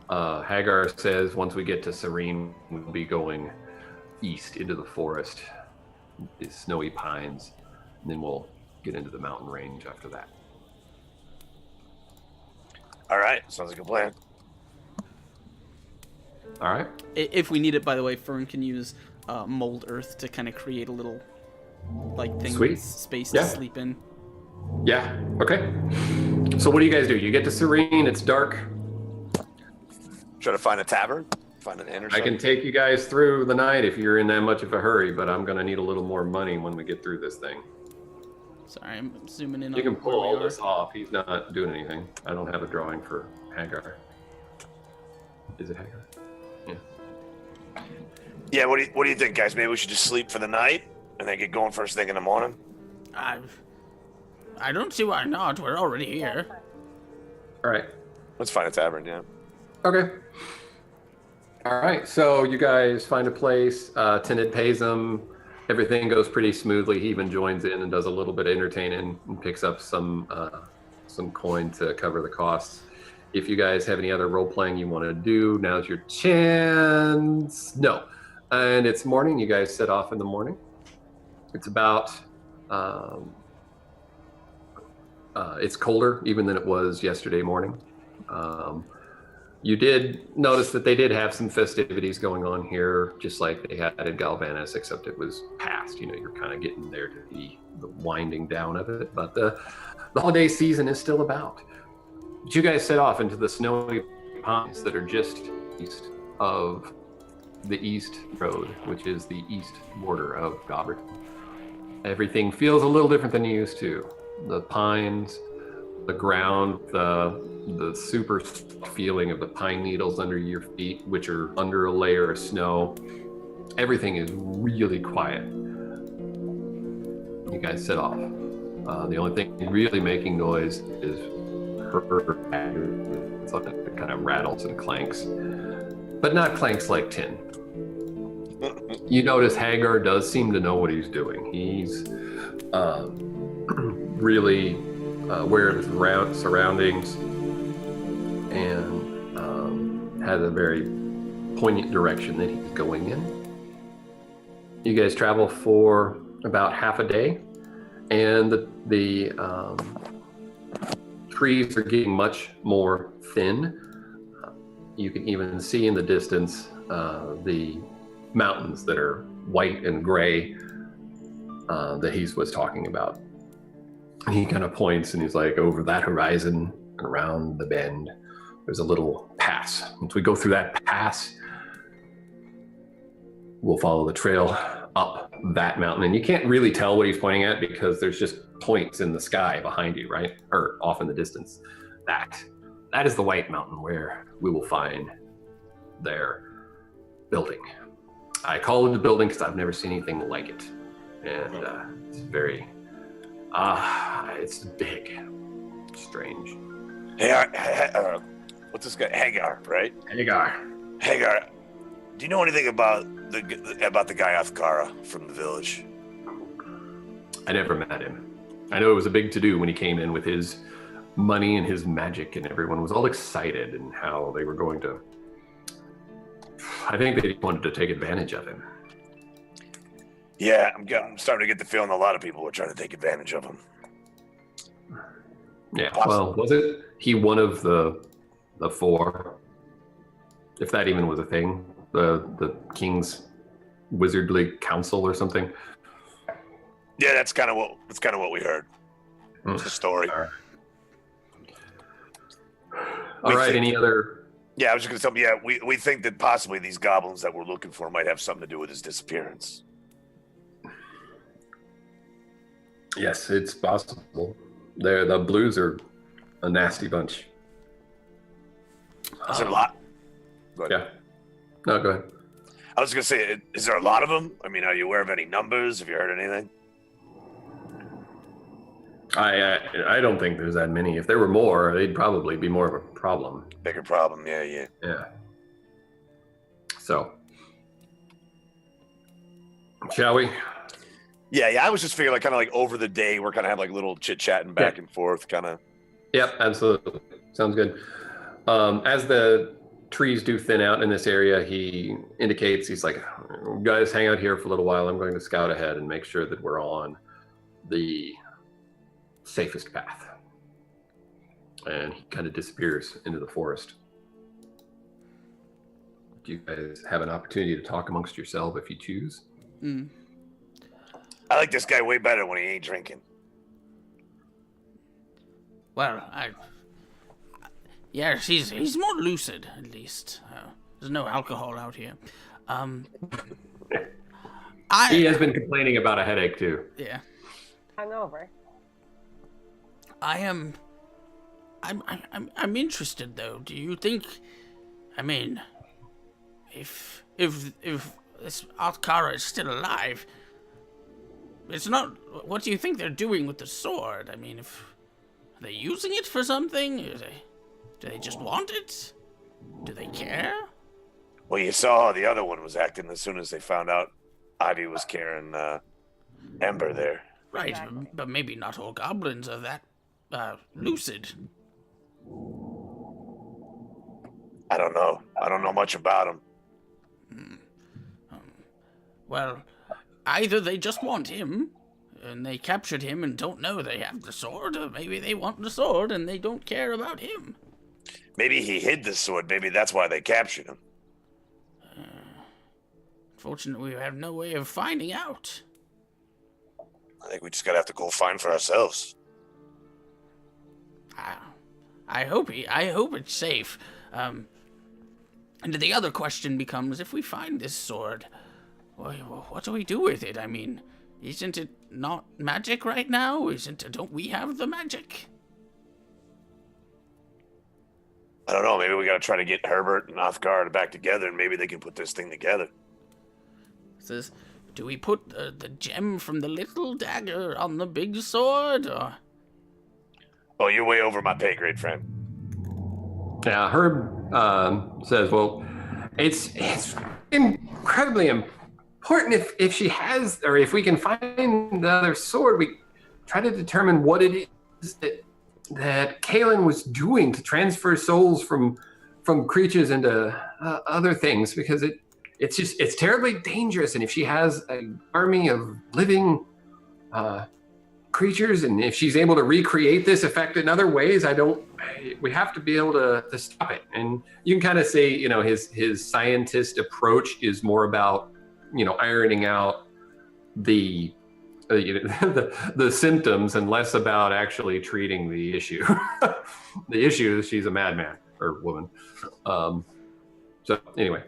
Hagar says, once we get to Serene, we'll be going east into the forest, the snowy pines, and then we'll get into the mountain range after that. All right, sounds like a plan. All right. If we need it, by the way, Fern can use mold earth to kind of create a little thing. Sweet. Space Yeah. to sleep in. Yeah. Okay. So what do you guys do? You get to Serene. It's dark. Try to find a tavern, find an inn or I something. can take you guys through the night if you're in that much of a hurry, but I'm going to need a little more money when we get through this thing. Sorry, I'm zooming in. You can on pull where all we this are. off. He's not doing anything. I don't have a drawing for Hagar. Is it Hagar? Yeah. Yeah, what do you think, guys? Maybe we should just sleep for the night and then get going first thing in the morning. I don't see why not. We're already here. All right. Let's find a tavern. Yeah. Okay. All right. So you guys find a place. Tenant pays them. Everything goes pretty smoothly. He even joins in and does a little bit of entertaining and picks up some coin to cover the costs. If you guys have any other role playing you want to do, now's your chance. No. And it's morning. You guys set off in the morning. It's about it's colder even than it was yesterday morning. You did notice that they did have some festivities going on here, just like they had in Galvanis, except it was past. You're kind of getting there to the winding down of it. But the holiday season is still about. But you guys set off into the snowy pines that are just east of the East Road, which is the east border of Gobbert. Everything feels a little different than you used to. The pines, the ground, the super feeling of the pine needles under your feet, which are under a layer of snow. Everything is really quiet. You guys set off. The only thing really making noise is her something that kind of rattles and clanks, but not clanks like tin. You notice Hagar does seem to know what he's doing. He's really aware of his surroundings and has a very poignant direction that he's going in. You guys travel for about half a day, and the trees are getting much more thin. You can even see in the distance the mountains that are white and gray that he was talking about. And he kind of points and he's like, over that horizon and around the bend, there's a little pass. Once we go through that pass, we'll follow the trail up that mountain. And you can't really tell what he's pointing at because there's just points in the sky behind you, right? Or off in the distance. That is the White Mountain where we will find their building. I call it a building because I've never seen anything like it. And it's very, it's big, strange. Hey, what's this guy? Hagar, right? Hagar. Hagar, do you know anything about the guy Athkara from the village? I never met him. I know it was a big to-do when he came in with his money and his magic, and everyone was all excited and how they were going to. I think they wanted to take advantage of him. Yeah, I'm starting to get the feeling a lot of people were trying to take advantage of him. Yeah, well, wasn't he one of the four? If that even was a thing. the king's wizardly council or something. Yeah, that's kind of what we heard. It's the story. All right. All right. Any other? Yeah, I was just gonna tell you. Yeah, we think that possibly these goblins that we're looking for might have something to do with his disappearance. Yes, it's possible. The blues are a nasty bunch. Is there a lot? Go ahead. Yeah. No, go ahead. I was gonna say, is there a lot of them? I mean, are you aware of any numbers? Have you heard anything? I don't think there's that many. If there were more, they'd probably be more of a problem. Bigger problem, yeah. Yeah. So, shall we? Yeah. I was just figuring, like, kind of like over the day, we're kind of have like little chit chatting back and forth, kind of. Yep, absolutely. Sounds good. As the trees do thin out in this area, he indicates, he's like, guys, hang out here for a little while. I'm going to scout ahead and make sure that we're on the safest path. And he kind of disappears into the forest. Do you guys have an opportunity to talk amongst yourself if you choose? I like this guy way better when he ain't drinking. Well, yes, he's more lucid, at least. There's no alcohol out here. He has been complaining about a headache, too. Yeah. Hungover. I'm interested, though. Do you think, I mean, if this Alcara is still alive, it's not, what do you think they're doing with the sword? I mean, are they using it for something? Do they just want it? Do they care? Well, you saw how the other one was acting as soon as they found out Ivy was carrying Ember there. Right, Exactly. but maybe not all goblins are that lucid. I don't know. I don't know much about him. Well, either they just want him, and they captured him and don't know they have the sword, or maybe they want the sword and they don't care about him. Maybe he hid the sword. Maybe that's why they captured him. Fortunately, we have no way of finding out. I think we just gotta have to go find for ourselves. I hope it's safe. And the other question becomes, if we find this sword, what do we do with it? I mean, isn't it not magic right now? Don't we have the magic? I don't know. Maybe we gotta try to get Herbert and Othgard back together, and maybe they can put this thing together. Says, do we put the gem from the little dagger on the big sword, or? Oh, you're way over my pay grade, friend. Now, Herb says, well, it's incredibly important if she has, or if we can find the other sword, we try to determine what it is that Kaelin was doing to transfer souls from creatures into other things, because it's terribly dangerous. And if she has an army of living creatures, and if she's able to recreate this effect in other ways, we have to be able to stop it. And you can kind of say, his scientist approach is more about, ironing out the symptoms and less about actually treating the issue. The issue is she's a madman or woman. So anyway.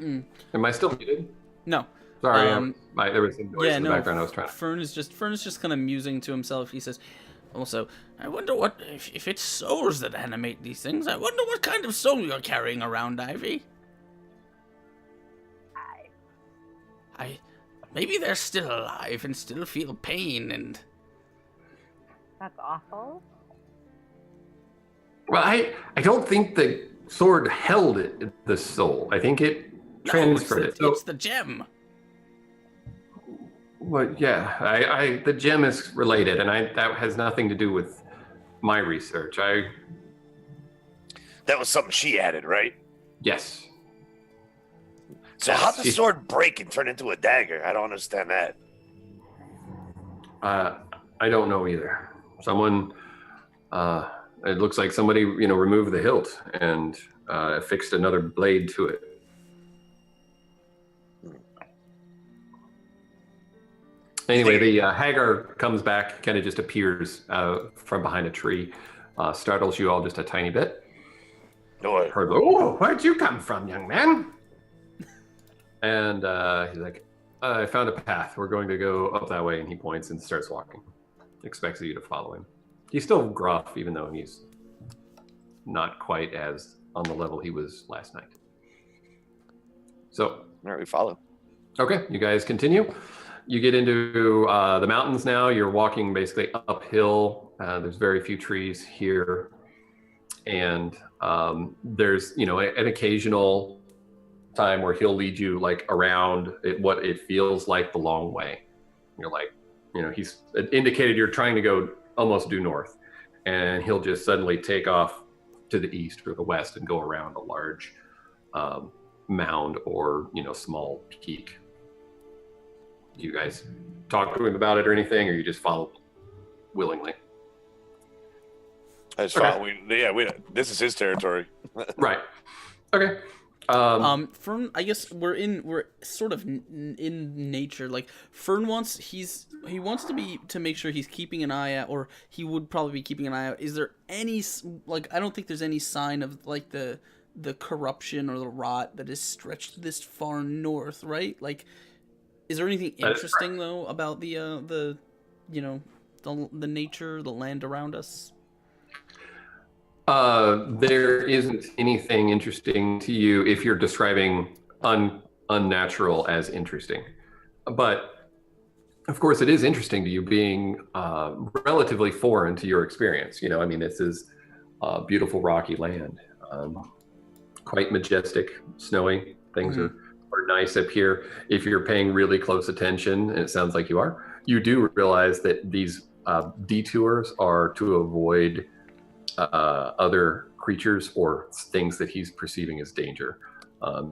Am I still muted? No. Sorry, there was some noise in the background. I was trying to. Fern is just kind of musing to himself. He says, Also, I wonder what, if it's souls that animate these things, I wonder what kind of soul you're carrying around, Ivy. Maybe they're still alive and still feel pain and... That's awful. Well, I don't think the sword held the soul. I think it transferred it. It's the gem. Well, yeah, the gem is related, and that has nothing to do with my research. That was something she added, right? Yes. So how'd the sword break and turn into a dagger? I don't understand that. I don't know either. Someone It looks like somebody, removed the hilt and affixed another blade to it. Anyway, the Hagar comes back, kind of just appears from behind a tree, startles you all just a tiny bit. Hello, where'd you come from, young man? And he's like, I found a path. We're going to go up that way. And he points and starts walking. Expects you to follow him. He's still gruff, even though he's not quite as on the level he was last night. So, All right, we follow. Okay, you guys continue. You get into the mountains now. You're walking basically uphill. There's very few trees here. And there's, an occasional time where he'll lead you like around what it feels like the long way. You're like, he's indicated you're trying to go almost due north. And he'll just suddenly take off to the east or the west and go around a large mound or, small peak. Do you guys talk to him about it or anything, or you just follow willingly? I just follow. This is his territory. Right. Okay. Fern, I guess we're sort of in nature. Like Fern he wants to make sure he's keeping an eye out, or he would probably be keeping an eye out. Is there any I don't think there's any sign of like the corruption or the rot that is stretched this far north, right? Like, is there anything interesting though about the nature, the land around us? There isn't anything interesting to you if you're describing unnatural as interesting. But, of course, it is interesting to you being relatively foreign to your experience. This is beautiful rocky land, quite majestic, snowy. Things are nice up here. If you're paying really close attention, and it sounds like you are, you do realize that these detours are to avoid other creatures or things that he's perceiving as danger.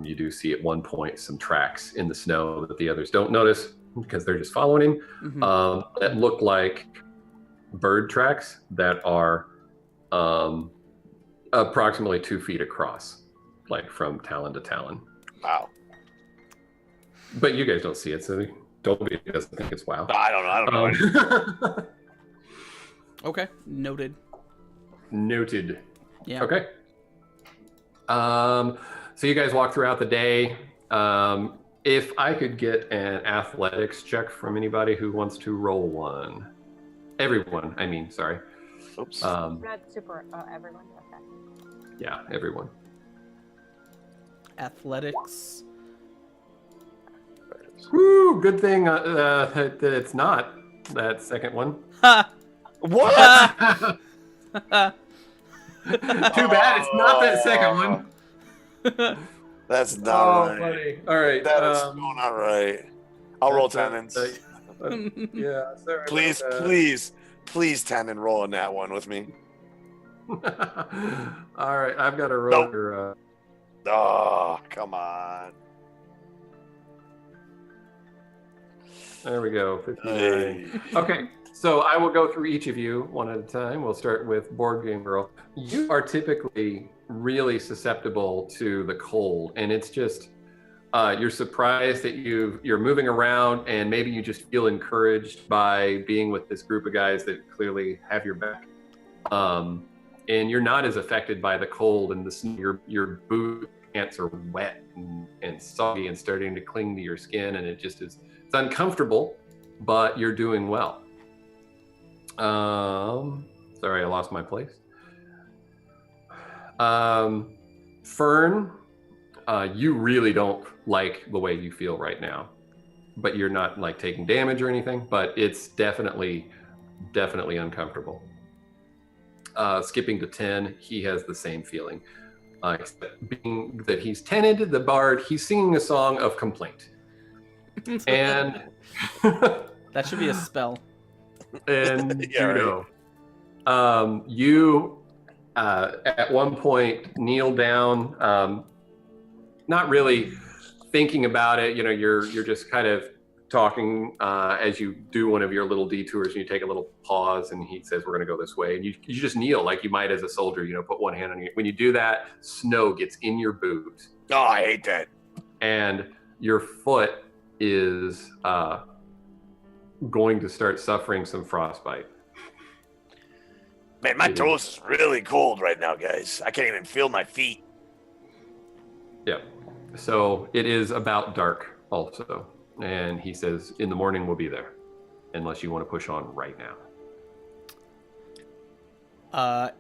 You do see at one point some tracks in the snow that the others don't notice because they're just following him, that look like bird tracks that are approximately 2 feet across, like from talon to talon. Wow. But you guys don't see it, so Dolby doesn't think it's wow. I don't know. Okay, noted. Noted. Yeah. Okay. So you guys walk throughout the day. If I could get an athletics check from anybody who wants to roll one. Everyone, sorry. Oops. Not super. Everyone. Okay. Yeah, everyone. Athletics. Woo! Good thing that it's not that second one. Ha! What? Too bad it's not that second one. That's not right. Funny. All right. That is not right. I'll roll tenants. Yeah, sorry. Please, Tannen, roll on that one with me. All right, I've got to roll Nope. your. Oh, come on. There we go. 59. Hey. Okay, so I will go through each of you one at a time. We'll start with Board Game Girl. You are typically really susceptible to the cold, and it's just you're surprised that you're moving around, and maybe you just feel encouraged by being with this group of guys that clearly have your back. And you're not as affected by the cold, and your boot pants are wet and soggy and starting to cling to your skin, and it's uncomfortable, but you're doing well. Sorry, I lost my place. Fern, you really don't like the way you feel right now, but you're not like taking damage or anything, but it's definitely uncomfortable. Skipping to 10, he has the same feeling. Except being that he's tenanted the bard, he's singing a song of complaint. And that should be a spell. And Yeah, Judo, you at one point kneel down, not really thinking about it. You're just kind of talking as you do one of your little detours, and you take a little pause, and he says, "We're going to go this way," and you just kneel like you might as a soldier. Put one hand on you. When you do that, snow gets in your boot. Oh, I hate that. And your foot is going to start suffering some frostbite. Man, my toes is really cold right now, guys. I can't even feel my feet. Yeah. So it is about dark also. And he says, in the morning we'll be there. Unless you want to push on right now.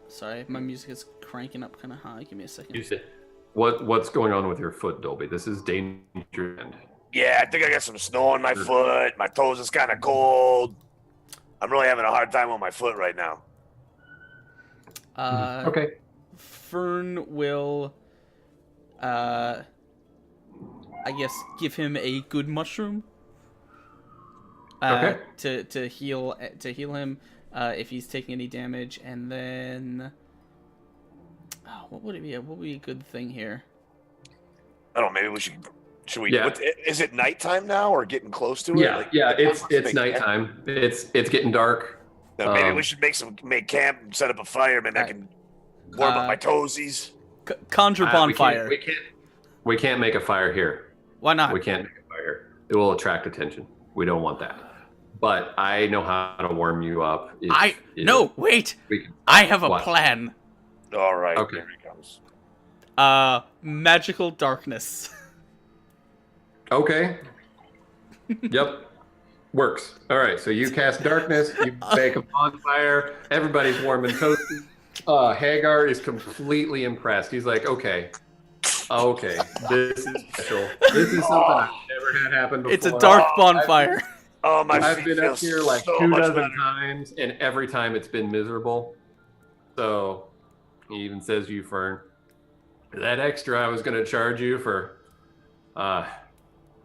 Sorry, my music is cranking up kind of high. Give me a second. You said, what's going on with your foot, Dolby? This is danger end. Yeah, I think I got some snow on my foot. My toes is kind of cold. I'm really having a hard time on my foot right now. Okay. Fern will, I guess, give him a good mushroom. Okay. To heal him, if he's taking any damage, and then, what would it be? What would be a good thing here? I don't know. Maybe we should. Should we? Yeah. Is it nighttime now, or getting close to it? Yeah, it's nighttime. It's getting dark. Maybe we should make camp and set up a fire. Maybe I can warm up my toesies. Conjure bonfire. We can't make a fire here. Why not? We can't make a fire. It will attract attention. We don't want that. But I know how to warm you up. No, wait. I have a plan. All right. Okay. Here he comes. Magical darkness. Okay. Yep. Works. All right. So you cast darkness. You make a bonfire. Everybody's warm and toasty. Hagar is completely impressed. He's like, okay. This is special. This is something I've never had happen before. It's a dark bonfire. I've been up here like so 2 much dozen better. times, and every time it's been miserable. So he even says to you, Fern, that extra I was going to charge you for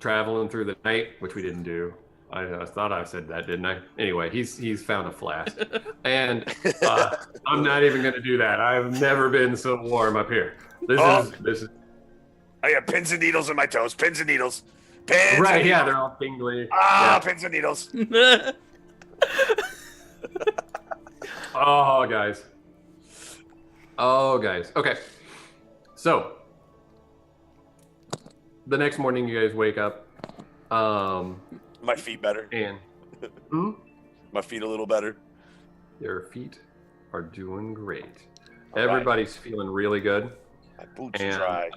traveling through the night, which we didn't do. I thought I said that, didn't I? Anyway, he's found a flask, and I'm not even going to do that. I've never been so warm up here. This is. I got pins and needles in my toes. Pins and needles. Pins. Right? And Yeah, needles. they're all tingly. Pins and needles. Oh, guys. Okay. So the next morning, you guys wake up. My feet better. And My feet a little better. their feet are doing great. All Everybody's feeling really good. My boots And dry.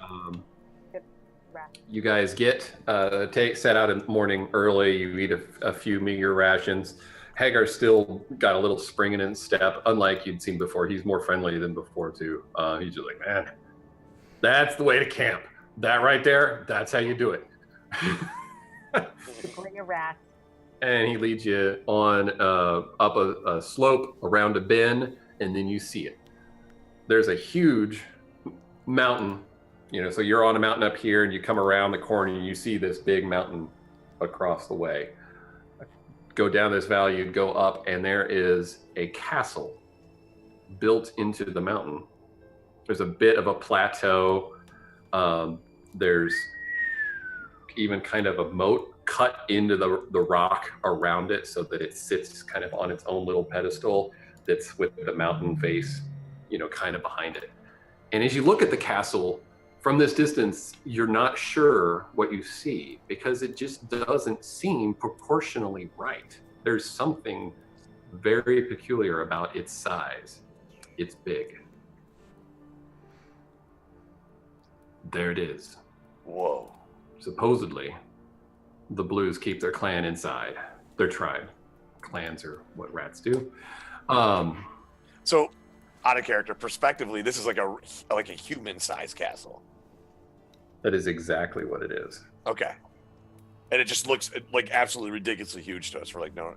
you guys set out in the morning early. You eat a few meager rations. Hagar's still got a little spring in his step, unlike you'd seen before. He's more friendly than before too. He's just like, man, that's the way to camp. That right there, that's how you do it. Bring a rat. And he leads you on up a slope around a bend, and then you see it. There's a huge mountain, so you're on a mountain up here, and you come around the corner, and you see this big mountain across the way. Go down this valley, you'd go up, and there is a castle built into the mountain. There's a bit of a plateau. There's even kind of a moat cut into the rock around it so that it sits kind of on its own little pedestal that's with the mountain face, kind of behind it. And as you look at the castle from this distance, you're not sure what you see because it just doesn't seem proportionally right. There's something very peculiar about its size. It's big. There it is. Whoa. Supposedly, the Blues keep their clan inside, their tribe. Clans are what rats do. So, out of character, prospectively, this is like a human-sized castle. That is exactly what it is. Okay. And it just looks like absolutely ridiculously huge to us. We're like, no,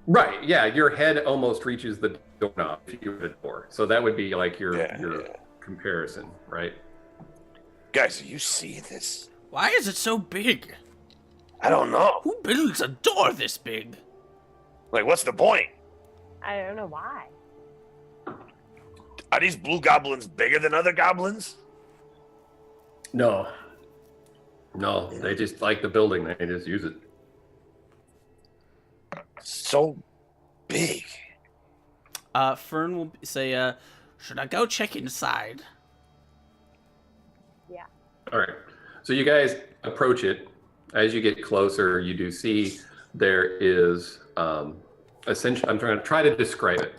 Right, yeah, your head almost reaches the doorknob if you were the door. So that would be like your comparison, right? guys, do you see this? Why is it so big? I don't know. Who builds a door this big? Like, what's the point? I don't know why. Are these blue goblins bigger than other goblins? No. No, they just like the building. They just use it. So big. Fern will say, should I go check inside? Yeah. All right. So you guys approach it. As you get closer, you do see there is essentially, I'm trying to try to describe it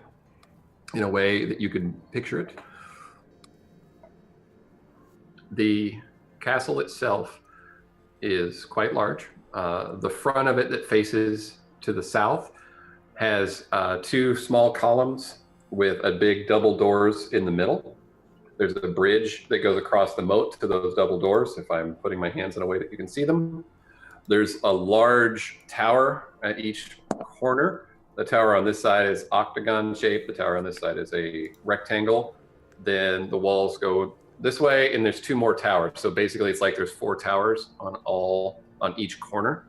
in a way that you can picture it. The castle itself is quite large. The front of it that faces to the south has two small columns with a big double doors in the middle. There's a bridge that goes across the moat to those double doors, if I'm putting my hands in a way that you can see them. There's a large tower at each corner. The tower on this side is octagon shaped. The tower on this side is a rectangle. Then the walls go this way, and there's two more towers. So basically, it's like there's 4 towers on each corner.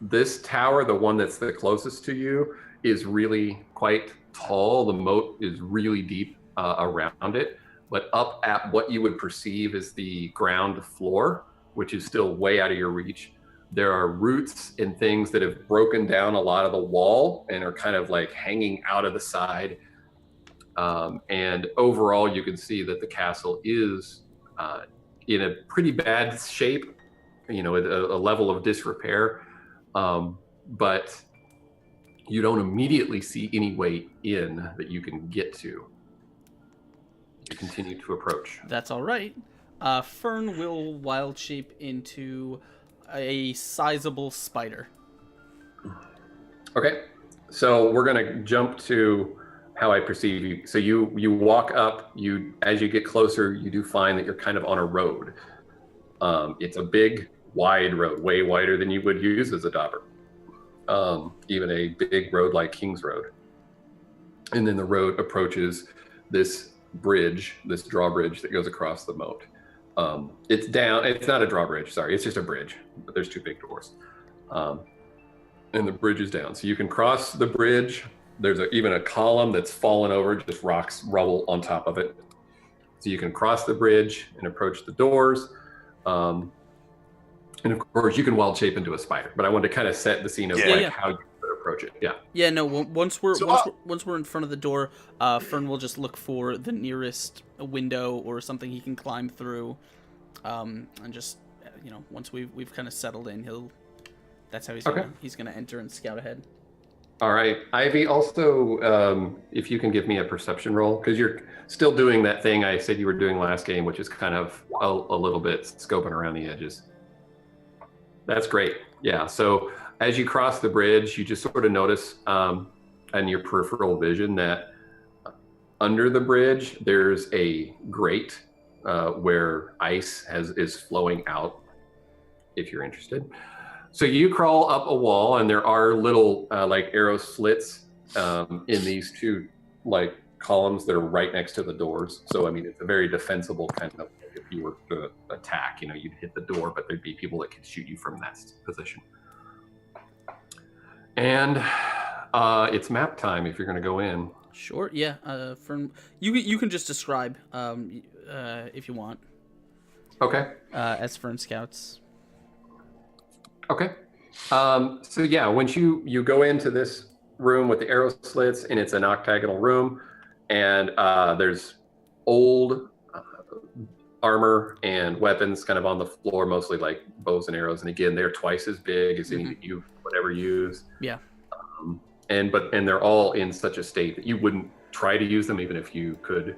This tower, the one that's the closest to you, is really quite tall. The moat is really deep around it, but up at what you would perceive as the ground floor, which is still way out of your reach, there are roots and things that have broken down a lot of the wall and are kind of like hanging out of the side. And overall, you can see that the castle is in a pretty bad shape, a level of disrepair. But you don't immediately see any way in that you can get to. You continue to approach. That's all right. Fern will wild shape into a sizable spider. Okay, so we're gonna jump to how I perceive you. So you walk up. As you get closer, you do find that you're kind of on a road. It's a big, wide road, way wider than you would use as a dobber. Even a big road like King's Road. And then the road approaches this bridge, this drawbridge that goes across the moat. It's down. It's not a drawbridge. Sorry, it's just a bridge. But there's 2 big doors, and the bridge is down. So you can cross the bridge. There's even a column that's fallen over, just rocks, rubble on top of it. So you can cross the bridge and approach the doors. And of course, you can wild shape into a spider. But I wanted to kind of set the scene of how you would approach it. Yeah. Yeah. No. Once we're in front of the door, Fern will just look for the nearest window or something he can climb through, and just once we've kind of settled in, that's how he's gonna enter and scout ahead. All right, Ivy. Also, if you can give me a perception roll, because you're still doing that thing I said you were doing last game, which is kind of a little bit scoping around the edges. That's great. Yeah. So as you cross the bridge, you just sort of notice in your peripheral vision that under the bridge there's a grate where ice is flowing out. If you're interested, so you crawl up a wall, and there are little like arrow slits in these 2 like columns that are right next to the doors. So I mean, it's a very defensible kind of. If you were to attack, you'd hit the door, but there'd be people that could shoot you from that position. And it's map time if you're going to go in. Sure. Yeah. Fern, you can just describe if you want. Okay. As Fern scouts. Okay. So yeah, once you go into this room with the arrow slits, and it's an octagonal room, and there's old armor and weapons kind of on the floor, mostly like bows and arrows. And again, they're twice as big as any that you would ever use. Yeah. And they're all in such a state that you wouldn't try to use them even if you could.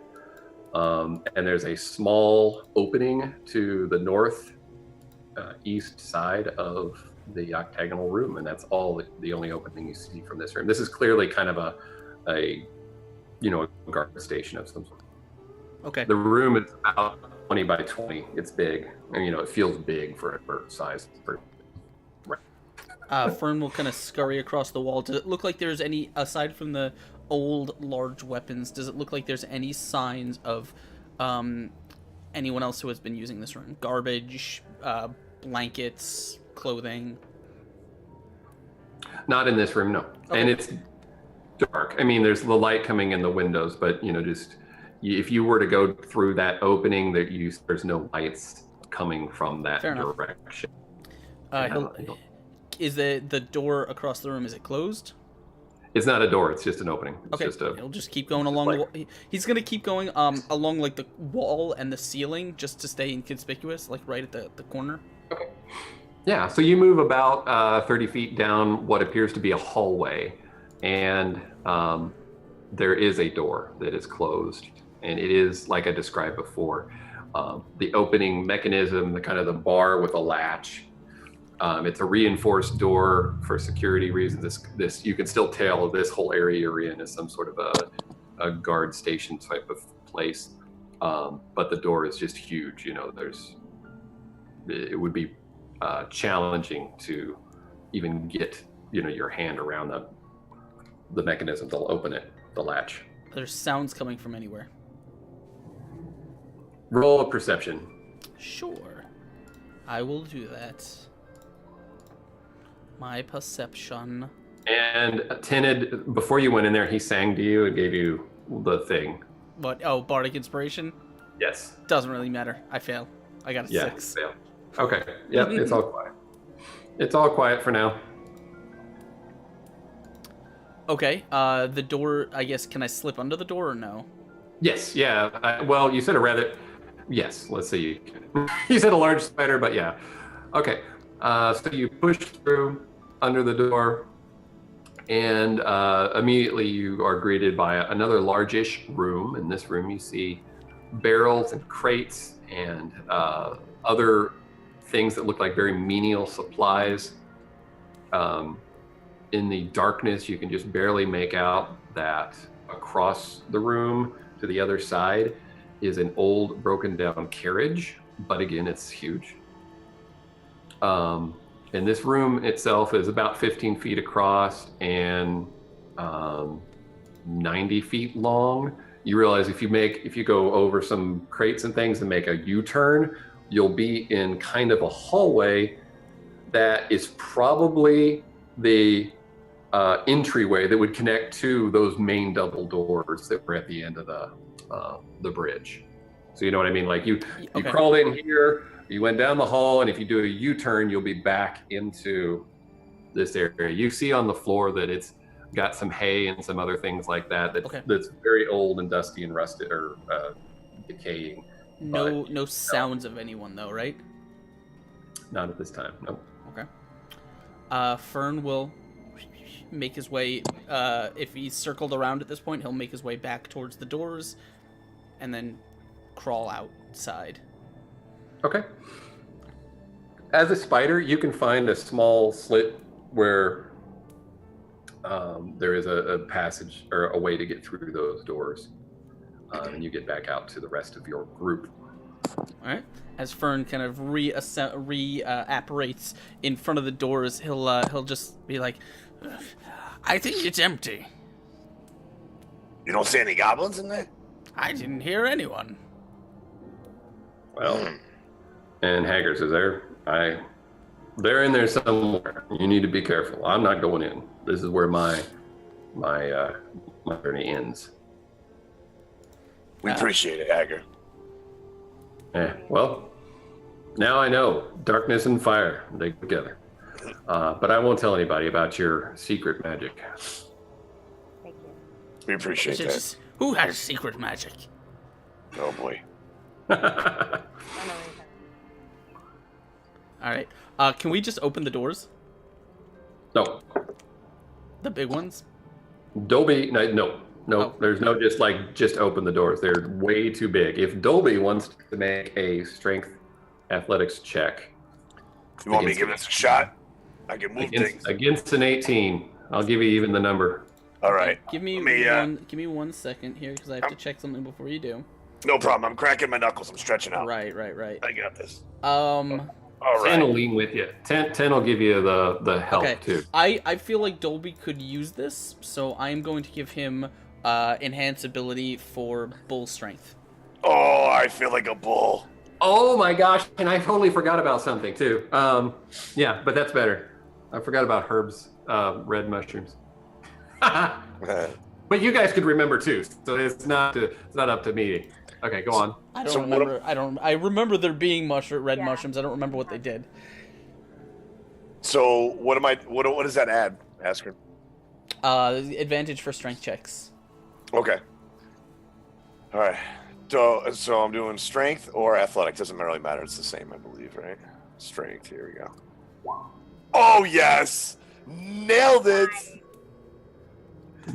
And there's a small opening to the north east side of the octagonal room, and that's all the only opening you see from this room. This is clearly kind of a guard station of some sort. Okay. The room is about 20 by 20. It's big, and it feels big for size. Fern will kind of scurry across the wall. Does it look like there's any, aside from the old large weapons, does it look like there's any signs of anyone else who has been using this room? Garbage, blankets, clothing? Not in this room, no. Okay. And it's dark. I mean, there's the light coming in the windows, but if you were to go through that opening, there's no lights coming from that Fair enough. direction. Is the door across the room, is it closed? It's not a door, it's just an opening. It's Okay, just a, he'll just keep going along the wall. He's gonna keep going along like the wall and the ceiling just to stay inconspicuous, like right at the corner. Okay. Yeah, so you move about 30 feet down what appears to be a hallway, and there is a door that is closed, and it is like I described before. The opening mechanism, the kind of the bar with a latch. It's a reinforced door for security reasons. This you can still tell this whole area you're in is some sort of a guard station type of place, but the door is just huge. You know, it would be challenging to even get your hand around the mechanism to open it, the latch. There's sounds coming from anywhere. Roll a perception. Sure, I will do that. My perception. And Tinid, before you went in there, he sang to you and gave you the thing. What? Oh, bardic inspiration. Yes. Doesn't really matter. I fail. I got a 6. Fail. Okay. Yep. It's all quiet. It's all quiet for now. Okay. The door. I guess. Can I slip under the door or no? Yes. Yeah. Well, you said a rather. Yes. Let's see. You said a large spider, but yeah. Okay. So you push through under the door, and immediately you are greeted by another largish room. In this room, you see barrels and crates and other things that look like very menial supplies. In the darkness, you can just barely make out that across the room to the other side is an old broken down carriage, but again, it's huge. And this room itself is about 15 feet across and 90 feet long. You realize if you go over some crates and things and make a U-turn, you'll be in kind of a hallway that is probably the entryway that would connect to those main double doors that were at the end of the bridge. So you know what I mean? Like you crawled in here, you went down the hall, and if you do a U-turn, you'll be back into this area. You see on the floor that it's got some hay and some other things like that that's very old and dusty and rusted or decaying. No sounds of anyone though, right? Not at this time, no. Okay. Fern will make his way, if he's circled around at this point, he'll make his way back towards the doors and then crawl outside. Okay. As a spider, you can find a small slit where there is a passage or a way to get through those doors, and you get back out to the rest of your group. All right. As Fern kind of apparates in front of the doors, he'll just be like, I think it's empty. You don't see any goblins in there? I didn't hear anyone. Well, and Haggers is there. They're in there somewhere. You need to be careful. I'm not going in. This is where my journey ends. We appreciate it, Hager. Well, now I know. Darkness and fire, they go together. But I won't tell anybody about your secret magic. Thank you. We appreciate that. Who has secret magic? Oh boy. all right. Can we just open the doors? No. The big ones? Dobby, no. Oh. There's no just open the doors. They're way too big. If Dobby wants to make a strength athletics check. You want me to give this a shot? I can move things. Against an 18. I'll give you even the number. All right. Give me 1 second here because I have to check something before you do. No problem. I'm cracking my knuckles. I'm stretching out. Right. I got this. All right. 10 will lean with you. 10 will give you the help too. I feel like Dolby could use this, so I'm going to give him enhanced ability for bull strength. Oh, I feel like a bull. Oh my gosh, and I totally forgot about something too. Yeah, but that's better. I forgot about Herb's red mushrooms. But you guys could remember too, so it's not up to me. Okay, go on. I don't So what remember. I remember there being red Yeah. mushrooms. I don't remember what they did. So what does that add, Askren? Advantage for strength checks. Okay. All right. So I'm doing strength or athletic. Doesn't really matter. It's the same, I believe, right? Strength. Here we go. Oh yes, nailed it.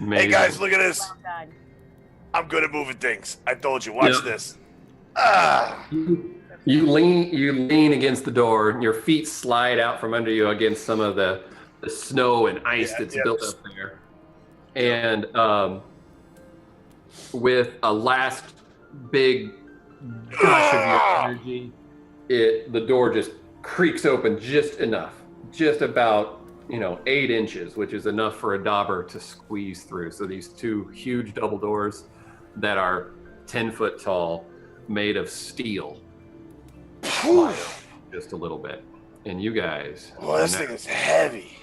Hey guys, look at this. Well done. I'm good at moving things. I told you. Watch Yep. this. Ah. You lean against the door, and your feet slide out from under you against some of the snow and ice that's built up there. And with a last big gush of your energy, the door just creaks open just enough, just about 8 inches, which is enough for a dauber to squeeze through. So these two huge double doors that are 10 foot tall, made of steel, fly up just a little bit, and you guys. Oh, this thing is heavy.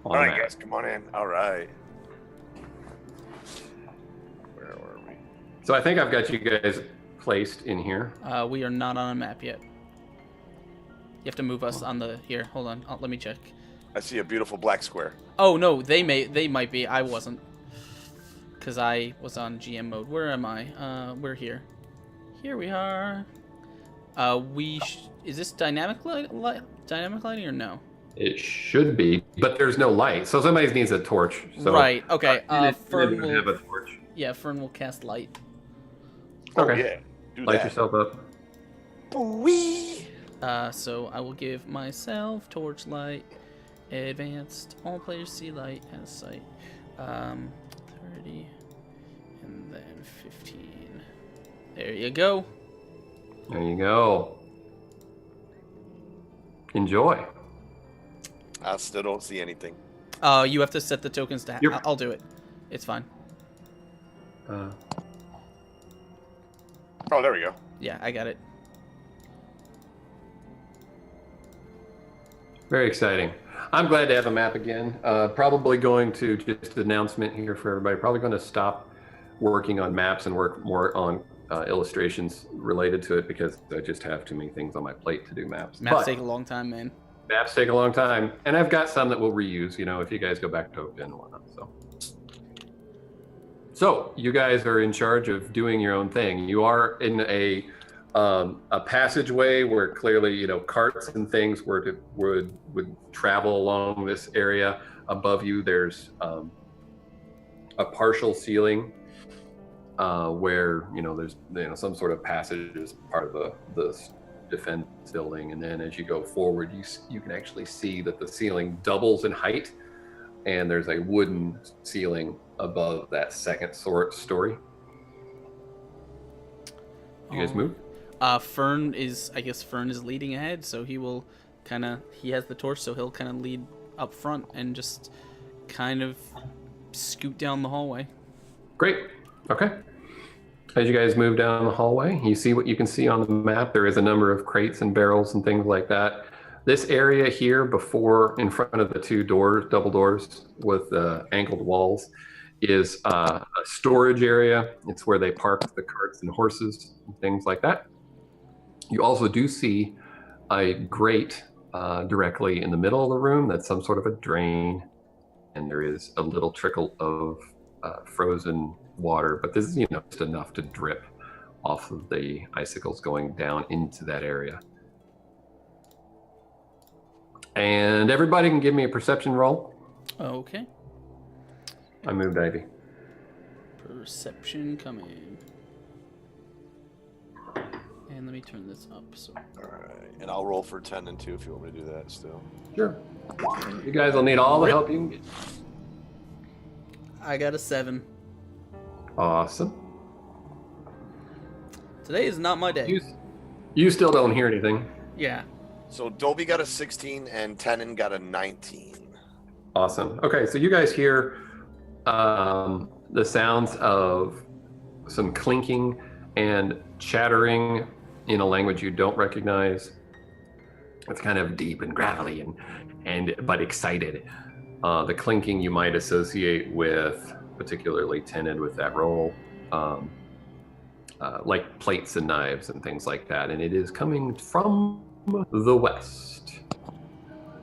All right, guys, come on in. All right. Where were we? So I think I've got you guys placed in here. We are not on a map yet. You have to move us on the here. Hold on. Let me check. I see a beautiful black square. Oh no, they might be. I wasn't, because I was on GM mode. Where am I? We're here. Here we are. Is this dynamic lighting or no? It should be, but there's no light, so somebody needs a torch. So Right. Okay. Fern Fern will have will. a torch. Yeah, Fern will cast light. Okay. Oh, yeah. Do Light that. yourself up. Wee. So I will give myself torchlight. Advanced. All players see light as sight. 30, and then 15. There you go. There you go. Enjoy. I still don't see anything. You have to set the tokens to. I'll do it. It's fine. Uh, Oh, there we go. Yeah, I got it. Very exciting. I'm glad to have a map again. Probably going to just an announcement here for everybody. Probably going to stop working on maps and work more on illustrations related to it because I just have too many things on my plate to do maps. Maps take a long time, man. Maps take a long time, and I've got some that we'll reuse. If you guys go back to Open and whatnot. So you guys are in charge of doing your own thing. You are in a passageway where clearly carts and things would travel along this area. Above you there's a partial ceiling where there's some sort of passage as part of the defense building, and then as you go forward you can actually see that the ceiling doubles in height, and there's a wooden ceiling above that second story. You guys move? Fern is leading ahead, so he will he has the torch, so he'll kind of lead up front and just kind of scoot down the hallway. Great. Okay. As you guys move down the hallway, you see what you can see on the map. There is a number of crates and barrels and things like that. This area here in front of the two doors, double doors with angled walls, is a storage area. It's where they park the carts and horses and things like that. You also do see a grate directly in the middle of the room. That's some sort of a drain, and there is a little trickle of frozen water, but this is just enough to drip off of the icicles going down into that area. And everybody can give me a perception roll. Okay. I moved Ivy. Perception coming. And let me turn this up. So. All right. And I'll roll for 10 and 2 if you want me to do that still. Sure. You guys will need all the help you can get. I got a 7. Awesome. Today is not my day. You still don't hear anything. Yeah. So Dolby got a 16 and Tenon got a 19. Awesome. Okay, so you guys hear the sounds of some clinking and chattering in a language you don't recognize. It's kind of deep and gravelly but excited. The clinking you might associate with, particularly Tenon with that roll. like plates and knives and things like that, and it is coming from the west.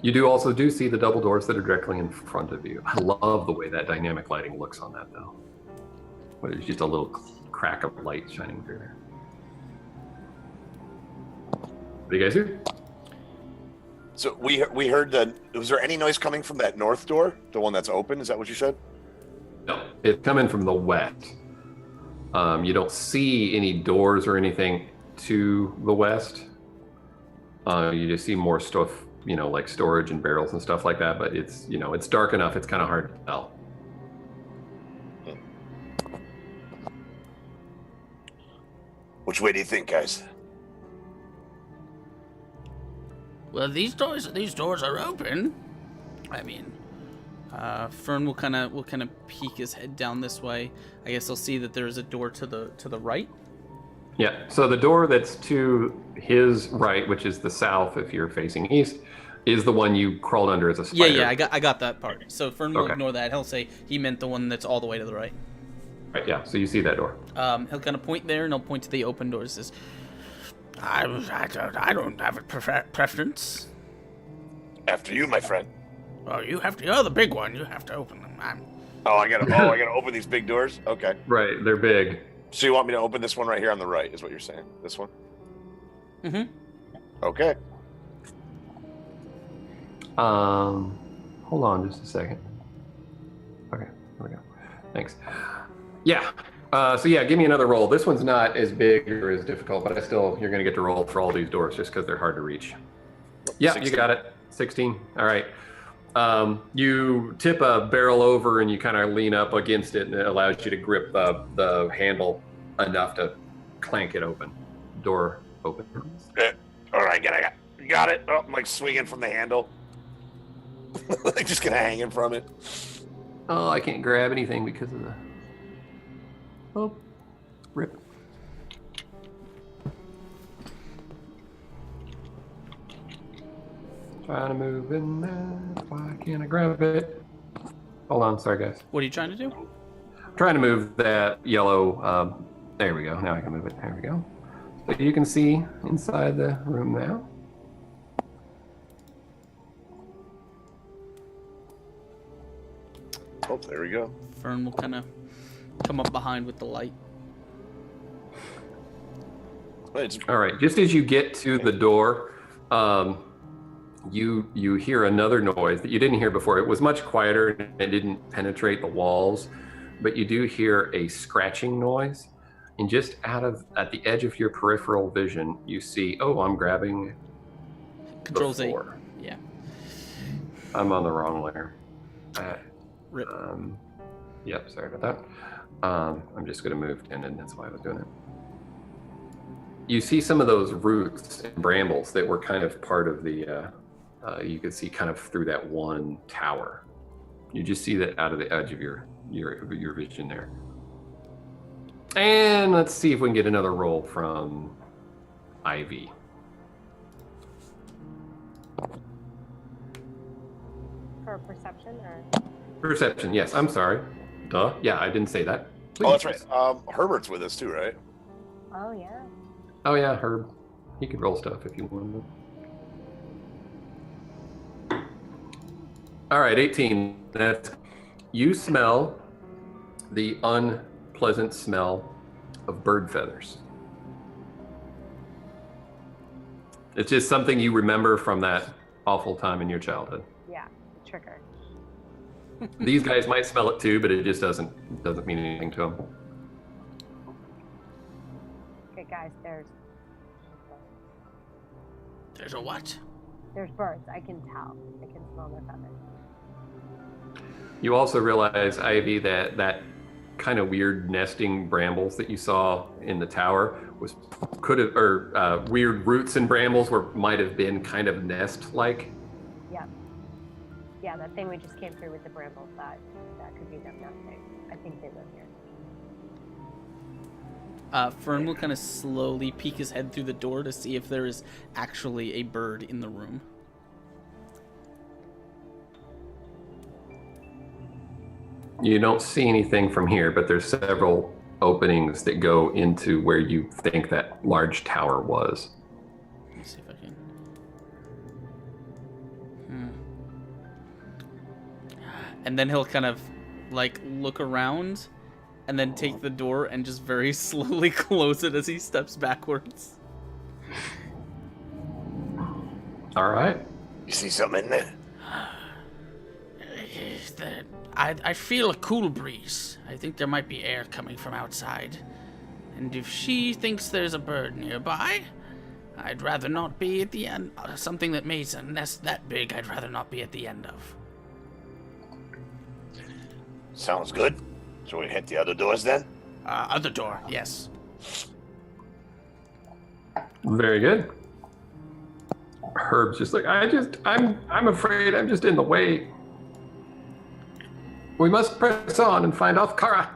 You do also see the double doors that are directly in front of you. I love the way that dynamic lighting looks on that, though. But it's just a little crack of light shining through there. What do you guys do? So we heard that. Was there any noise coming from that north door, the one that's open? Is that what you said? No, it's coming from the west. You don't see any doors or anything to the west. You just see more stuff, like storage and barrels and stuff like that. But it's, it's dark enough. It's kind of hard to tell. Which way do you think, guys? Well, these doors are open. I mean, Fern will kind of peek his head down this way. I guess he'll see that there's a door to the right. Yeah. So the door that's to his right, which is the south, if you're facing east, is the one you crawled under as a spider. Yeah. I got that part. So Fern will ignore that. He'll say he meant the one that's all the way to the right. Right. Yeah. So you see that door. He'll kind of point there, and he'll point to the open doors. Says, I don't have a preference. After you, my friend. Well, you're the big one. You have to open them. I gotta open these big doors. Okay. Right. They're big. So you want me to open this one right here on the right? Is what you're saying? This one? Mm-hmm. Okay. Hold on just a second. Okay. Here we go. Thanks. Yeah. Give me another roll. This one's not as big or as difficult, but you're going to get to roll for all these doors just because they're hard to reach. Yeah, 16. You got it. 16. All right. You tip a barrel over and you kind of lean up against it, and it allows you to grip the handle enough to clank it open. Door open. All right, got it. Oh, I'm like swinging from the handle. Like just gonna hang in from it. Oh, I can't grab anything because of the... Oh, rip. Trying to move in there. Why can't I grab it? Hold on, sorry guys. what are you trying to do? I'm trying to move that yellow. There we go. Now I can move it. There we go. So you can see inside the room now. Oh, there we go. Fern will kind of come up behind with the light. All right. Just as you get to the door, you hear another noise that you didn't hear before. It was much quieter and it didn't penetrate the walls, but you do hear a scratching noise. And just at the edge of your peripheral vision, you see, I'm grabbing Control the Z. floor. Yeah. I'm on the wrong layer. Rip. Yep, sorry about that. I'm just going to move in, and that's why I was doing it. You see some of those roots and brambles that were kind of part of the, you could see kind of through that one tower. You just see that out of the edge of your vision there. And let's see if we can get another roll from Ivy. For perception or? Perception, yes. I'm sorry. Duh. Yeah, I didn't say that. Please. Oh, that's right. Herbert's with us too, right? Oh yeah. Oh yeah, Herb. He could roll stuff if you wanted. All right, 18. You smell the unpleasant smell of bird feathers. It's just something you remember from that awful time in your childhood. Yeah, trigger. These guys might smell it too, but it just doesn't mean anything to them. Okay, guys, There's a what? there's birds. I can tell. I can smell their feathers. You also realize, Ivy, that kind of weird nesting brambles that you saw in the tower weird roots and brambles might have been kind of nest-like. Yeah, that thing we just came through with the brambles, that could be them nesting. I think they live here. Fern will kind of slowly peek his head through the door to see if there is actually a bird in the room. You don't see anything from here, but there's several openings that go into where you think that large tower was. Let me see if I can. And then he'll kind of like look around and then take the door and just very slowly close it as he steps backwards. All right. You see something in there? I feel a cool breeze. I think there might be air coming from outside. And if she thinks there's a bird nearby, I'd rather not be at the end. Something that makes a nest that big, I'd rather not be at the end of. Sounds good. So we hit the other doors then? Other door, yes. Very good. Herb's just like, I'm afraid I'm just in the way. We must press on and find Althkara.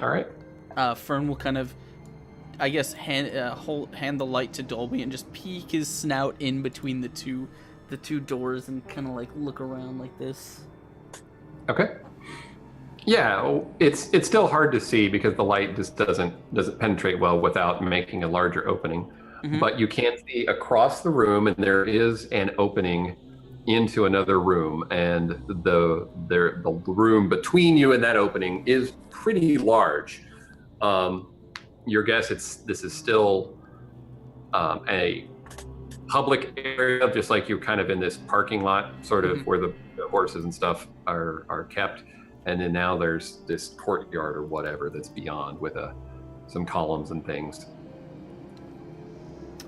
All right. Fern will kind of, I guess, hand the light to Dolby and just peek his snout in between the two doors and kind of like look around like this. Okay. Yeah, it's still hard to see because the light just doesn't penetrate well without making a larger opening. Mm-hmm. But you can see across the room, and there is an opening into another room, and the room between you and that opening is pretty large. Your guess this is still a public area, just like you're kind of in this parking lot, sort of where the horses and stuff are kept. And then now there's this courtyard or whatever that's beyond with some columns and things.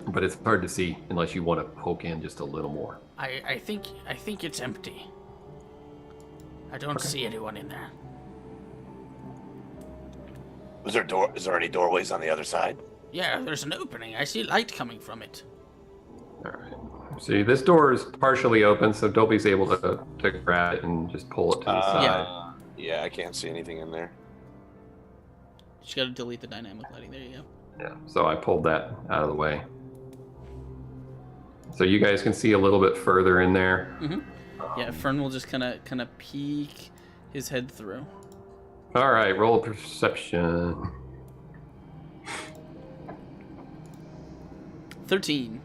But it's hard to see unless you want to poke in just a little more. I think it's empty. I don't see anyone in there. Is there any doorways on the other side? Yeah, there's an opening. I see light coming from it. All right. See, this door is partially open, so Dolby's able to grab it and just pull it to the side. Yeah, I can't see anything in there. Just gotta delete the dynamic lighting. There you go. Yeah, so I pulled that out of the way. So you guys can see a little bit further in there. Mm-hmm. Yeah, Fern will just kind of peek his head through. All right, roll a perception. 13.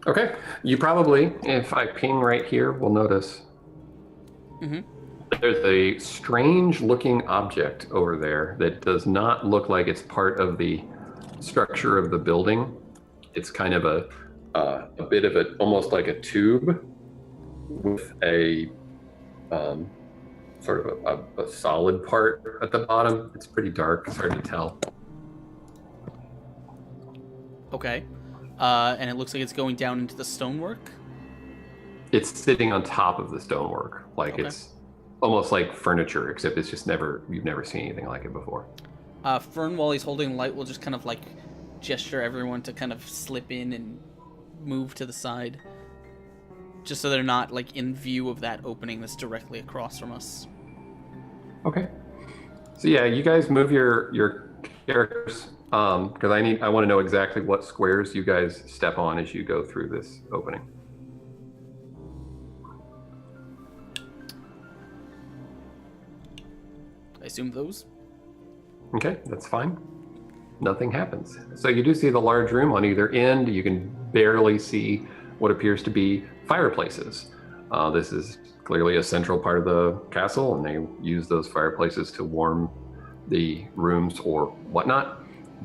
Okay, you probably, if I ping right here, will notice. Mm-hmm. There's a strange-looking object over there that does not look like it's part of the structure of the building. It's kind of a bit of almost like a tube with a sort of a solid part at the bottom. It's pretty dark. It's hard to tell. Okay. And it looks like it's going down into the stonework. It's sitting on top of the stonework, like Okay. It's almost like furniture, except it's just you've never seen anything like it before. Fern, while he's holding light, will just kind of like gesture everyone to kind of slip in and move to the side, just so they're not like in view of that opening that's directly across from us. Okay. So yeah, you guys move your characters because I want to know exactly what squares you guys step on as you go through this opening. I assume those. Okay, that's fine. Nothing happens. So you do see the large room on either end. You can barely see what appears to be fireplaces. This is clearly a central part of the castle, and they use those fireplaces to warm the rooms or whatnot.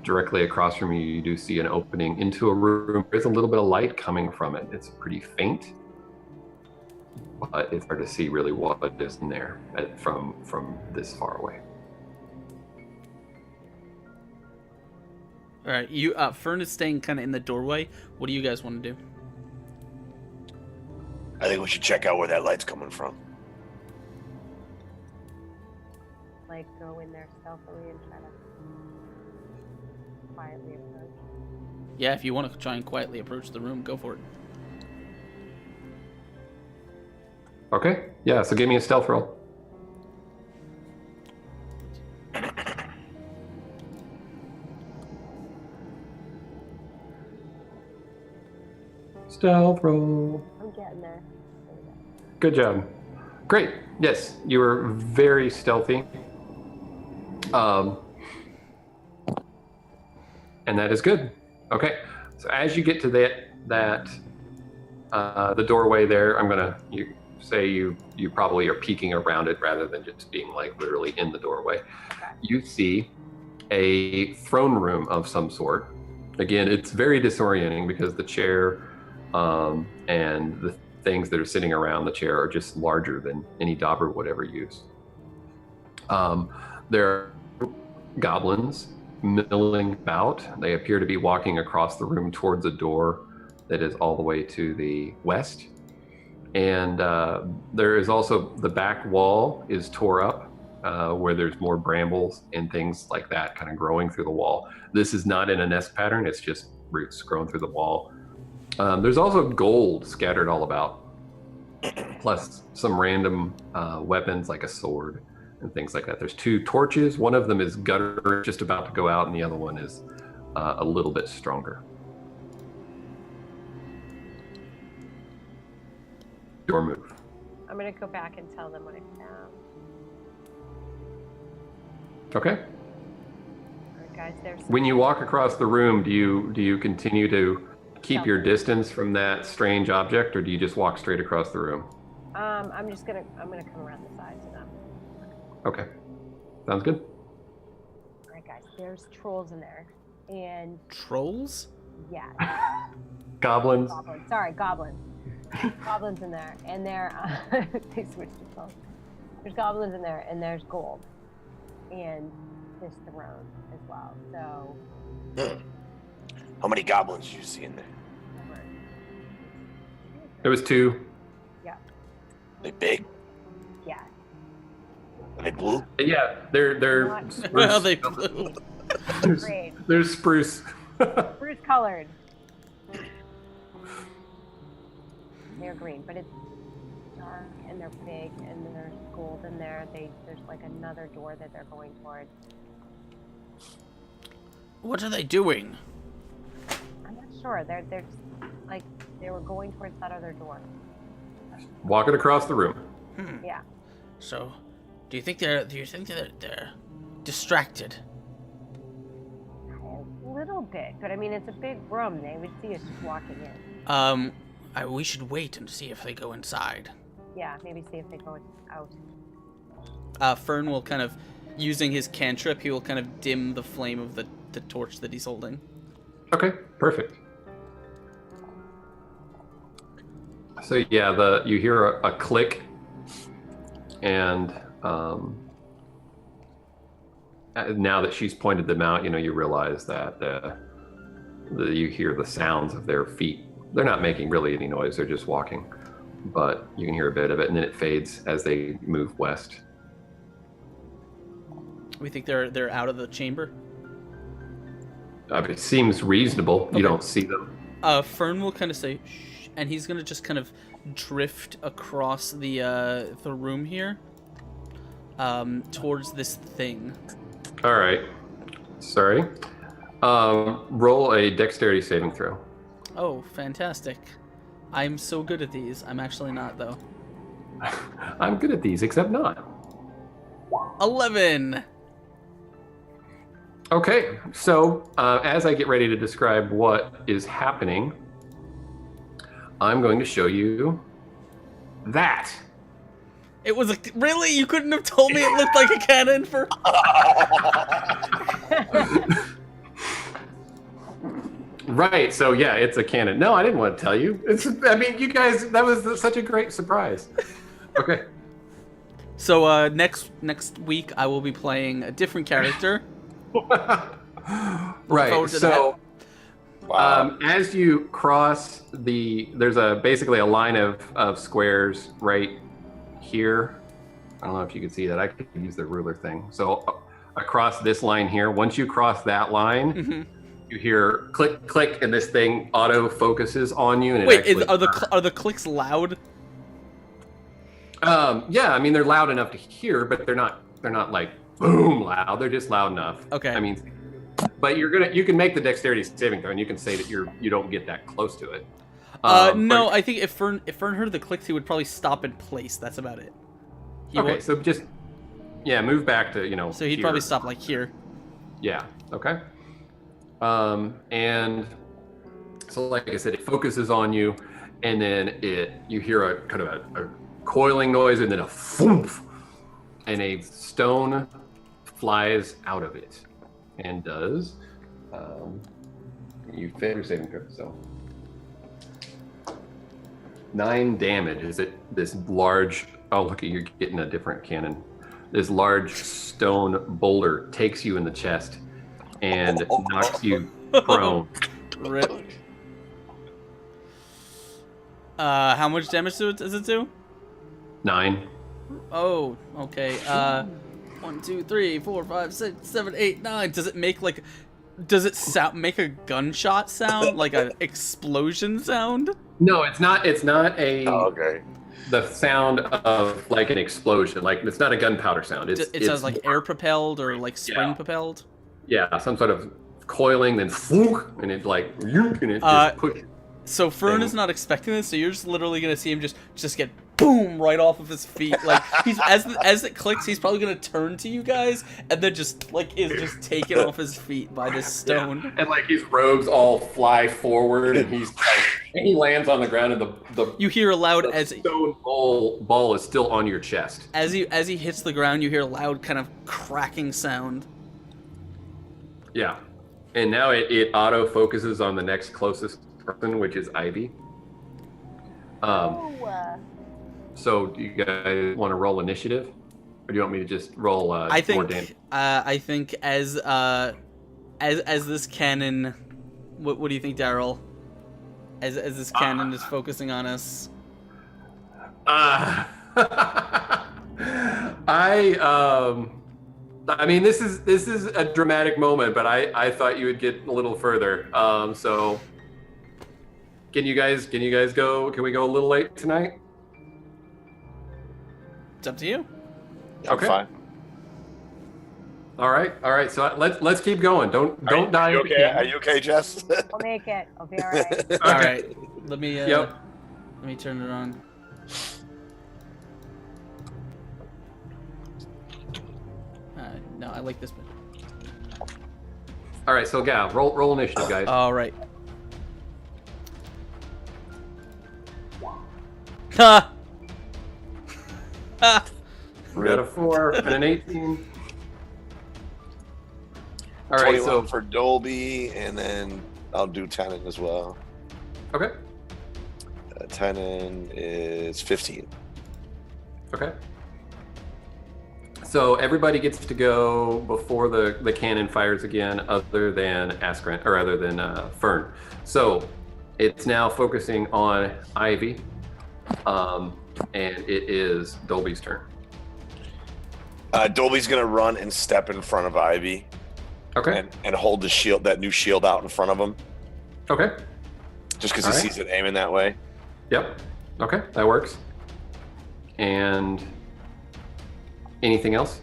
Directly across from you, you do see an opening into a room. There's a little bit of light coming from it. It's pretty faint, but it's hard to see really what is in there from this far away. All right, Fern is staying kind of in the doorway. What do you guys want to do? I think we should check out where that light's coming from. Like, go in there stealthily and try to quietly approach. Yeah, if you want to try and quietly approach the room, go for it. Okay, yeah, so give me a stealth roll. Stealth roll. I'm getting there. Good job. Great. Yes, you were very stealthy. And that is good. Okay. So as you get to the doorway there, I'm gonna say you probably are peeking around it rather than just being like literally in the doorway. Okay. You see a throne room of some sort. Again, it's very disorienting because the chair and the things that are sitting around the chair are just larger than any Dobber would ever use. There are goblins milling about. They appear to be walking across the room towards a door that is all the way to the west. And there is also the back wall is tore up where there's more brambles and things like that kind of growing through the wall. This is not in a nest pattern. It's just roots growing through the wall. There's also gold scattered all about, plus some random weapons like a sword and things like that. There's 2 torches. One of them is gutter, just about to go out, and the other one is a little bit stronger. Your move. I'm gonna go back and tell them what I found. Okay. All right, guys, there's. When you walk across the room, do you continue to keep your distance from that strange object, or do you just walk straight across the room? I'm gonna come around the sides of them. Okay. Sounds good. All right, guys, there's trolls in there, and Trolls? yeah, Goblins. goblins. Sorry, goblins. Goblins in there, and they're they switched to trolls. There's goblins in there, and there's gold, and this throne as well. So. How many goblins do you see in there? It was 2. Yeah. They big? Yeah. Are they blue? Yeah, they're Not- spruce. Well, they blew. Great. They're spruce. Spruce colored. They're green, but it's dark and they're big and there's gold in there. There's like another door that they're going towards. What are they doing? I'm not sure. They're just like they were going towards that other door. Walking across the room. Yeah. So, do you think they're distracted? A little bit, but I mean it's a big room. They would see us just walking in. We should wait and see if they go inside. Yeah, maybe see if they go out. Fern will kind of, using his cantrip, he will kind of dim the flame of the torch that he's holding. Okay, perfect. So yeah, you hear a click, and now that she's pointed them out, you realize that you hear the sounds of their feet. They're not making really any noise; they're just walking, but you can hear a bit of it, and then it fades as they move west. We think they're out of the chamber. It seems reasonable. Okay. You don't see them. Fern will kind of say, shh, and he's gonna just kind of drift across the room here, towards this thing. All right. Sorry. Roll a dexterity saving throw. Oh, fantastic! I'm so good at these. I'm actually not though. I'm good at these, except not. 11. Okay, so as I get ready to describe what is happening, I'm going to show you that. It was a really. You couldn't have told me it looked like a cannon for. Right, so yeah, it's a cannon. No, I didn't want to tell you. You guys, that was such a great surprise. Okay. So next week I will be playing a different character. Right, forward to so Wow. as you cross there's basically a line of squares right here. I don't know if you can see that. I could use the ruler thing. So across this line here, once you cross that line, Mm-hmm. you hear click, click, and this thing auto focuses on you. And Wait, it are the clicks loud? yeah, they're loud enough to hear, but they're not like boom loud. They're just loud enough. Okay. But you can make the dexterity saving throw, and you can say that you don't get that close to it. No, I think if Fern heard the clicks, he would probably stop in place. That's about it. Okay, so just move back to So he'd here. probably stop like here. Yeah. Okay. And so like I said, it focuses on you, and then you hear a kind of a coiling noise, and then a thump, and a stone flies out of it, and does. You fail your saving throw, so 9 damage. Is it this large? Oh, look at you're getting a different cannon. This large stone boulder takes you in the chest and knocks you prone. Rip. How much damage does it do? 9. Oh, okay. 1, 2, 3, 4, 5, 6, 7, 8, 9. Does it make like? Does it make a gunshot sound, like an explosion sound? No, it's not. It's not a. Oh, okay. The sound of like an explosion. Like it's not a gunpowder sound. It sounds like air propelled or like spring propelled. Yeah, some sort of coiling, then thunk, and it like and it just pushes. So Fern is not expecting this, so you're just literally gonna see him just get boom right off of his feet. Like he's as it clicks, he's probably gonna turn to you guys and then just like is just taken off his feet by this stone. Yeah. And like his robes all fly forward, and he lands on the ground, and the you hear a loud as stone ball is still on your chest. As he hits the ground, you hear a loud kind of cracking sound. Yeah, and now it auto focuses on the next closest person, which is Ivy. So do you guys want to roll initiative, or do you want me to just roll more damage? I think as this cannon, what do you think, Daryl? As this cannon is focusing on us. I mean, this is a dramatic moment, but I thought you would get a little further. So can you guys go? Can we go a little late tonight? It's up to you. Okay. Fine. All right. So let's keep going. Don't die. Are you okay? Are you okay, Jess? I'll make it. I'll be all right. All right. Let me let me turn it on. No, I like this bit. All right. So yeah, roll initiative, guys. All right. Ha! Ha! We got a 4 and an 18. All right. 21 So for Dolby, and then I'll do Tenon as well. okay. Tenon is 15. Okay. So everybody gets to go before the cannon fires again, other than Askren, or other than Fern. So it's now focusing on Ivy, and it is Dolby's turn. Dolby's gonna run and step in front of Ivy. Okay. And hold the shield, that new shield, out in front of him. Okay. Just because he sees it aiming that way. Yep. Okay, that works. And anything else?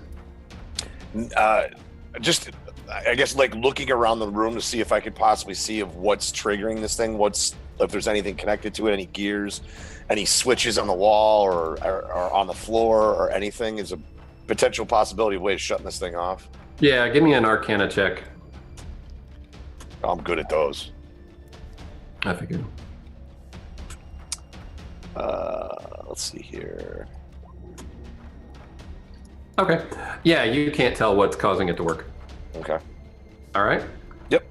Just, I guess, like looking around the room to see if I could possibly see of what's triggering this thing. If there's anything connected to it, any gears, any switches on the wall or on the floor or anything is a potential possibility of way of shutting this thing off. Yeah, give me an Arcana check. I'm good at those. I figured. Let's see here. Okay. Yeah, you can't tell what's causing it to work. Okay. All right. Yep.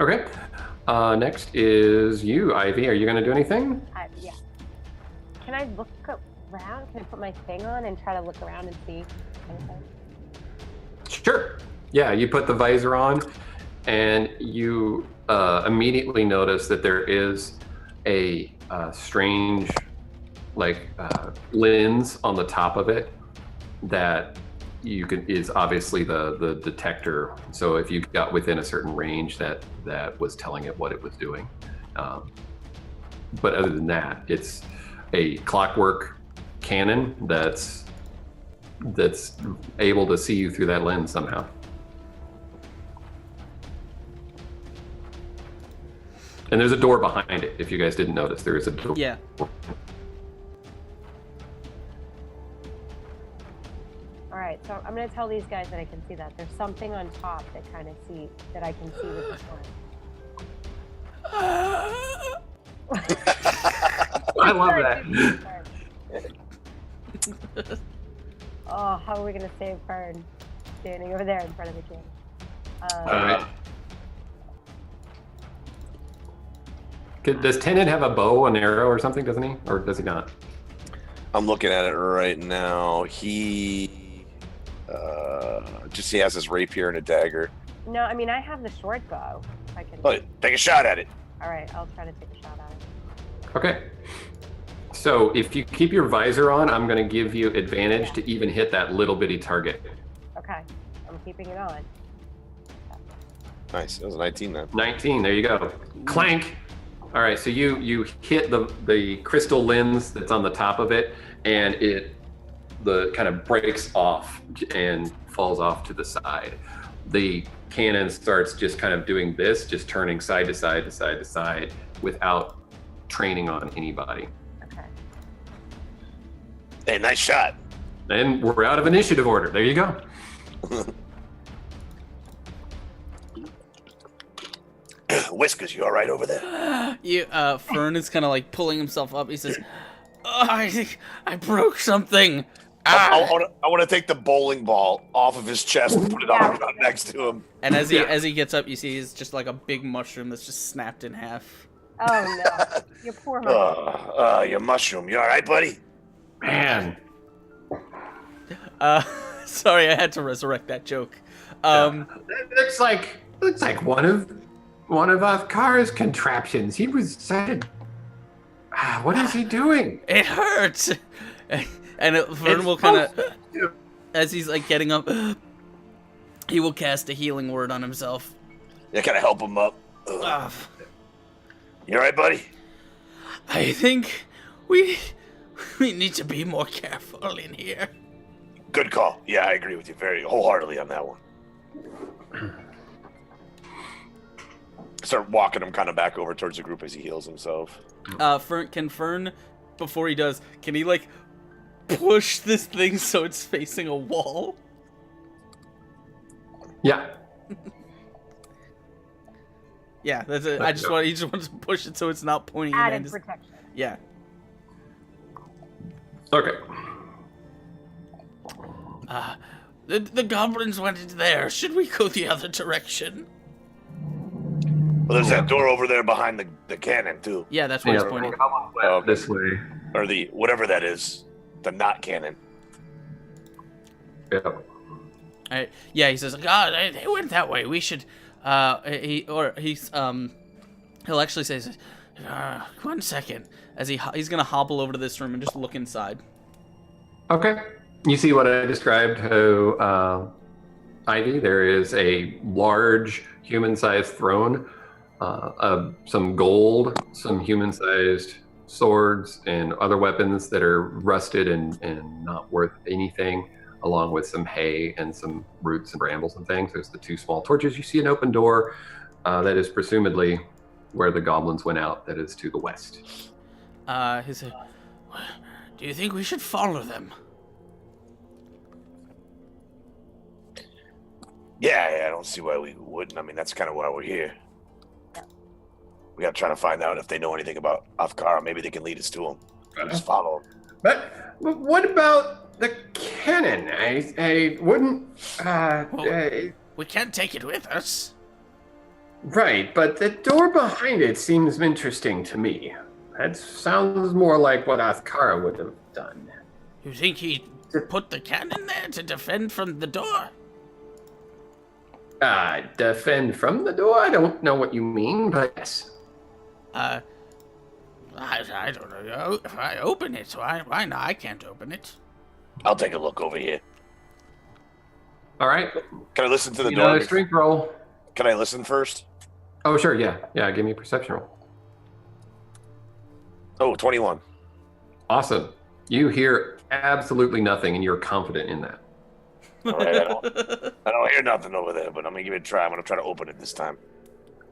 Okay. Next is you, Ivy. Are you going to do anything? Yeah. Can I look around? Can I put my thing on and try to look around and see anything? Sure. Yeah, you put the visor on, and you immediately notice that there is a strange, lens on the top of it that is obviously the detector. So if you got within a certain range, that was telling it what it was doing. But other than that, it's a clockwork cannon that's able to see you through that lens somehow. And there's a door behind it. If you guys didn't notice, there is a door. Yeah. so I'm gonna tell these guys that I can see that. There's something on top that I can see with this one. I love that. Oh, how are we gonna save Fern? Standing over there in front of the king. All right. Does Tenet have a bow and arrow or something, doesn't he? Or does he not? I'm looking at it right now. He he has his rapier and a dagger. No, I mean I have the short bow. I can. Oh, take a shot at it. All right, I'll try to take a shot at it. Okay. So if you keep your visor on, I'm going to give you advantage to even hit that little bitty target. Okay, I'm keeping it on. Nice. It was a 19 then. 19. There you go. Clank. All right. So you hit the crystal lens that's on the top of it, and the kind of breaks off and falls off to the side. The cannon starts just kind of doing this, just turning side to side to side to side without training on anybody. Okay. Hey, nice shot. And we're out of initiative order. There you go. Whiskers, you all right over there? Fern is kind of like pulling himself up. He says, "Oh, I think I broke something." I want to take the bowling ball off of his chest and put it on the ground next to him. And as he gets up, you see he's just like a big mushroom that's just snapped in half. Oh no, you poor mushroom. Your mushroom. You all right, buddy? Man. Sorry, I had to resurrect that joke. It looks like one of Afkar's contraptions. He was said. What is he doing? It hurts. And Vern will kind of, as he's like getting up, he will cast a healing word on himself. Yeah, kind of help him up. You all right, buddy? I think we need to be more careful in here. Good call. Yeah, I agree with you very wholeheartedly on that one. Start walking him kind of back over towards the group as he heals himself. Fern, before he does, can he like push this thing so it's facing a wall? Yeah. Yeah, that's it. He just wants to push it so it's not pointing Added in. protection. Yeah. Okay. The goblins went into there. Should we go the other direction? Well, there's that door over there behind the cannon, too. Yeah, that's where he's pointing. This way. Or the, whatever that is. The not cannon. Yeah. Yeah, he says, God, they went that way. We should. he'll actually say, 1 second. as he's gonna hobble over to this room and just look inside. Okay. You see what I described to Ivy? There is a large human-sized throne, some gold, some human-sized swords, and other weapons that are rusted and not worth anything, along with some hay and some roots and brambles and things. There's the 2 small torches. You see an open door that is presumably where the goblins went out, that is to the west. He said, Do you think we should follow them? Yeah, I don't see why we wouldn't. I mean, that's kind of why we're here. We gotta try to find out if they know anything about Afkara. Maybe they can lead us to them. Just follow them. But what about the cannon? I wouldn't. We can't take it with us. Right, but the door behind it seems interesting to me. That sounds more like what Afkara would have done. You think he put the cannon there to defend from the door? Defend from the door? I don't know what you mean, but yes. I don't know. If I open it, why not? I can't open it. I'll take a look over here. All right. Can I listen to the Another door? strength roll. Can I listen first? Oh, sure, yeah. Yeah, give me a perception roll. Oh, 21. Awesome. You hear absolutely nothing, and you're confident in that. All right, I don't hear nothing over there, but I'm gonna give it a try. I'm gonna try to open it this time.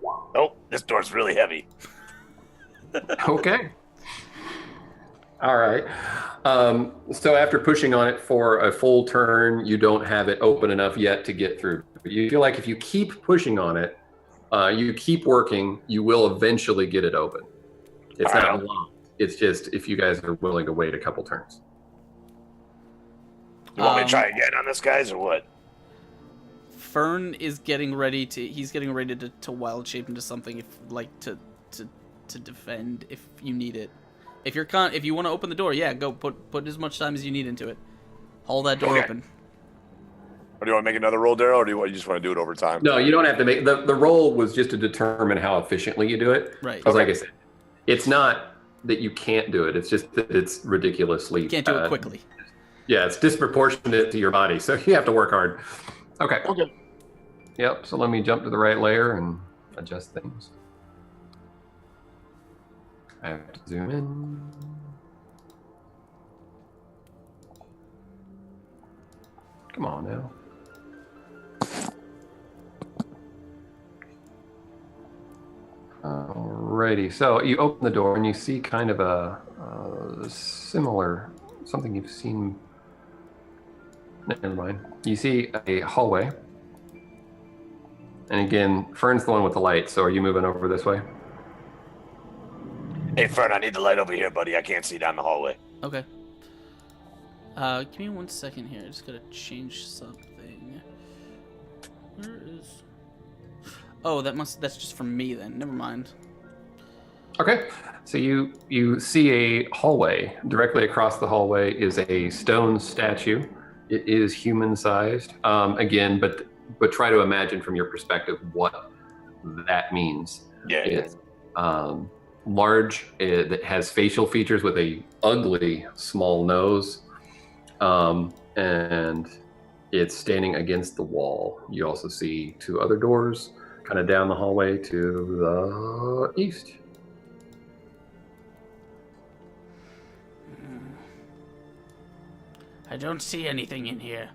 Oh, this door's really heavy. Okay. All right. So after pushing on it for a full turn, you don't have it open enough yet to get through. You feel like if you keep pushing on it, you keep working, you will eventually get it open. It's not long. It's just if you guys are willing to wait a couple turns. You want me to try again on this, guys, or what? Fern is getting ready to. He's getting ready to wild shape into something, if to defend if you need it. If you want to open the door, yeah, go put as much time as you need into it. Hold that door open. Or do you want to make another roll, Daryl, or do you just want to do it over time? No, you don't have to make the roll was just to determine how efficiently you do it. Right. Because like I said, it's not that you can't do it. It's just that it's ridiculously. You can't do it quickly. Yeah, it's disproportionate to your body, so you have to work hard. Okay. Okay. Yep. So let me jump to the right layer and adjust things. I have to zoom in. Come on now. Alrighty, so you open the door and you see kind of a similar, something you've seen. Never mind. You see a hallway. And again, Fern's the one with the light, so are you moving over this way? Hey, Fern, I need the light over here, buddy. I can't see down the hallway. Okay. Give me 1 second here. I just gotta change something. Where is? Oh, that's just from me then. Never mind. Okay, so you see a hallway. Directly across the hallway is a stone statue. It is human-sized. Again, but try to imagine from your perspective what that means. Yeah. It's large. It has facial features with a ugly small nose, and it's standing against the wall. You also see 2 other doors kind of down the hallway to the east. I don't see anything in here.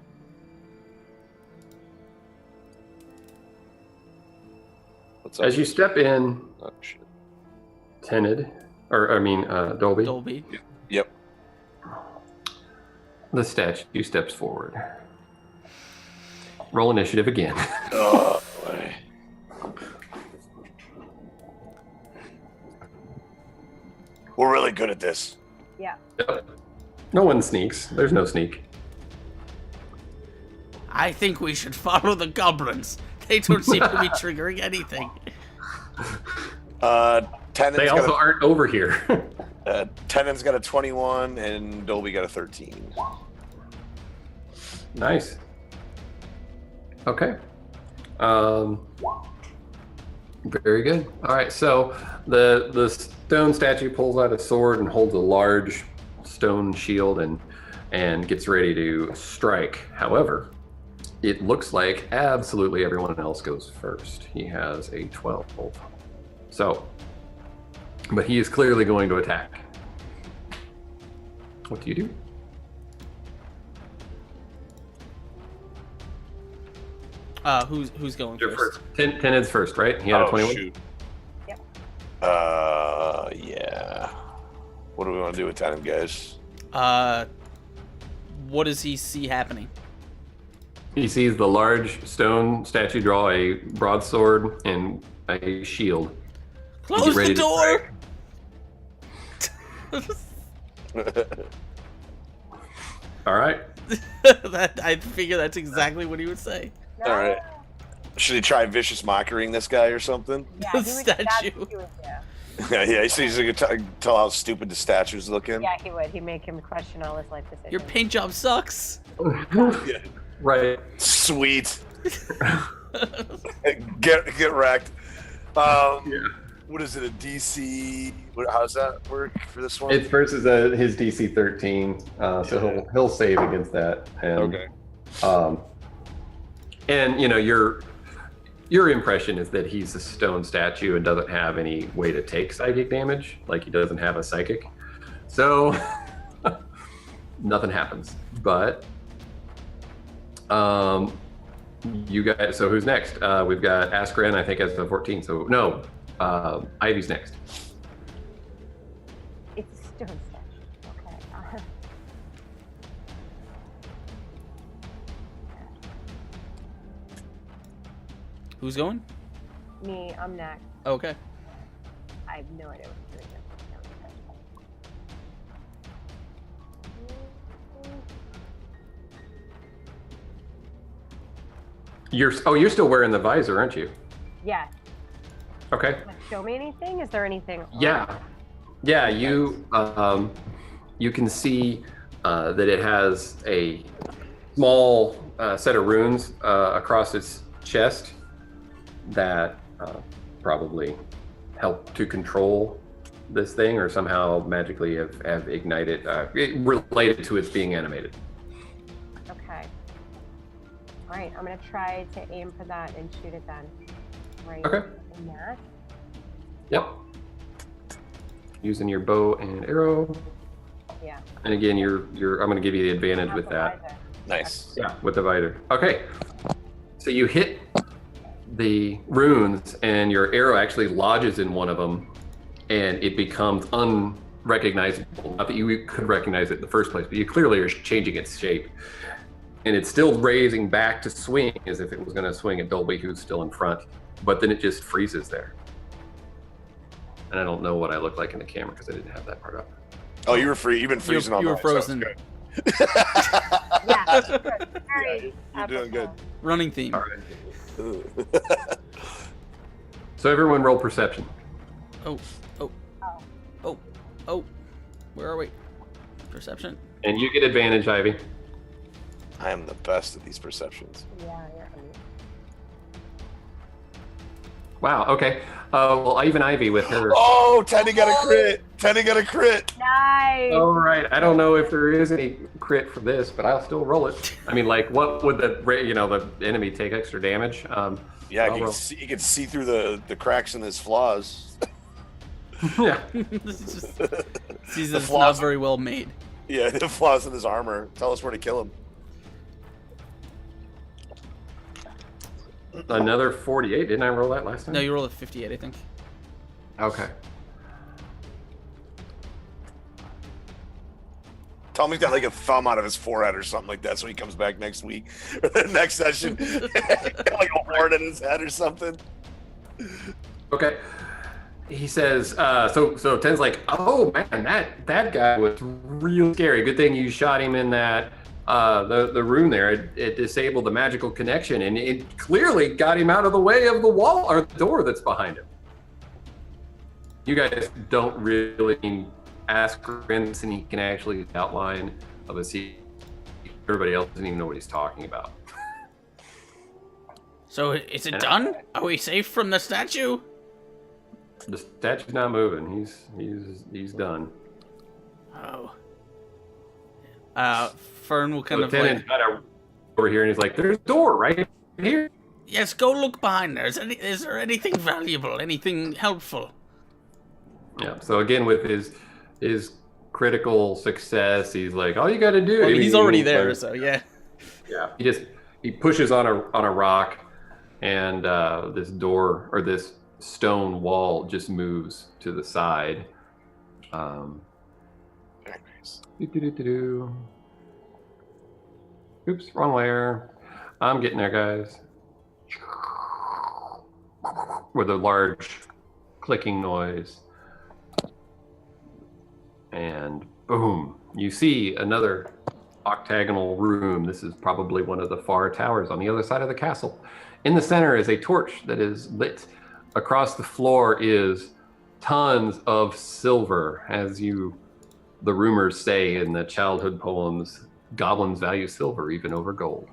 What's up? As you step in, Oh, shit. Dolby, Dolby. Yep. the statue steps forward. Roll initiative again. Oh, boy. We're really good at this. Yeah. Yep. No one sneaks. There's no sneak. I think we should follow the goblins. They don't seem to be triggering anything. They also aren't over here. Tenon's got a 21 and Dolby got a 13. Nice. Okay. Very good. All right. So the stone statue pulls out a sword and holds a large stone shield and gets ready to strike. However, it looks like absolutely everyone else goes first. He has a 12. So, but he is clearly going to attack. What do you do? Who's going You're first? first. Tened's first, right? He had a 21. Shoot. Yep. Yeah. What do we want to do with Tenon, guys? What does he see happening? He sees the large stone statue draw a broadsword and a shield. Close the door! All right. I figure that's exactly what he would say. No. All right. Should he try vicious mockerying this guy or something? Yeah, The he would, that's statue. what he would do. Yeah, he's gonna tell how stupid the statue's looking. Yeah, he would. He'd make him question all his life decisions. Your paint job sucks. Yeah. Right. Sweet. get wrecked. What is it? A DC? How does that work for this one? It's versus his DC 13, so he'll save against that. And, okay. And you know your impression is that he's a stone statue and doesn't have any way to take psychic damage, like he doesn't have a psychic. So nothing happens. But you guys. So who's next? We've got Askren, I think, as the 14. So no, Ivy's next. It's a stone statue. Who's going? Me, I'm next. Okay. I have no idea what I'm doing. You're still wearing the visor, aren't you? Yes. Okay. Like, show me anything? Is there anything? on Yeah. it? Yeah, you can see that it has a small set of runes across its chest that probably help to control this thing, or somehow magically have ignited, related to its being animated. Okay. All right, I'm gonna try to aim for that and shoot it then. Right. Okay. In that. Yep. Using your bow and arrow. Yeah. And again, I'm going to give you the advantage with that. Visor. Nice. Yeah, with the visor. Okay. So you hit the runes, and your arrow actually lodges in one of them, and it becomes unrecognizable. Not that you could recognize it in the first place, but you clearly are changing its shape. And it's still raising back to swing as if it was going to swing at Dolby, who's still in front. But then it just freezes there. And I don't know what I look like in the camera because I didn't have that part up. Oh, you were free. You've been freezing all You were night, so it's frozen. good. Yeah. Good. Very You're doing good. Running theme. All right. So everyone roll perception. Oh. Where are we? Perception. And you get advantage, Ivy. I am the best at these perceptions. Yeah, you're Wow, okay. Well, even Ivy with her. Oh, Teddy got a crit. Teddy got a crit. nice. All right. I don't know if there is any crit for this, but I'll still roll it. I mean, like, what would the enemy take extra damage? Yeah, I'll roll. you can see through the cracks in his flaws. Yeah. Sees The that it's not flaws- very well made. Yeah, the flaws in his armor. Tell us where to kill him. Another 48. Didn't I roll that last time? No, you rolled a 58, I think. Okay. Tommy's got like a thumb out of his forehead or something like that, so he comes back next week or the next session, like a horn in his head or something. Okay. He says, so Ten's like, oh man, that guy was real scary. Good thing you shot him in that the room there. It disabled the magical connection, and it clearly got him out of the way of the wall or the door that's behind him. You guys don't really ask Prince, and he can actually outline of a scene. Everybody else doesn't even know what he's talking about. So is it done? Are we safe from the statue? The statue's not moving. He's done. Oh. Fern will kind of Lieutenant's like... got over here, and he's like, "There's a door right here." Yes, go look behind there. Is there anything valuable? Anything helpful? Yeah. So again, with his critical success, he's like, "All you got to do." Well, he's already he's there, like- so yeah. Yeah. He pushes on a rock, and this door or this stone wall just moves to the side. Very nice. Doo-doo-doo-doo-doo. Oops, wrong layer. I'm getting there, guys. With a large clicking noise. And boom, you see another octagonal room. This is probably one of the far towers on the other side of the castle. In the center is a torch that is lit. Across the floor is tons of silver, as the rumors say in the childhood poems, goblins value silver even over gold.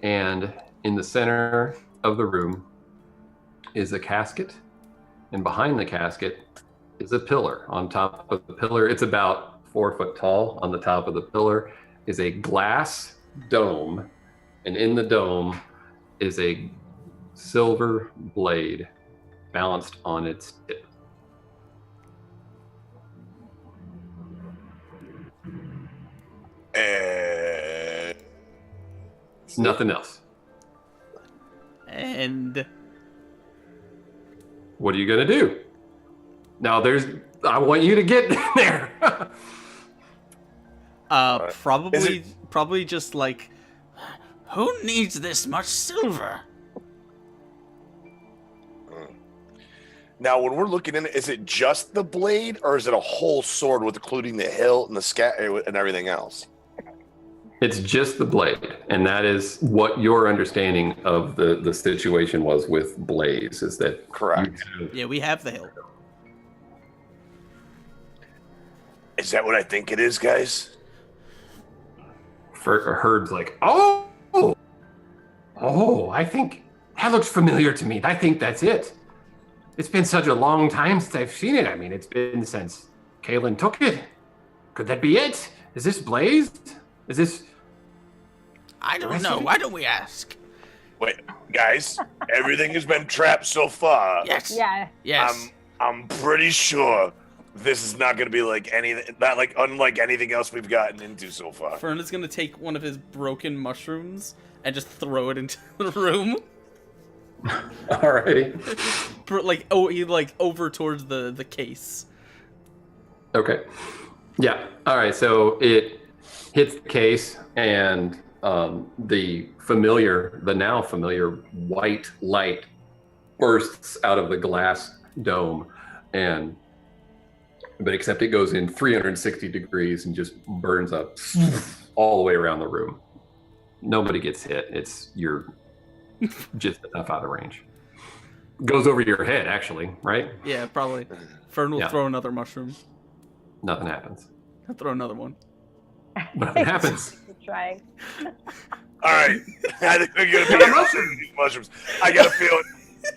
And in the center of the room is a casket, and behind the casket is a pillar. On top of the pillar, it's about 4 foot tall. On the top of the pillar is a glass dome, and in the dome is a silver blade balanced on its tip. And Nothing else. And What are you gonna do? Now I want you to get there. probably just like, Who needs this much silver? Now, when we're looking in, is it just the blade, or is it a whole sword with including the hilt and the scat and everything else? It's just the blade, and that is what your understanding of the situation was with Blaze, is that Correct. Yeah, we have the hill. Is that what I think it is, guys? Herb's like, I think that looks familiar to me. I think that's it. It's been such a long time since I've seen it. I mean, it's been since Kaylin took it. Could that be it? Is this Blaze? Is this... I don't know. Why don't we ask? Wait, guys, everything has been trapped so far. Yes. Yeah. Yes. I'm pretty sure this is not going to be like anything, not like unlike anything else we've gotten into so far. Fern is gonna take one of his broken mushrooms and just throw it into the room. Alrighty. He over towards the case. Okay. Yeah. All right. So it hits the case, and the now familiar white light bursts out of the glass dome, but except it goes in 360 degrees and just burns up all the way around the room. Nobody gets hit. You're just enough out of range. Goes over your head, actually, right? Yeah, probably. Fern will throw another mushroom. Nothing happens. I'll throw another one. Nothing happens. Trying. All right, I think we're going to be mushrooms. I got a feeling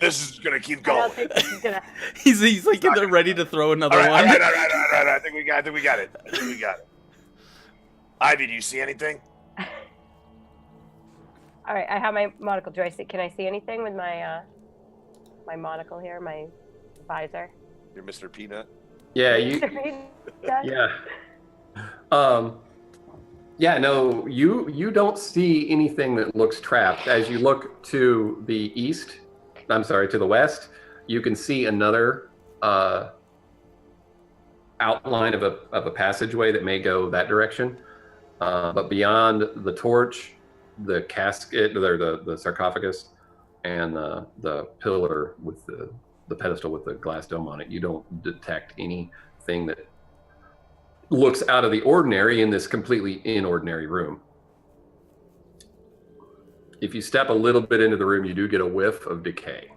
this is going to keep I going. don't think this is gonna. He's like ready to throw another All right, one. all right. I think we got it. Ivy, do you see anything? All right, I have my monocle. Do I see? Can I see anything with my my monocle here, my visor? You're Mr. Peanut. Yeah, no, you don't see anything that looks trapped. As you look to the to the west, you can see another outline of a passageway that may go that direction. But beyond the torch, the casket, or the sarcophagus, and the pillar with the pedestal with the glass dome on it, you don't detect anything that looks out of the ordinary in this completely inordinary room. If you step a little bit into the room, you do get a whiff of decay.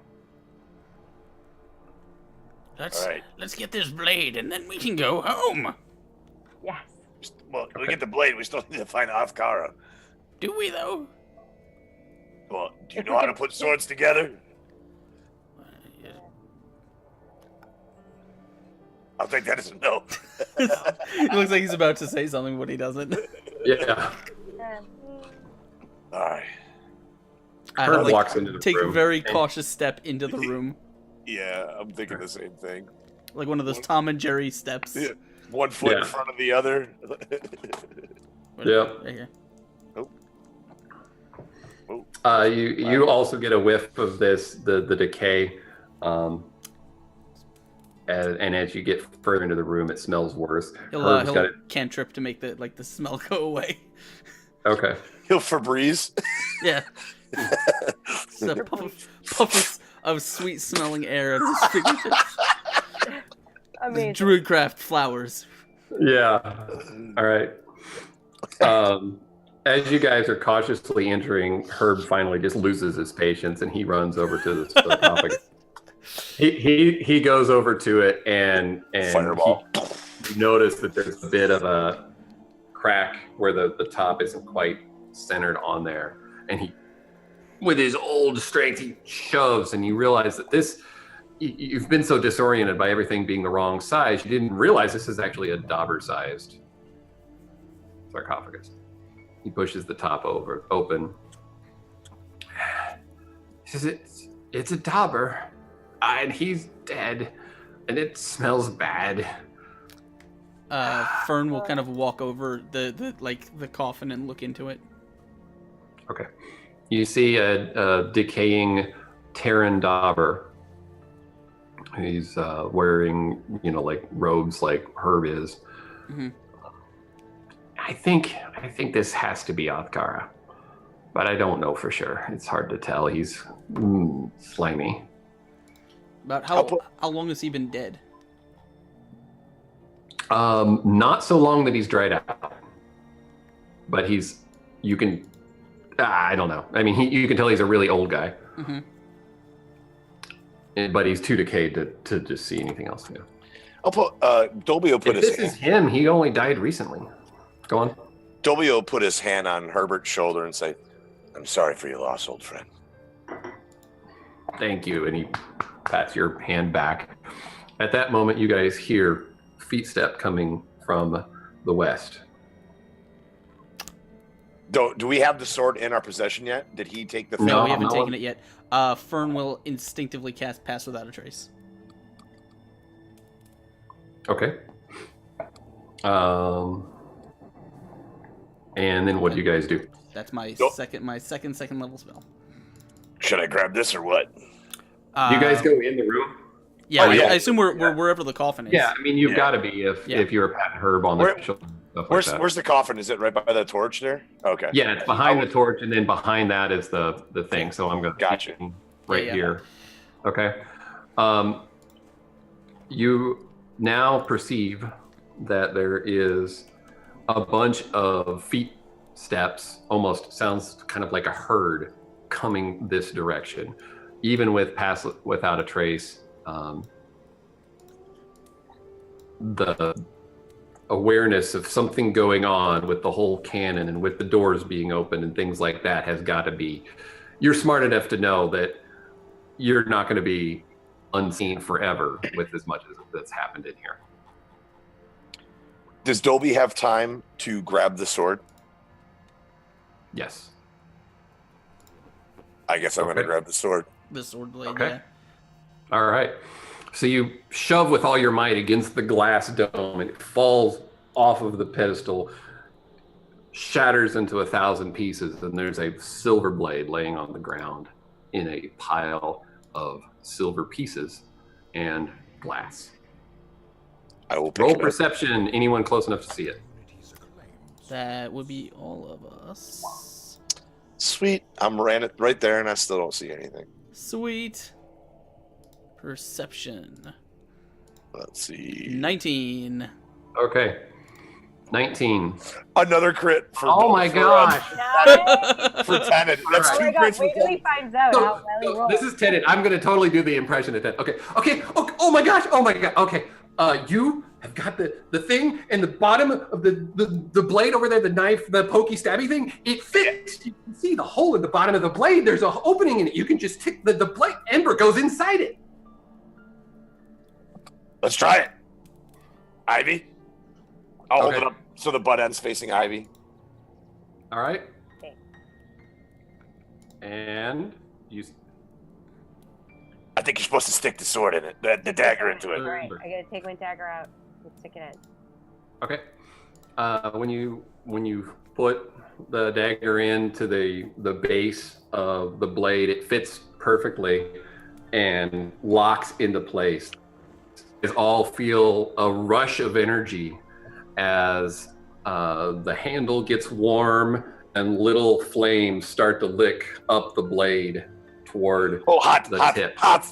Let's get this blade, and then we can go home. Yes. Well, we get the blade. We still need to find Afkara. Do we, though? Well, do you know how to put swords together? I'll take that as a no. It looks like he's about to say something, but he doesn't. Yeah. All right. Kurt walks into the take room. a very cautious step into the room. Yeah, I'm thinking the same thing. Like one of those Tom and Jerry steps. Yeah. 1 foot in front of the other. Yeah. Right here. You also get a whiff of the decay, and as you get further into the room, it smells worse. He'll cantrip to make the smell go away. Okay. He'll Febreze. Yeah. Just a puff of sweet smelling air at his fingertips. Amazing. Druidcraft flowers. Yeah. All right. As you guys are cautiously entering, Herb finally just loses his patience and he runs over to the sarcophagus. He goes over to it and Fireball. You notice that there's a bit of a crack where the top isn't quite centered on there, and he, with his old strength, he shoves, and you realize that you've been so disoriented by everything being the wrong size, you didn't realize this is actually a dauber-sized sarcophagus. He pushes the top open. He says, it's a dauber, and he's dead, and it smells bad. Fern will kind of walk over the coffin and look into it. Okay. You see a decaying Terran dauber. He's wearing, robes like Herb is. Mm-hmm. I think this has to be Othkara, but I don't know for sure. It's hard to tell. He's slimy. About how long has he been dead? Not so long that he's dried out, but I don't know. I mean, you can tell he's a really old guy. Mm-hmm. But he's too decayed to just see anything else. Yeah. I'll put Dolby will put If his this is him, he only died recently. Go on. Dolby will put his hand on Herbert's shoulder and say, "I'm sorry for your loss, old friend." Thank you. And he pats your hand back. At that moment, you guys hear footsteps coming from the west. Do we have the sword in our possession yet? Did he take the thing? No, we haven't taken it yet. Fern will instinctively cast Pass Without a Trace. Okay. And then what do you guys do? That's my second level spell. Should I grab this or what? You guys go in the room? Yeah, Oh, yeah. I assume we're wherever the coffin is. Yeah, I mean, you've got to be if you're patting Herb on the shoulder. Where's the coffin? Is it right by the torch there? Okay. Yeah, it's behind the torch, and then behind that is the thing. So I'm going to Gotcha. right here. Okay. You now perceive that there is a bunch of steps, almost sounds kind of like a herd coming this direction. Even with Pass Without a Trace, the awareness of something going on with the whole cannon and with the doors being open and things like that has got to be, you're smart enough to know that you're not going to be unseen forever with as much as that's happened in here. Does Dolby have time to grab the sword? Yes. I guess I'm going to grab the sword. The sword blade, Okay. yeah. All right. So you shove with all your might against the glass dome, and it falls off of the pedestal, shatters into 1,000 pieces, and there's a silver blade laying on the ground in a pile of silver pieces and glass. I will pick Roll it up. perception. Anyone close enough to see it? That would be all of us. Sweet. I'm right there, and I still don't see anything. Sweet. Perception. Let's see. 19. Okay. 19. Another crit for. Oh my gosh. Nice. For Tenet. That's All Oh two my god, crits for wait till he Tenet. finds out how well he rolls. This is Tenet. I'm going to totally do the impression of Tenet. Okay. Oh my gosh. Okay. You have got the thing in the bottom of the blade over there, the knife, the pokey stabby thing. It fits. You can see the hole in the bottom of the blade. There's an opening in it. You can just tick the blade. Ember goes inside it. Let's try it. Ivy. I'll hold Okay. it up so the butt end's facing Ivy. All right. Okay. And you. I think you're supposed to stick the sword in it, the dagger into it. All right, I gotta take my dagger out and stick it in. Okay. When you put the dagger into the base of the blade, it fits perfectly and locks into place. You all feel a rush of energy as the handle gets warm and little flames start to lick up the blade toward the tip. Hot.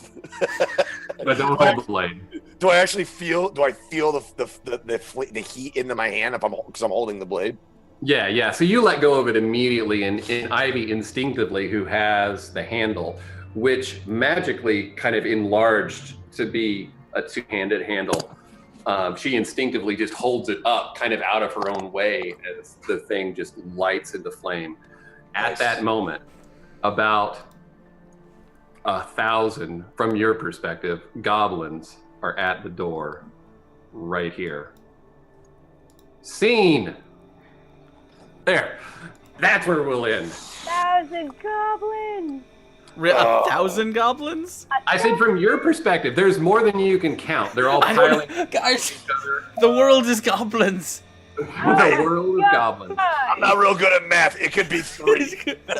But don't hold the blade. Do I actually feel? Do I feel the heat into my hand because I'm holding the blade? Yeah. So you let go of it immediately, and Ivy instinctively, who has the handle, which magically kind of enlarged to be a two-handed handle, she instinctively just holds it up, kind of out of her own way, as the thing just lights into flame. At Nice. that moment, about 1,000, from your perspective, goblins are at the door, right here. Scene. There. That's where we'll end. 1,000 goblins! 1,000 goblins? I said from your perspective, there's more than you can count. They're all I piling don't, guys, the world is goblins. the world of goblins. I'm not real good at math. It could be 3. It could be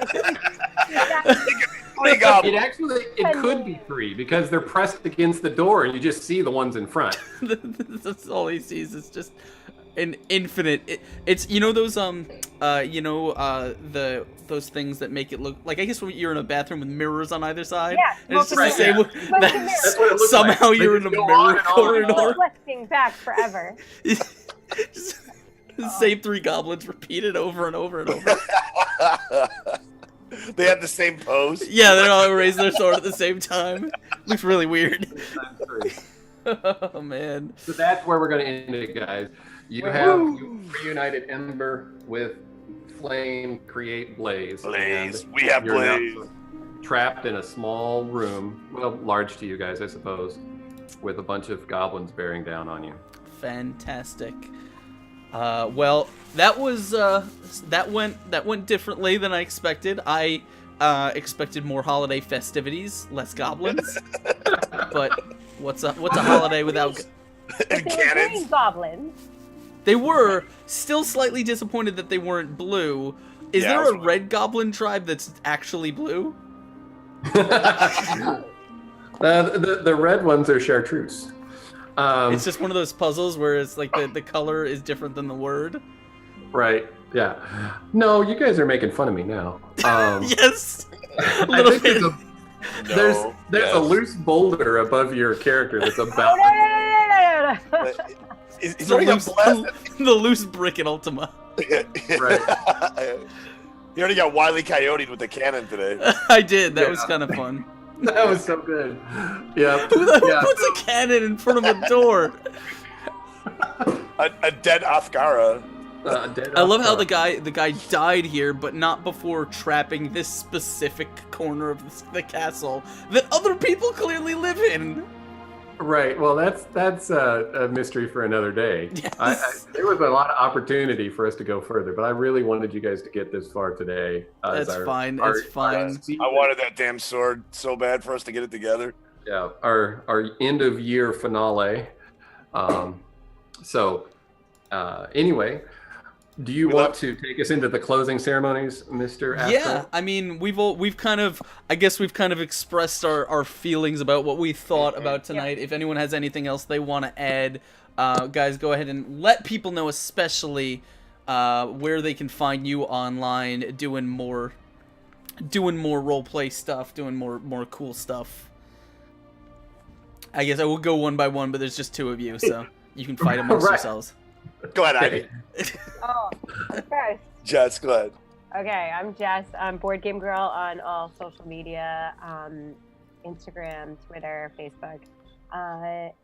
3 It goblins. actually, it could be 3 because they're pressed against the door and you just see the ones in front. That's all he sees. It's just an infinite. It's those those things that make it look like, I guess when you're in a bathroom with mirrors on either side. Yeah, and it's just the same. That's what it looks Somehow like. you're They in a just go mirror on and on and corridor. Reflecting back forever. The same 3 goblins repeated over and over and over. They have the same pose. Yeah, they all raise their sword at the same time. Looks really weird. Oh man. So that's where we're going to end it, guys. You reunited Ember with Flame, create Blaze. Blaze. And We have you're now Blaze. trapped in a small room, well, large to you guys, I suppose, with a bunch of goblins bearing down on you. Fantastic. Well, that was that went differently than I expected. I expected more holiday festivities, less goblins. But what's a holiday without? And But they were green cannons. goblins. They were still slightly disappointed that they weren't blue. Is Yeah, I there was a red goblin tribe that's actually blue? The red ones are chartreuse. It's just one of those puzzles where it's like the color is different than the word. Right, yeah. No, you guys are making fun of me now. Yes. I Little think bit. there's No, a yes. loose boulder above your character that's Oh, about... no. He's The already got loose, blasted. the loose brick in Ultima. Right. He already got Wile E. Coyote with the cannon today. I did. That Yeah. was kind of fun. That was so good. Yeah. Who Yeah. puts a cannon in front of a door? A dead Afghara. Dead I love how off the guy died here, but not before trapping this specific corner of the castle that other people clearly live in. Right. Well, that's a mystery for another day. Yes. There was a lot of opportunity for us to go further, but I really wanted you guys to get this far today. That's fine. That's fine. I wanted that damn sword so bad for us to get it together. Yeah, our end of year finale. Anyway, do you want to take us into the closing ceremonies, Mr. Astro? Yeah, I mean, we've kind of expressed our feelings about what we thought about tonight. If anyone has anything else they want to add, guys, go ahead and let people know, especially where they can find you online, doing more role play stuff, doing more cool stuff. I guess I will go one by one, but there's just 2 of you, so you can fight amongst Right. yourselves. Go ahead, Ivy. Oh, first. Jess, go ahead. Okay, I'm Jess. I'm Board Game Girl on all social media, Instagram, Twitter, Facebook.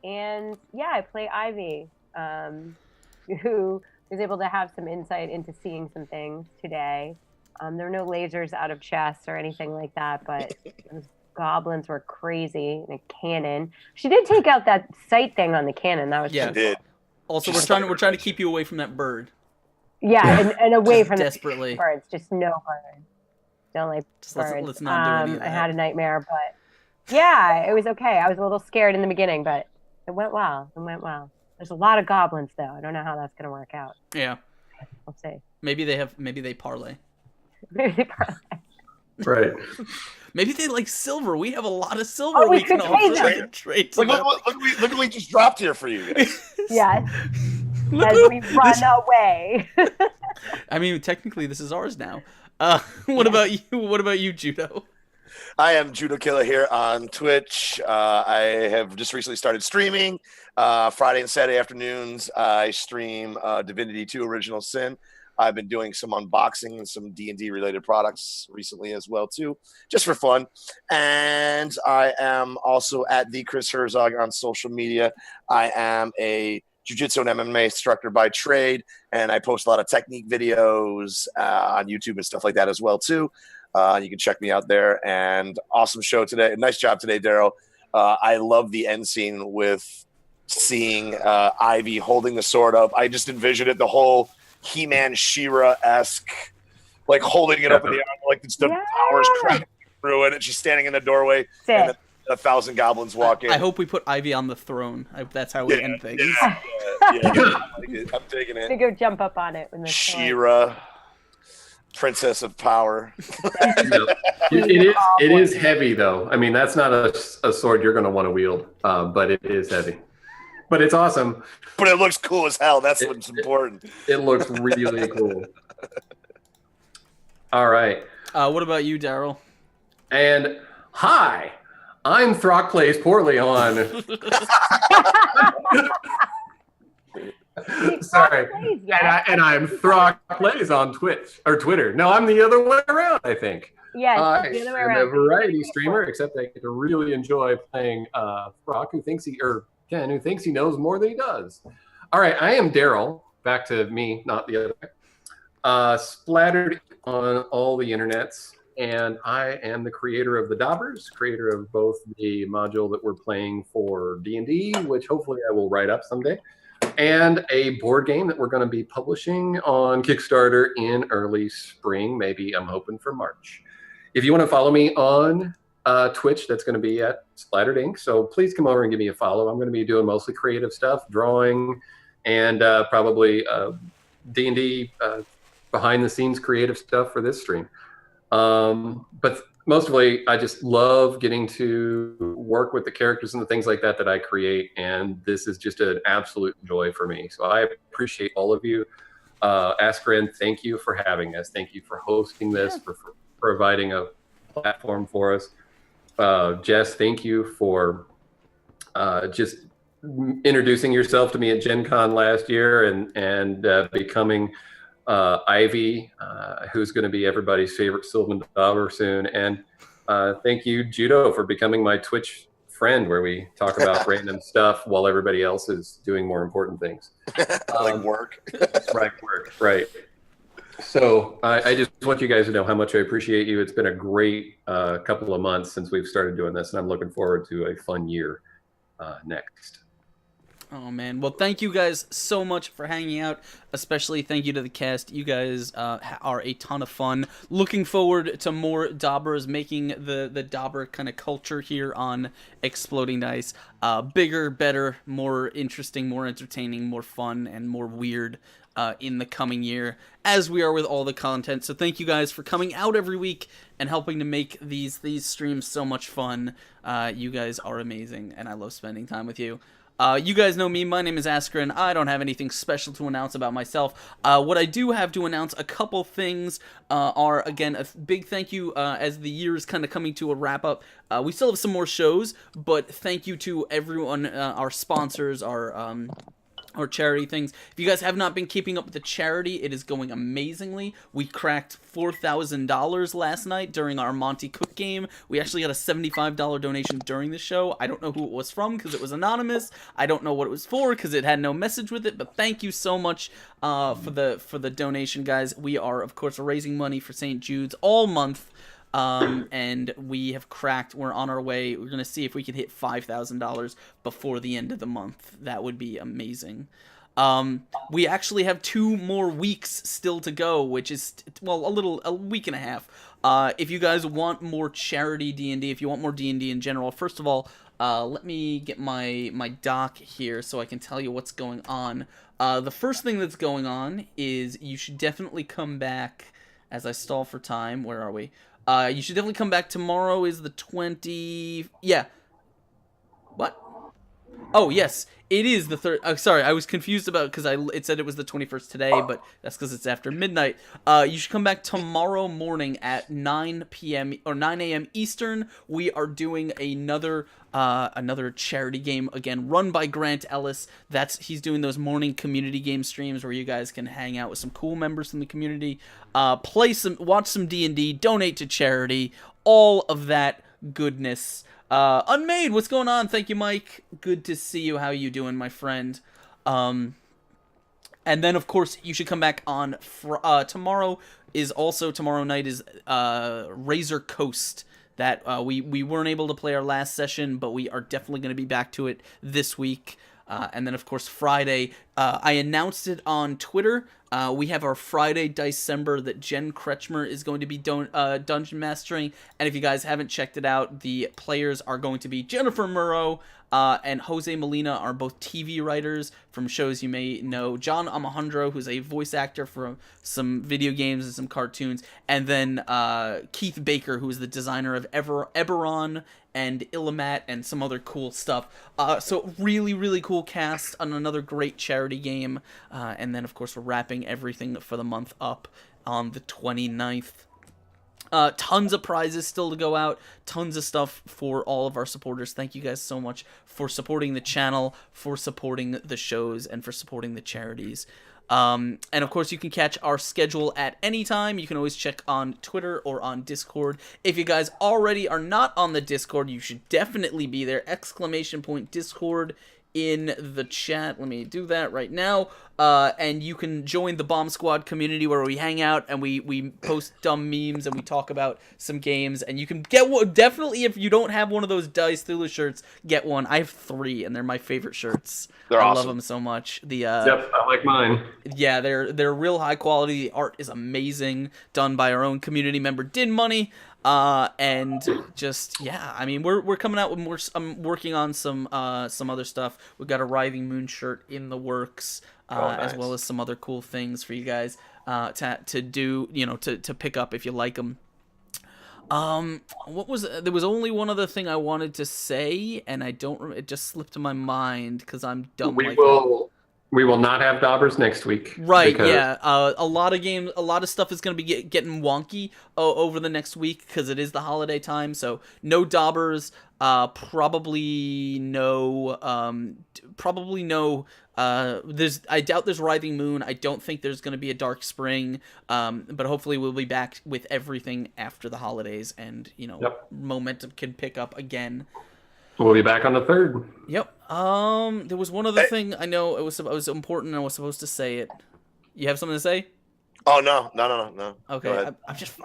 And yeah, I play Ivy, who was able to have some insight into seeing some things today. There were no lasers out of chests or anything like that, but those goblins were crazy in a cannon. She did take out that sight thing on the cannon. That was Yeah. pretty cool. Did. Also, Just we're trying to keep you away from that bird. Yeah, and away from Desperately. the birds. Just no birds. Don't like Just birds. let's not do any of I that. had a nightmare, but yeah, it was okay. I was a little scared in the beginning, but it went well. There's a lot of goblins, though. I don't know how that's going to work out. Yeah. We'll see. Maybe they parlay. Right. Maybe they like silver. We have a lot of silver Oh, we we can could all trade them. trade to Look them. what we just dropped here for you guys. Yes, Look as who- we run away. I mean, technically, this is ours now. What about you? What about you, Judo? I am Judo Killer here on Twitch. I have just recently started streaming. Friday and Saturday afternoons, I stream Divinity 2 Original Sin. I've been doing some unboxing and some D&D related products recently as well, too, just for fun. And I am also at the Chris Herzog on social media. I am a jiu-jitsu and MMA instructor by trade, and I post a lot of technique videos on YouTube and stuff like that as well, too. You can check me out there. And awesome show today. Nice job today, Daryl. I love the end scene with seeing Ivy holding the sword up. I just envisioned it, the whole He-Man She-Ra-esque, like holding it up in the air, like it's the powers cracking through it, and she's standing in the doorway, and Sick. 1,000 goblins walk in. I hope we put Ivy on the throne. That's how we end things. Yeah, I like it. I'm taking To it. go jump up on it when the She-Ra, Princess of Power. It is heavy though. I mean, that's not a sword you're going to want to wield, but it is heavy. but it's awesome. But it looks cool as hell. That's what's important. It looks really cool. All right. What about you, Daryl? And hi, I'm Throck Plays Poorly on. Sorry. And I'm Throck Plays on Twitch or Twitter. No, I'm the other way around, I think. Yes, I'm the other way a around. variety streamer, except I get to really enjoy playing Throck, who thinks he knows more than he does. All right, I am Daryl. Back to me, not the other way. Splattered on all the internets, and I am the creator of the Dobbers, creator of both the module that we're playing for D&D, which hopefully I will write up someday, and a board game that we're going to be publishing on Kickstarter in early spring. Maybe I'm hoping for March. If you want to follow me on Twitch, that's going to be at Splattered Inc. So please come over and give me a follow. I'm going to be doing mostly creative stuff, drawing, and probably D&D behind-the-scenes creative stuff for this stream. But mostly, I just love getting to work with the characters and the things like that I create, and this is just an absolute joy for me. So I appreciate all of you. Askren, thank you for having us. Thank you for hosting this, for providing a platform for us. Jess, thank you for just introducing yourself to me at Gen Con last year and becoming Ivy, who's going to be everybody's favorite Sylvan Dauber soon. And thank you, Judo, for becoming my Twitch friend, where we talk about random stuff while everybody else is doing more important things. Like work. Right. So I just want you guys to know how much I appreciate you. It's been a great couple of months since we've started doing this, and I'm looking forward to a fun year next. Oh, man. Well, thank you guys so much for hanging out. Especially thank you to the cast. You guys are a ton of fun. Looking forward to more Dobbers, making the Dobber kind of culture here on Exploding Dice bigger, better, more interesting, more entertaining, more fun, and more weird in the coming year, as we are with all the content. So thank you guys for coming out every week and helping to make these streams so much fun. You guys are amazing, and I love spending time with you. You guys know me. My name is Askren. I don't have anything special to announce about myself. What I do have to announce, a couple things, are, again, a big thank you as the year is kind of coming to a wrap-up. We still have some more shows, but thank you to everyone, our sponsors, our charity things. If you guys have not been keeping up with the charity, it is going amazingly. We cracked $4,000 last night during our Monty Cook game. We actually got a $75 donation during the show. I don't know who it was from because it was anonymous. I don't know what it was for because it had no message with it, but thank you so much for the donation, guys. We are, of course, raising money for St. Jude's all month. And we're on our way. We're going to see if we can hit $5,000 before the end of the month. That would be amazing. We actually have 2 more weeks still to go, which is, a week and a half. If you guys want more charity D&D, if you want more D&D in general, first of all, let me get my doc here so I can tell you what's going on. The first thing that's going on is you should definitely come back, as I stall for time. Where are we? You should definitely come back. Tomorrow is the 20... Yeah. What? Oh, yes. It is the 3rd... Oh, sorry, I was confused about... Because it said it was the 21st today, but that's because it's after midnight. You should come back tomorrow morning at 9 p.m. or 9 a.m. Eastern. We are doing another charity game, again, run by Grant Ellis. He's doing those morning community game streams where you guys can hang out with some cool members from the community, watch some D&D, donate to charity, all of that goodness. Unmade, what's going on? Thank you, Mike. Good to see you. How you doing, my friend? And then, of course, you should come back on tomorrow night is Razor Coast. That we weren't able to play our last session, but we are definitely going to be back to it this week. And then, of course, Friday, I announced it on Twitter. We have our Friday Dicember that Jen Kretschmer is going to be dungeon mastering. And if you guys haven't checked it out, the players are going to be Jennifer Murrow and Jose Molina are both TV writers from shows you may know. John Amajandro, who's a voice actor for some video games and some cartoons. And then Keith Baker, who is the designer of Eberron and Illimat and some other cool stuff. So really, really cool cast on another great charity game. And then, of course, we're wrapping everything for the month up on the 29th. Tons of prizes still to go out. Tons of stuff for all of our supporters. Thank you guys so much for supporting the channel, for supporting the shows, and for supporting the charities. And of course, you can catch our schedule at any time. You can always check on Twitter or on Discord. If you guys already are not on the Discord, you should definitely be there. ! Discord in the chat. Let me do that right now. And you can join the Bomb Squad community where we hang out and we post dumb memes and we talk about some games. And you can get one. Definitely, if you don't have one of those Dice Thulu shirts, get one. I have 3 and they're my favorite shirts. They're I awesome. love them so much. Yep, I like mine. Yeah, they're real high quality. The art is amazing, done by our own community member Din Money. And just, yeah, I mean, we're coming out with more. I'm working on some other stuff. We've got a Writhing Moon shirt in the works, nice. as well as some other cool things for you guys to do, to pick up if you like them. There was only one other thing I wanted to say, and it just slipped my mind because I'm dumb. We will not have Dobbers next week. Right, yeah. A lot of stuff is going to be getting wonky over the next week because it is the holiday time. So no Dobbers, probably no. I doubt there's Writhing Moon. I don't think there's going to be a Dark Spring. But hopefully we'll be back with everything after the holidays, and momentum can pick up again. We'll be back on the 3rd. Yep. There was one other thing. I know it was important and I was supposed to say it. You have something to say? Oh, no. Okay. I'm just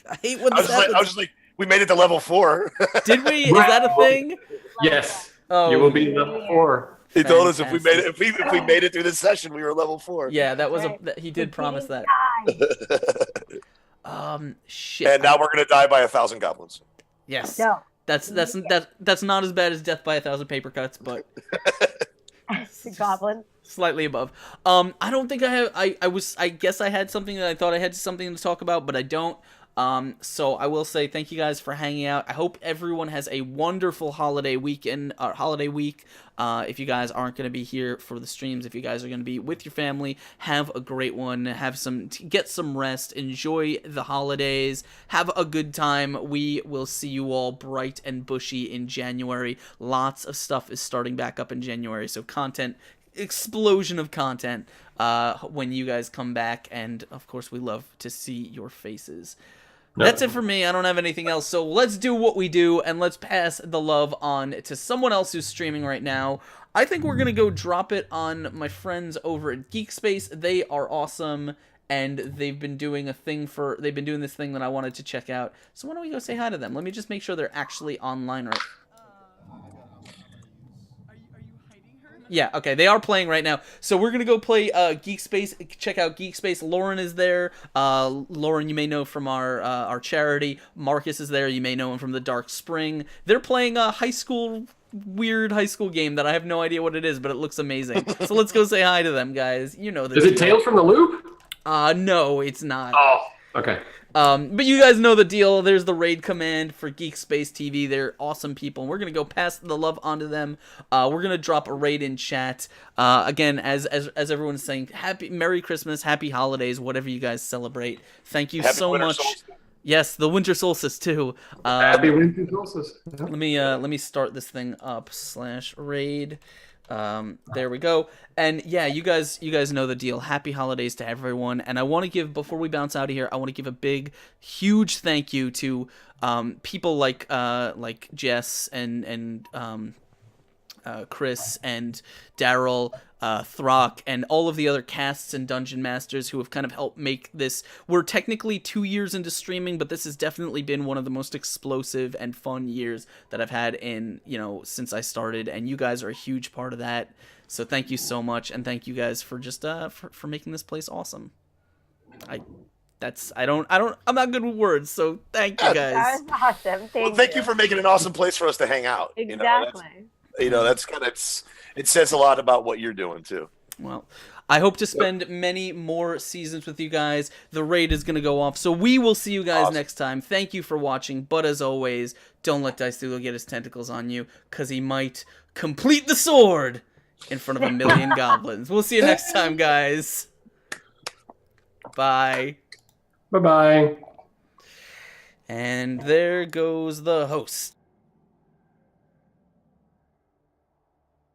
I hate when this I was happens. just like, we made it to level 4. Did we? Is that a thing? Yes. Oh, you will be level 4. He told us if we made it through this session, we were level 4. Yeah, that was he did promise that. Shit. And now we're gonna die by 1,000 goblins. Yes. No. That's not as bad as death by 1,000 paper cuts, but Goblin. slightly above. I don't think I have. I guess I had something that I thought I had something to talk about, but I don't. So I will say thank you guys for hanging out. I hope everyone has a wonderful holiday weekend, holiday week. If you guys aren't going to be here for the streams, if you guys are going to be with your family, have a great one. Get some rest. Enjoy the holidays. Have a good time. We will see you all bright and bushy in January. Lots of stuff is starting back up in January, so explosion of content when you guys come back, and of course we love to see your faces. That's it for me. I don't have anything else, so let's do what we do and let's pass the love on to someone else who's streaming right now. I think we're gonna go drop it on my friends over at Geekspace. They are awesome, and they've been doing this thing that I wanted to check out. So why don't we go say hi to them? Let me just make sure they're actually online right. Yeah, okay, they are playing right now. So we're gonna go play Geekspace. Check out Geekspace. Lauren is there. Lauren, you may know from our charity. Marcus is there. You may know him from the Dark Spring. They're playing a weird high school game that I have no idea what it is, but it looks amazing. So let's go say hi to them, guys. You know this. Is it Tales from the Loop? No, it's not. Oh, okay. But you guys know the deal. There's the raid command for Geekspace TV. They're awesome people, and we're gonna go pass the love on to them. We're gonna drop a raid in chat. Again, as everyone's saying, Merry Christmas, Happy Holidays, whatever you guys celebrate. Thank you so much. Solstice. Yes, the winter solstice too. Happy winter solstice. Let me start this thing up /raid. There we go. And yeah, you guys know the deal. Happy holidays to everyone. And I want to give, before we bounce out of here, I want to give a big, huge thank you to people like Jess and Chris and Daryl, Throck, and all of the other casts and dungeon masters who have kind of helped make this. We're technically 2 years into streaming, but this has definitely been one of the most explosive and fun years that I've had in, since I started, and you guys are a huge part of that. So thank you so much, and thank you guys for just for making this place awesome. I'm not good with words, so thank you guys. That was awesome. Thank you for making an awesome place for us to hang out. Exactly. That's kind of, it says a lot about what you're doing too. Well, I hope to spend many more seasons with you guys. The raid is going to go off, so we will see you guys next time. Thank you for watching, but as always, don't let Dice Doodle get his tentacles on you, because he might complete the sword in front of 1 million goblins. We'll see you next time, guys. Bye. Bye-bye. And there goes the host.